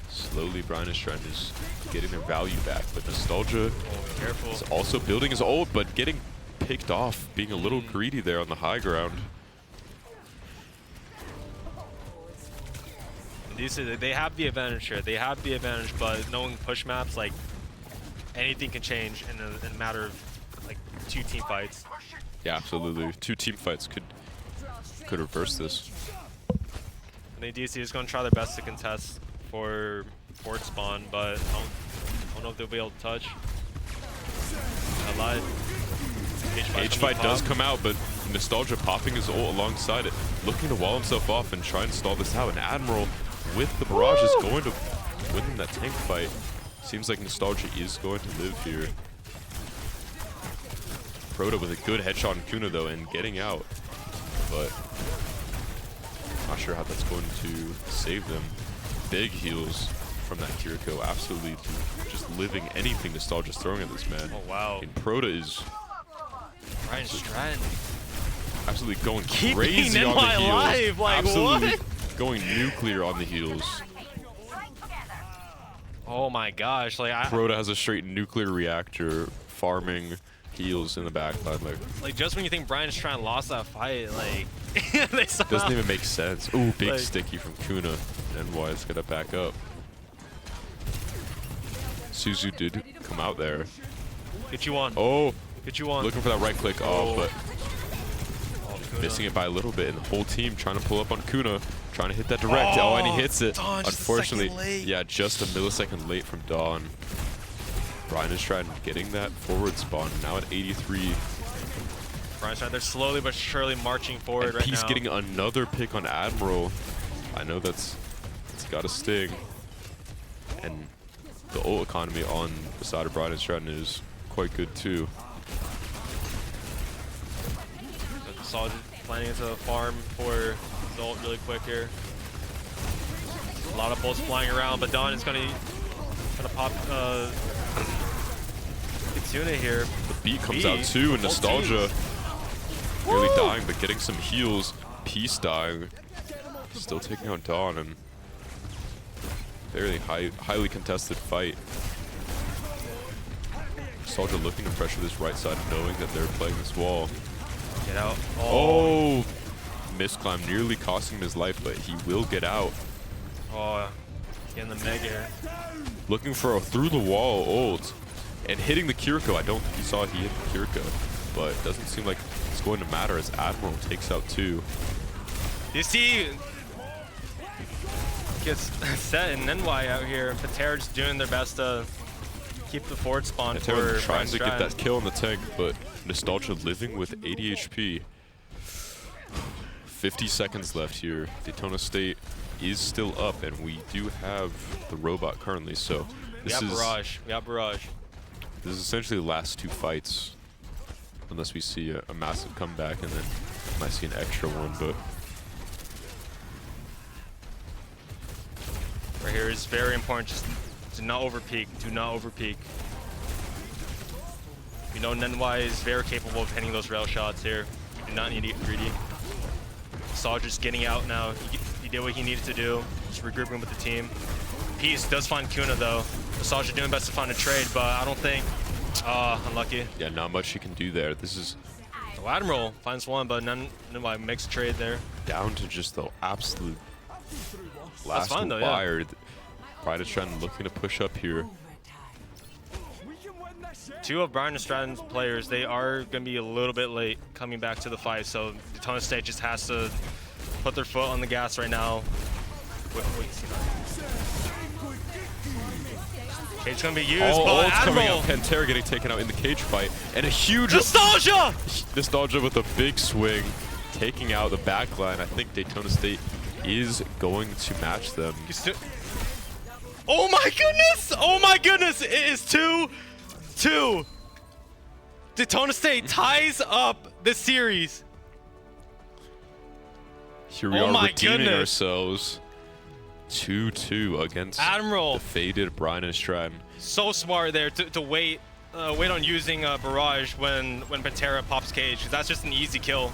slowly Brian is trying to getting their value back, but Nostalgia Oh, careful. is also building his ult, but getting picked off, being a little greedy there on the high ground. They have the advantage here. They have the advantage, but knowing push maps, like anything can change in a matter of like 2 team fights. Yeah, absolutely. 2 team fights could reverse this. And the DC is going to try their best to contest for forward spawn, but I don't know if they'll be able to touch. Alive. Cage fight does come out, but Nostalgia popping his ult alongside it, looking to wall himself off and try and stall this out. And Admiral with the barrage is going to win that tank fight. Seems like Nostalgia is going to live here. Proto with a good headshot on Kuna though, and getting out, but not sure how that's going to save them. Big heals from that Kiriko, absolutely just living anything Nostalgia's throwing at this man. Oh wow. And Proto is Brian Strand. absolutely going Keeping crazy on Nenwai the heels. alive, like, absolutely what? going nuclear on the heels. Oh my gosh, like Proto has a straight nuclear reactor farming heals in the backline. like just when you think Brian Strand lost that fight, like they somehow Doesn't even make sense. Ooh, big Like- sticky from Kuna. And Wise gonna back up. Suzu did come out there. get you on. Oh, Get you on. looking for that right click. Oh, but Oh, Kuna. missing it by a little bit. And the whole team trying to pull up on Kuna. Trying to hit that direct. Oh, and he hits it. Dawn, just a Unfortunately, second late. yeah, just a millisecond late from Dawn. Brian is trying getting that forward spawn. Now at 83. Brian Strand, they're slowly but surely marching forward And right he's now. getting another pick on Admiral. I know it's got a sting. And the ult economy on the side of Brian and Stratton is quite good too. Solid planning into the farm for Zolt really quick here. A lot of bullets flying around, but Dawn is gonna pop Kitsune here. The beat comes B, out too, and full Nostalgia team. nearly dying, but getting some heals. Peace dying. Still taking out Dawn, and very highly contested fight. Nostalgia looking to pressure this right side, knowing that they're playing this wall. Get out. Oh, misclimb, nearly costing him his life, but he will get out. Oh, getting the mega. Looking for a through the wall ult and hitting the Kiriko. I don't think you saw he hit the Kiriko, but it doesn't seem like it's going to matter as Admiral takes out 2. You see, gets set and NY out here. Patera's doing their best to keep the forward spawn for Patera trying to Brian get that Stratton. kill on the tank, but Nostalgia living with 80 HP. 50 seconds left here. Daytona State is still up, and we do have the robot currently, so We got Barrage. We got Barrage. this is essentially the last 2 fights, unless we see a massive comeback, and then might see an extra one, but Right here is very important. Just do not overpeak. Do not overpeak. You know Nenwai is very capable of hitting those rail shots here. You do not need to get greedy. Soldier's getting out now. He did what he needed to do. Just regrouping with the team. Peace does find Kuna though. The Soldier doing best to find a trade, but I don't think. Unlucky. yeah, not much you can do there. This is So Admiral finds one, but Nenwai makes a trade there. down to just the absolute last fine though, yeah. wire. Brian Stratton looking to push up here. We can win this, yeah? 2 of Brian Stratton's players, they are going to be a little bit late coming back to the fight, so Daytona State just has to put their foot on the gas right now. Cage going to be used, All but ults coming Admiral! out. Pantera getting taken out in the cage fight, and a huge Nostalgia! Nostalgia with a big swing, taking out the back line. I think Daytona State is going to match them. Oh my goodness! Oh my goodness! It is 2-2. Daytona State ties up the series. Here we Oh are my redeeming goodness. ourselves. 2-2 against Admiral. the faded Brian and Stratton. So smart there to wait on using Barrage when Pantera pops Cage, because that's just an easy kill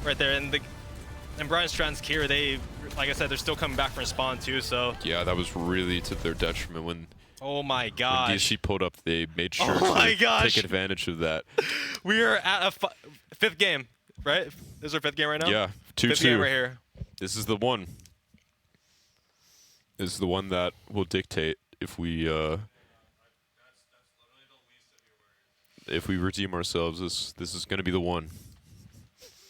right there. And Brian Stratton's Kier, they, like I said, they're still coming back from spawn too. So Yeah, that was really to their detriment when oh my when gosh, DSC pulled up. They made sure Oh my to gosh. take advantage of that. we are at a 5th game, right? This is our 5th game right now. Yeah, 5th game 2-2. right here. This is the one. This is the one that will dictate if we redeem ourselves. This is gonna be the one.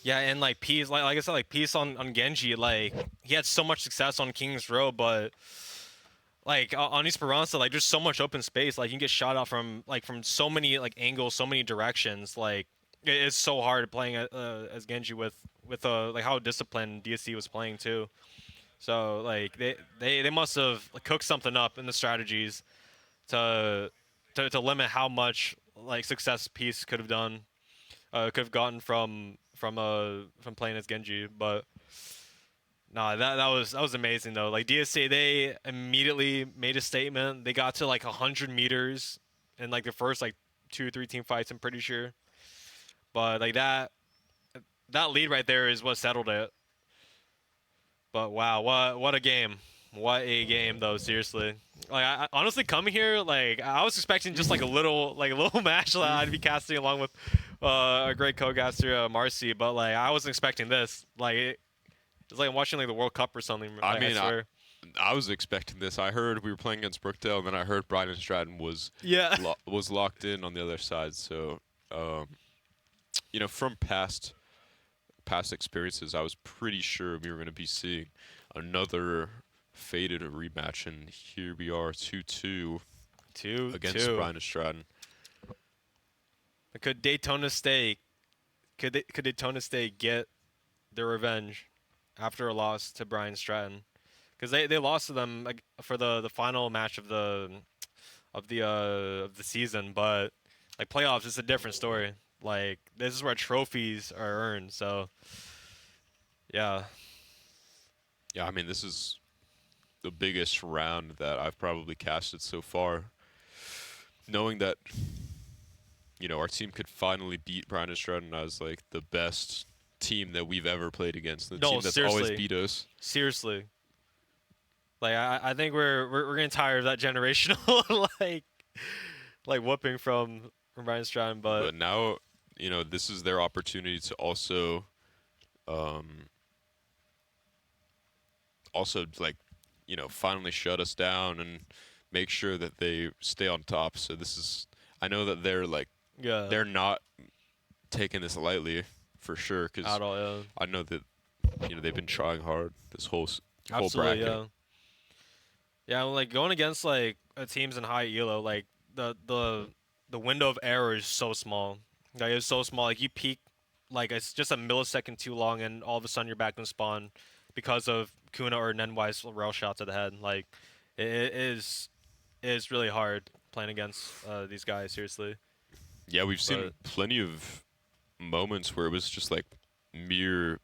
Yeah, and like Peace, like I said, like Peace on Genji, like he had so much success on King's Row, but like on Esperanza, like there's so much open space. Like you can get shot out from so many like angles, so many directions. Like it's so hard playing as Genji with like how disciplined DSC was playing too. So like they must have cooked something up in the strategies to limit how much like success Peace could have done, could have gotten from playing as Genji. But nah, that was amazing though. Like DSC, they immediately made a statement. They got to like 100 meters in like the first like 2-3 team fights, I'm pretty sure. But like that lead right there is what settled it. But wow, what a game. What a game though, seriously. Like I honestly coming here, like I was expecting just like a little match that I'd be casting along with a great co-caster, Marcy, but like I wasn't expecting this. Like it's like watching like the World Cup or something. I like, mean, swear. I was expecting this. I heard we were playing against Brookdale, and then I heard Brian and Stratton was Yeah. was locked in on the other side. So, you know, from past experiences, I was pretty sure we were going to be seeing another faded rematch, and here we are, 2-2 against 2-2. Brian and Stratton. Could Daytona State get their revenge after a loss to Brian Stratton? Because they lost to them like, for the final match of the season, but like playoffs is a different story. Like this is where trophies are earned. So yeah. Yeah, I mean, this is the biggest round that I've probably casted so far. Knowing that, you know, our team could finally beat Brian and Stratton as like the best team that we've ever played against. The No, team that's seriously. always beat us. Seriously. Like I think we're getting tired of that generational like whooping from Brian Stratton, But now, you know, this is their opportunity to also Um, also, like, finally shut us down and make sure that they stay on top. So this is, I know that Yeah. they're not taking this lightly for sure, because At all, yeah. I know that they've been trying hard this whole Absolutely, bracket. yeah. Yeah, like going against like teams in high elo, like the window of error is so small. Like it's so small. Like you peak, like it's just a millisecond too long, and all of a sudden you're back in spawn because of Kuna or Nenwai's rail shot to the head. Like it is really hard playing against these guys. Seriously, Yeah, we've seen but plenty of moments where it was just like mere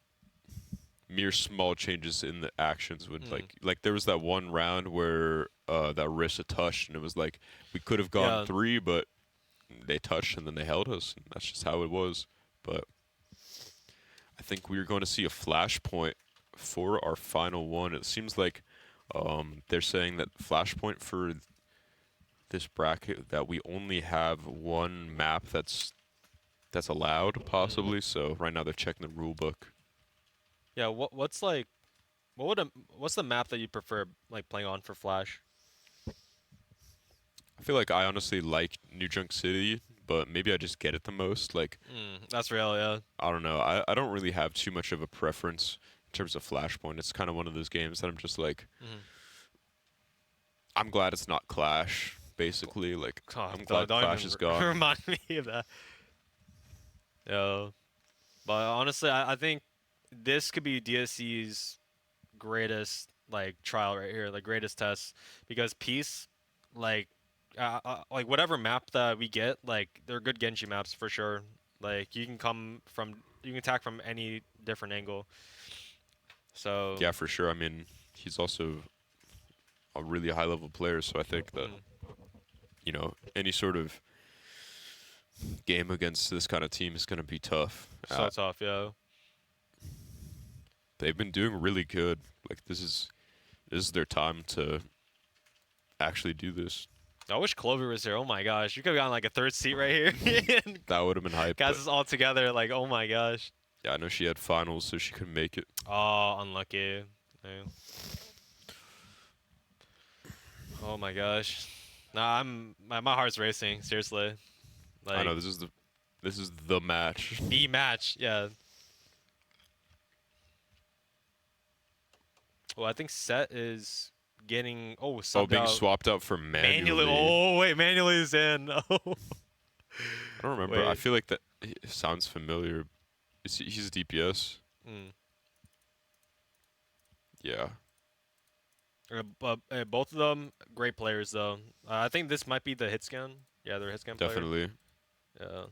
small changes in the actions would mm, like there was that one round where that Rissa touched and it was like we could have gone yeah, 3, but they touched and then they held us, and that's just how it was. But I think we're going to see a flashpoint for our final one. It seems like they're saying that flashpoint for this bracket, that we only have one map that's allowed possibly. So right now they're checking the rule book. yeah. What's like what's the map that you prefer like playing on for Flash? I feel like I honestly like New Junk City, but maybe I just get it the most. Like, That's real, yeah. I don't know. I don't really have too much of a preference in terms of Flashpoint. It's kind of one of those games that I'm just like, Mhm. I'm glad it's not Clash, basically. Like, Oh, I'm glad don't Clash even is gone. remind me of that. Yeah. But honestly, I think this could be DSC's greatest like trial right here, the greatest test, because Peace, like, like whatever map that we get, like they're good Genji maps for sure. Like you can attack from any different angle. So, Yeah, for sure. I mean, he's also a really high level player, so I think that, mm, any sort of game against this kind of team is going to be tough. so tough, yeah. They've been doing really good. Like, this is their time to actually do this. I wish Clover was here. Oh my gosh, you could have gotten like a third seat right here. and That would have been hype. Guys, But is all together. Like, oh my gosh. yeah, I know she had finals, so she couldn't make it. Oh, unlucky. Yeah. Oh my gosh. Nah, my heart's racing. Seriously. I know Like this is the match. the match. Yeah. Well, I think Set is getting subbed Being out swapped out for manually. manually. Oh wait, manually is in. Oh. I don't remember. I Wait. feel like that it sounds familiar. He's DPS. Mm. Yeah. Both of them great players though. I think this might be the hit scan. Yeah, they're hit scan player. Definitely. Yeah.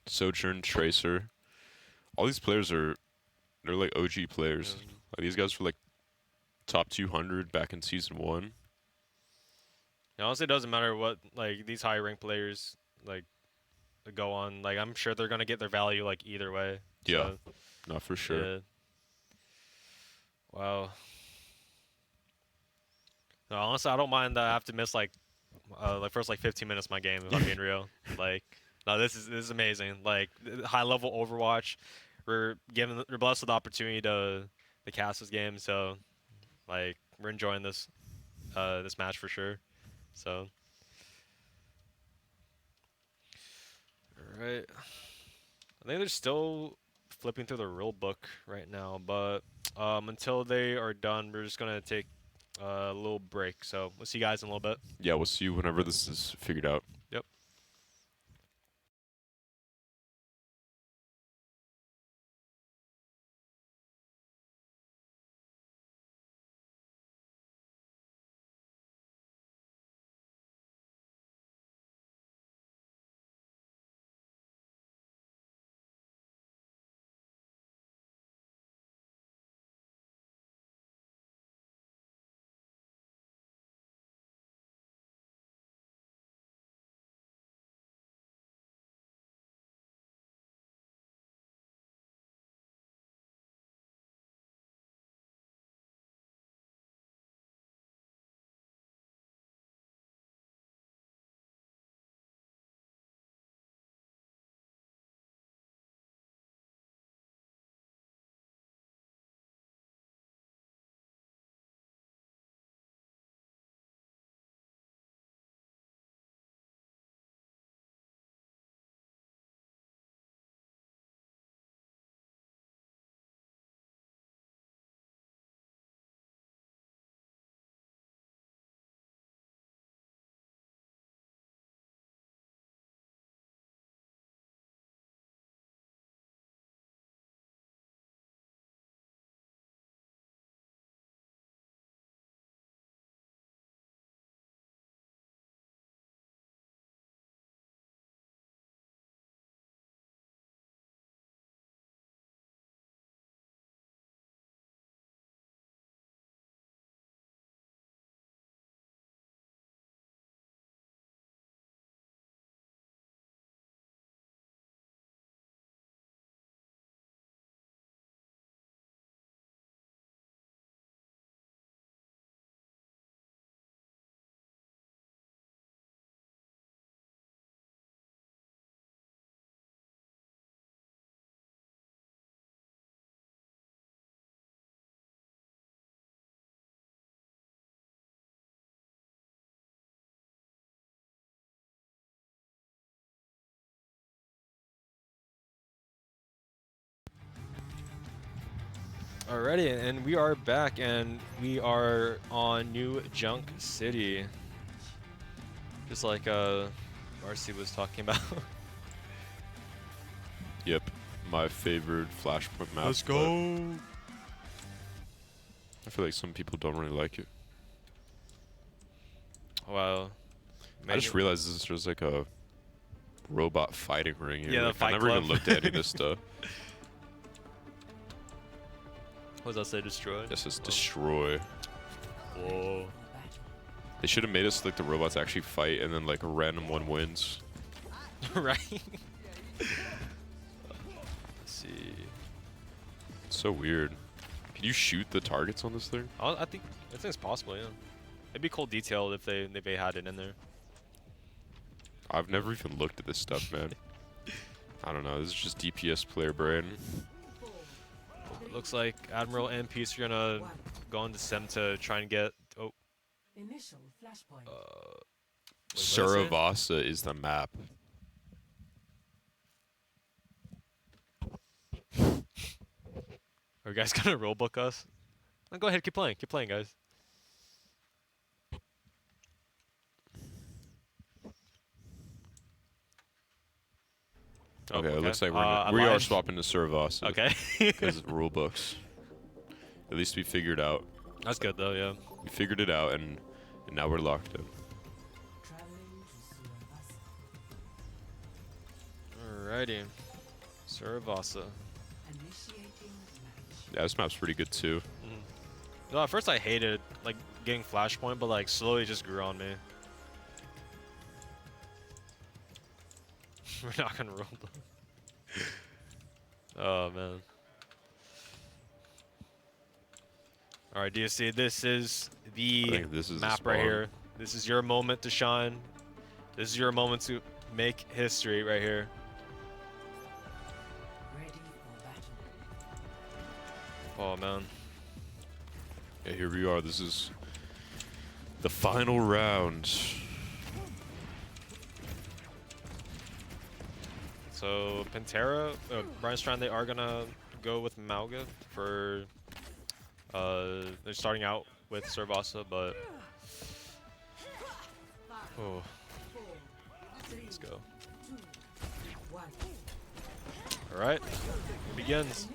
Sojourn, Tracer. All these players they're like OG players. Yeah. Like, these guys were like top 200 back in season 1. It honestly doesn't matter what like these high ranked players like go on. Like I'm sure they're gonna get their value like either way. Yeah. So, Not for sure. yeah. Wow. No, honestly, I don't mind that I have to miss like first like 15 minutes of my game if I'm being real. Like, no, this is amazing. Like high level Overwatch, we're blessed with the opportunity to cast this game. So like we're enjoying this match for sure. So, all right. I think they're still flipping through the rule book right now, but until they are done, we're just gonna take a little break. So we'll see you guys in a little bit. Yeah, we'll see you whenever this is figured out. Yep. Alrighty, and we are back, and we are on New Junk City. Just like Marcy was talking about. Yep, my favorite Flashpoint map. Let's but go! I feel like some people don't really like it. Wow. I just realized this is just like a robot fighting ring here. Yeah, the Like, I Fight never Club. even looked at any of this stuff. What does that say? Destroy? This is destroy. Whoa. They should have made us like the robots actually fight, and then like a random one wins. Right? Let's see. It's so weird. Can you shoot the targets on this thing? I think it's possible, yeah. It'd be cool detailed if they had it in there. I've never even looked at this stuff, man. I don't know. This is just DPS player brain. It looks like Admiral and Peace are gonna go into Sem to try and get. Oh, Initial flashpoint. wait, what did I say? Saravasa is the map. Are you guys gonna rollbook us? No, go ahead, keep playing, guys. Oh, Okay, it looks like I we are lied. swapping to Saravasa. Okay. Because of rule books. At least we figured out. That's good though, yeah. We figured it out, and now we're locked in. Traveling to Alrighty. Suravasa. Saravasa. Initiating match. Yeah, this map's pretty good too. No, at first I hated like getting flashpoint, but like slowly it just grew on me. We're not gonna roll them. Oh man. Alright, DSC, this is I the think this is the map right spawn. here. This is your moment to shine. This is your moment to make history right here. Ready for battle. Oh man. Yeah, here we are. This is the final round. So Pantera, Brian Strand, they are gonna go with Malga for. They're starting out with Saravasa, but. Oh, let's go. All right, it begins.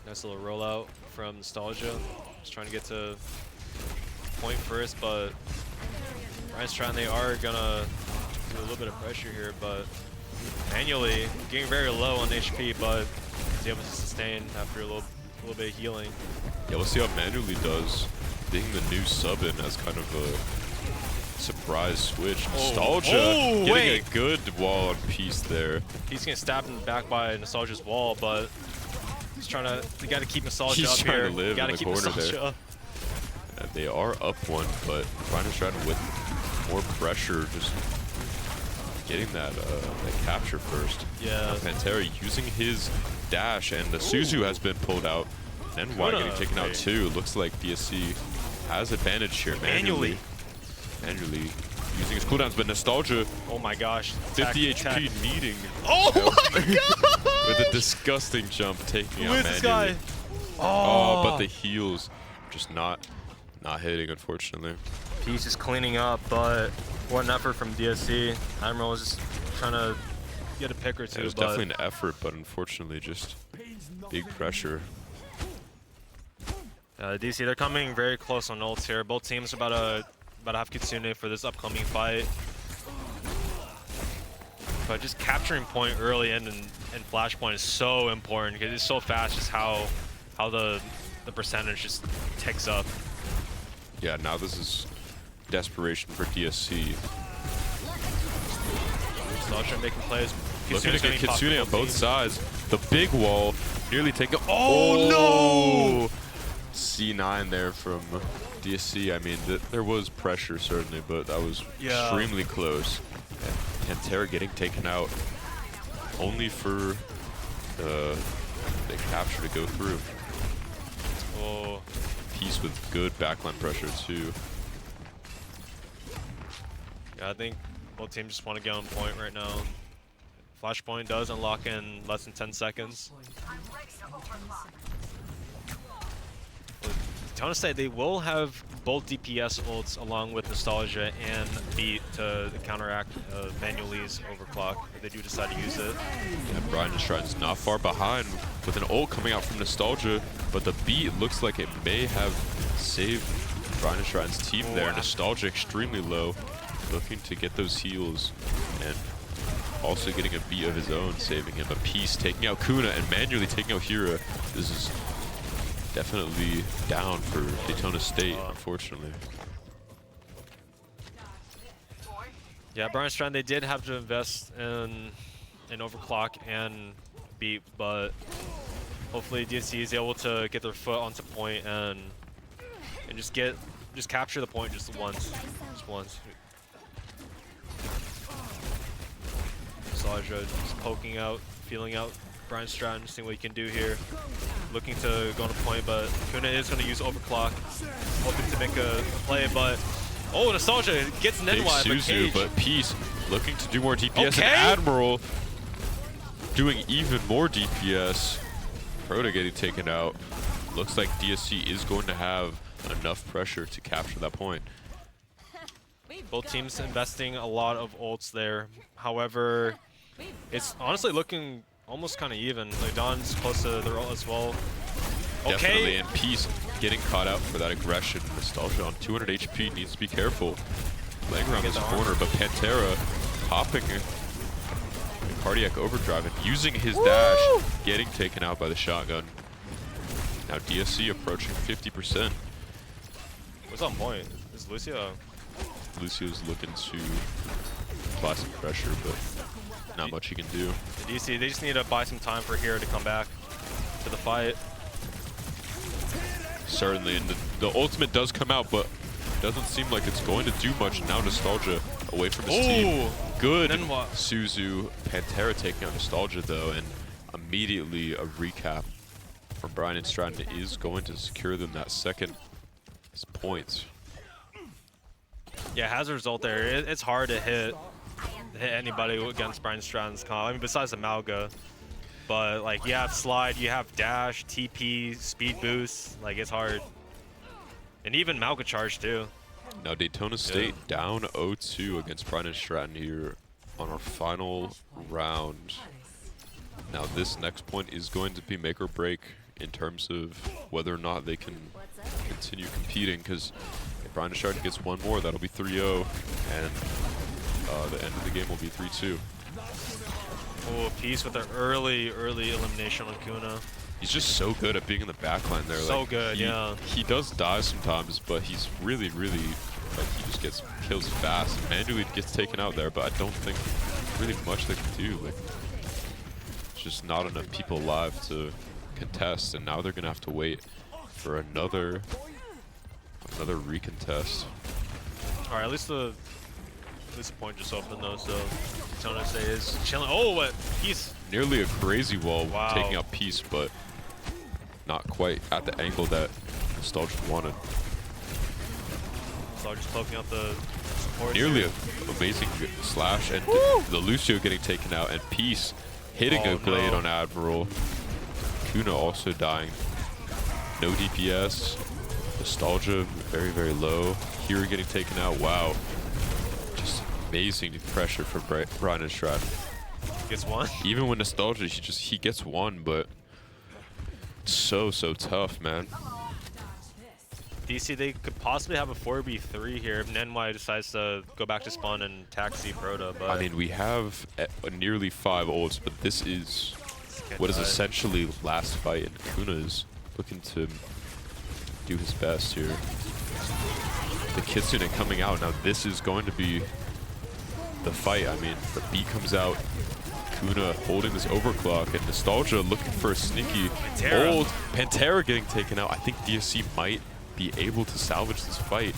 Nice little rollout from Nostalgia. Just trying to get to point first, but Brian Strand, they are gonna do a little bit of pressure here, but manually getting very low on HP, but is able to sustain after a little bit of healing. Yeah, we'll see how Manually does. Being the new sub in as kind of a surprise switch. Nostalgia getting wait. a good wall on piece there. He's getting stabbed in the back by Nostalgia's wall, but he's trying to. You got to keep Nostalgia He's up trying here. to live You got to in the keep corner Nostalgia there. up. And they are up one, but Brian Strand with more pressure, just getting that capture first. Yeah. Pantera using his dash, and the Suzu has been pulled out. And Y getting taken out too. Looks like DSC has advantage here. Manually using his cooldowns, but Nostalgia, Oh my gosh. 50 Attack, HP attack. needing Oh my god! with a disgusting jump taking Who out is this Manually. guy? Oh, but the heals just not hitting, unfortunately. He's just cleaning up, but what an effort from DSC. Admiral was just trying to get a pick or two, It was but definitely an effort, but unfortunately just big pressure. DC, they're coming very close on ults here. Both teams are about to have Kitsune for this upcoming fight. But just capturing point early and flashpoint is so important because it's so fast. Just how the percentage just ticks up. Yeah, now this is desperation for DSC. Nostalgia making plays. Looking to Kitsune's get gonna be Kitsune on popping both ulti. sides. The big wall nearly taken. Oh, no! C9 there from DSC. I mean, there was pressure certainly, but that was extremely close. And Pantera getting taken out only for the capture to go through. Oh, Piece with good backline pressure too. yeah, I think both teams just want to get on point right now. Flashpoint does unlock in less than 10 seconds. Daytona State, they will have both DPS ults along with Nostalgia and Beat to counteract Manuel's overclock if they do decide to use it. Yeah, Brian Stride's not far behind with an ult coming out from Nostalgia, but the Beat looks like it may have saved Brian Stride's team there. Nostalgia extremely low, looking to get those heals, and also getting a beat of his own, saving him. A piece taking out Kuna and manually taking out Hira. This is definitely down for Daytona State, unfortunately. Yeah, Brian Strand, they did have to invest in overclock and beat, but hopefully DSC is able to get their foot onto point and just capture the point just once. Nostalgia just poking out, feeling out Brian Stratton, seeing what he can do here. Looking to go on a point, but Kuna is going to use overclock, hoping to make a play, but oh, Nostalgia gets Big NY, Suzu, but Peace looking to do more DPS, Okay. and Admiral doing even more DPS. Proto getting taken out. Looks like DSC is going to have enough pressure to capture that point. both teams investing a lot of ults there. However, it's honestly looking almost kind of even. Like Don's close to the ult as well. Definitely, Okay. and Peace getting caught out for that aggression. Nostalgia on 200 HP, needs to be careful. Playing around Get this the arm. corner, but Pantera popping a cardiac overdrive and using his dash, getting taken out by the shotgun. Now DSC approaching 50%. What's on point? Is Lucio? Lucio's looking to apply some pressure, but not much he can do. The DC, they just need to buy some time for Hero to come back to the fight. Certainly, and the ultimate does come out, but doesn't seem like it's going to do much. Now Nostalgia away from his team. Good. Then what? Suzu, Pantera taking out Nostalgia though, and immediately a recap from Brian and Stratton is going to secure them that second point. Yeah, Hazard's ult there. It's hard to hit anybody against Brian Stratton's comp. I mean, besides the Malga. But, like, you have slide, you have dash, TP, speed boost. Like, it's hard. And even Malga charge, too. Now Daytona State down 0-2 against Brian and Stratton here on our final round. Now this next point is going to be make or break in terms of whether or not they can continue competing, because if Brian and Stratton gets one more, that'll be 3-0, and the end of the game will be 3-2. Oh, Peace with an early elimination on Kuna. He's just so good at being in the backline there. So like, good, yeah. He does die sometimes, but he's really, like, he just gets kills fast. And manually gets taken out there, but I don't think really much they can do. Like, it's just not enough people alive to contest, and now they're gonna have to wait for another recontest. All right, at least the point just opened though, so Daytona State is chilling. Oh, what? Peace. Nearly a crazy wall Wow. taking out Peace, but not quite at the angle that Nostalgia wanted. So just poking out the support. Nearly an amazing slash, and the Lucio getting taken out, and Peace hitting Oh, a blade no. on Admiral. Kuna also dying. No DPS. Nostalgia very, very low. Hero getting taken out. Wow. Just amazing pressure for Brian and Stratton. Gets one. Even with Nostalgia, he gets one, but it's so tough, man. DC, they could possibly have a 4v3 here if NY decides to go back to spawn and taxi Proto, but I mean, we have nearly 5 ults, but this is what is essentially last fight, and Kuna is looking to do his best here. The Kitsune coming out. Now this is going to be the fight. I mean, the beat comes out. Kuna holding this overclock, and Nostalgia looking for a sneaky Pantera. ult. Pantera getting taken out. I think DSC might be able to salvage this fight.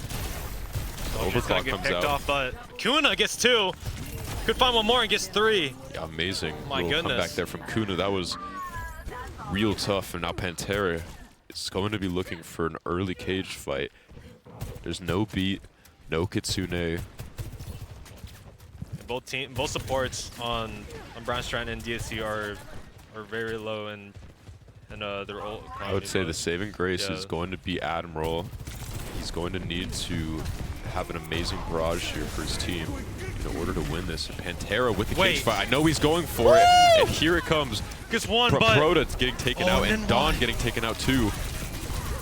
Soldier's gonna Overclock get comes picked out. off, but Kuna gets 2. Could find one more and gets 3. Yeah, amazing My little comeback goodness. there from Kuna. That was real tough, and now Pantera is going to be looking for an early cage fight. There's no beat, no Kitsune. both supports on Brown Stratton and DSC are very low and their ult economy. I would say the but saving grace yeah. is going to be Admiral. He's going to need to have an amazing barrage here for his team in order to win this. And Pantera with the Wait. cage fight. I know he's going for it, and here it comes. Gets one, but Proto's getting taken Oh, out, and and then Dawn one. getting taken out too.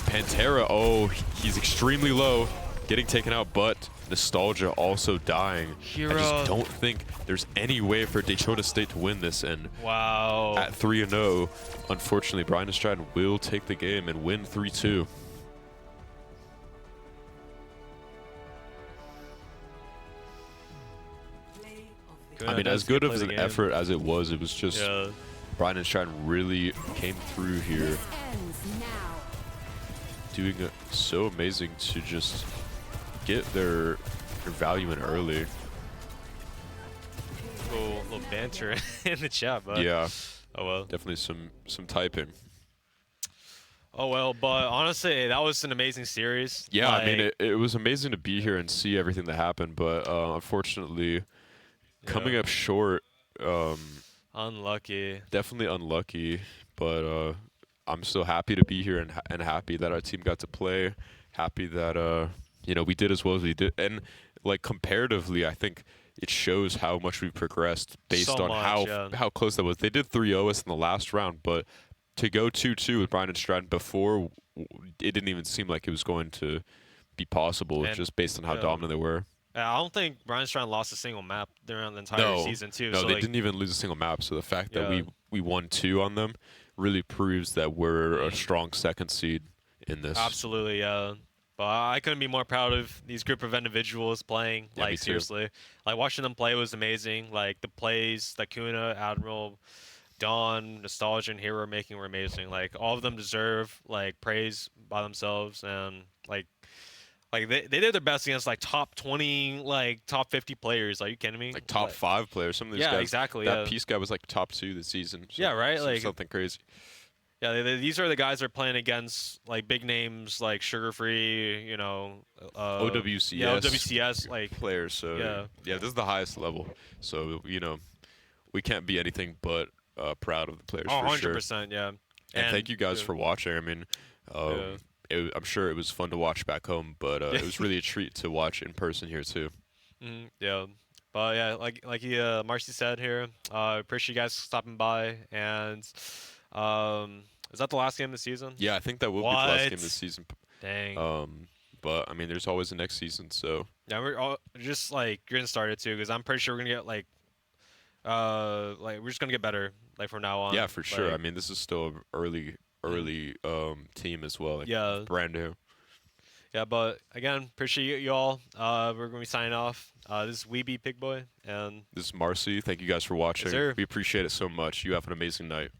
Pantera, oh, he's extremely low, getting taken out, but Nostalgia also dying. I Hero. just don't think there's any way for Daytona State to win this, and wow. at 3-0, unfortunately, Brian Stratton will take the game and win 3-2. Play of the Good. I mean, Nice as to good play of the an game. effort as it was just Yeah. Brian and Stratton really came through here, This ends now. doing it so amazing to just get their value in early. Little banter in the chat, but Yeah, oh well. definitely some typing. Oh well, but honestly, that was an amazing series. Yeah, I mean, Like, it was amazing to be here and see everything that happened, but unfortunately, coming yeah, up short, unlucky. definitely unlucky, but I'm still happy to be here and happy that our team got to play, happy that you know, we did as well as we did, and like comparatively, I think it shows how much we've progressed based So on much, yeah. how close that was. They did 3-0 us in the last round, but to go 2-2 with Brian and Stratton before, it didn't even seem like it was going to be possible, And, just based on how yeah. dominant they were. I don't think Brian Strand lost a single map during the entire No, season too. no, so they like, didn't even lose a single map. So the fact that Yeah. we won 2 on them really proves that we're a strong second seed in this. Absolutely, yeah. But I couldn't be more proud of these group of individuals playing. Yeah, me Like too. seriously, like watching them play was amazing. Like the plays that Kuna, Admiral, Dawn, Nostalgia, and Hero were making were amazing. Like all of them deserve like praise by themselves, and like they did their best against like top 20, like top 50 players. Are you kidding me? Like top Like, 5 players. Some of these Yeah, guys. exactly, That yeah. Peace guy was like top 2 this season. Yeah, right, like- something crazy. Yeah, these are the guys that are playing against like big names like Sugar Free, you know, OWCS. Yeah, OWCS. Like Players. So Yeah. this is the highest level. So you know, we can't be anything but proud of the players oh, for sure. 100%, yeah. And thank you guys yeah. for watching. I mean, I'm sure it was fun to watch back home, but it was really a treat to watch in person here too. Yeah, but yeah, like Marcy said here, appreciate you guys stopping by. And is that the last game of the season? Yeah, I think that will be the last game What? of the season. Dang. But I mean, there's always the next season, so Yeah, we're all just like getting started too, because I'm pretty sure we're gonna get like we're just gonna get better like from now on. yeah, for sure. Like, I mean, this is still an early team as well. Like, Yeah. brand new. Yeah, but again, appreciate you all. We're gonna be signing off. This is Weeby Pig Boy, and This is Marcy. Thank you guys for watching. sir. We appreciate it so much. You have an amazing night.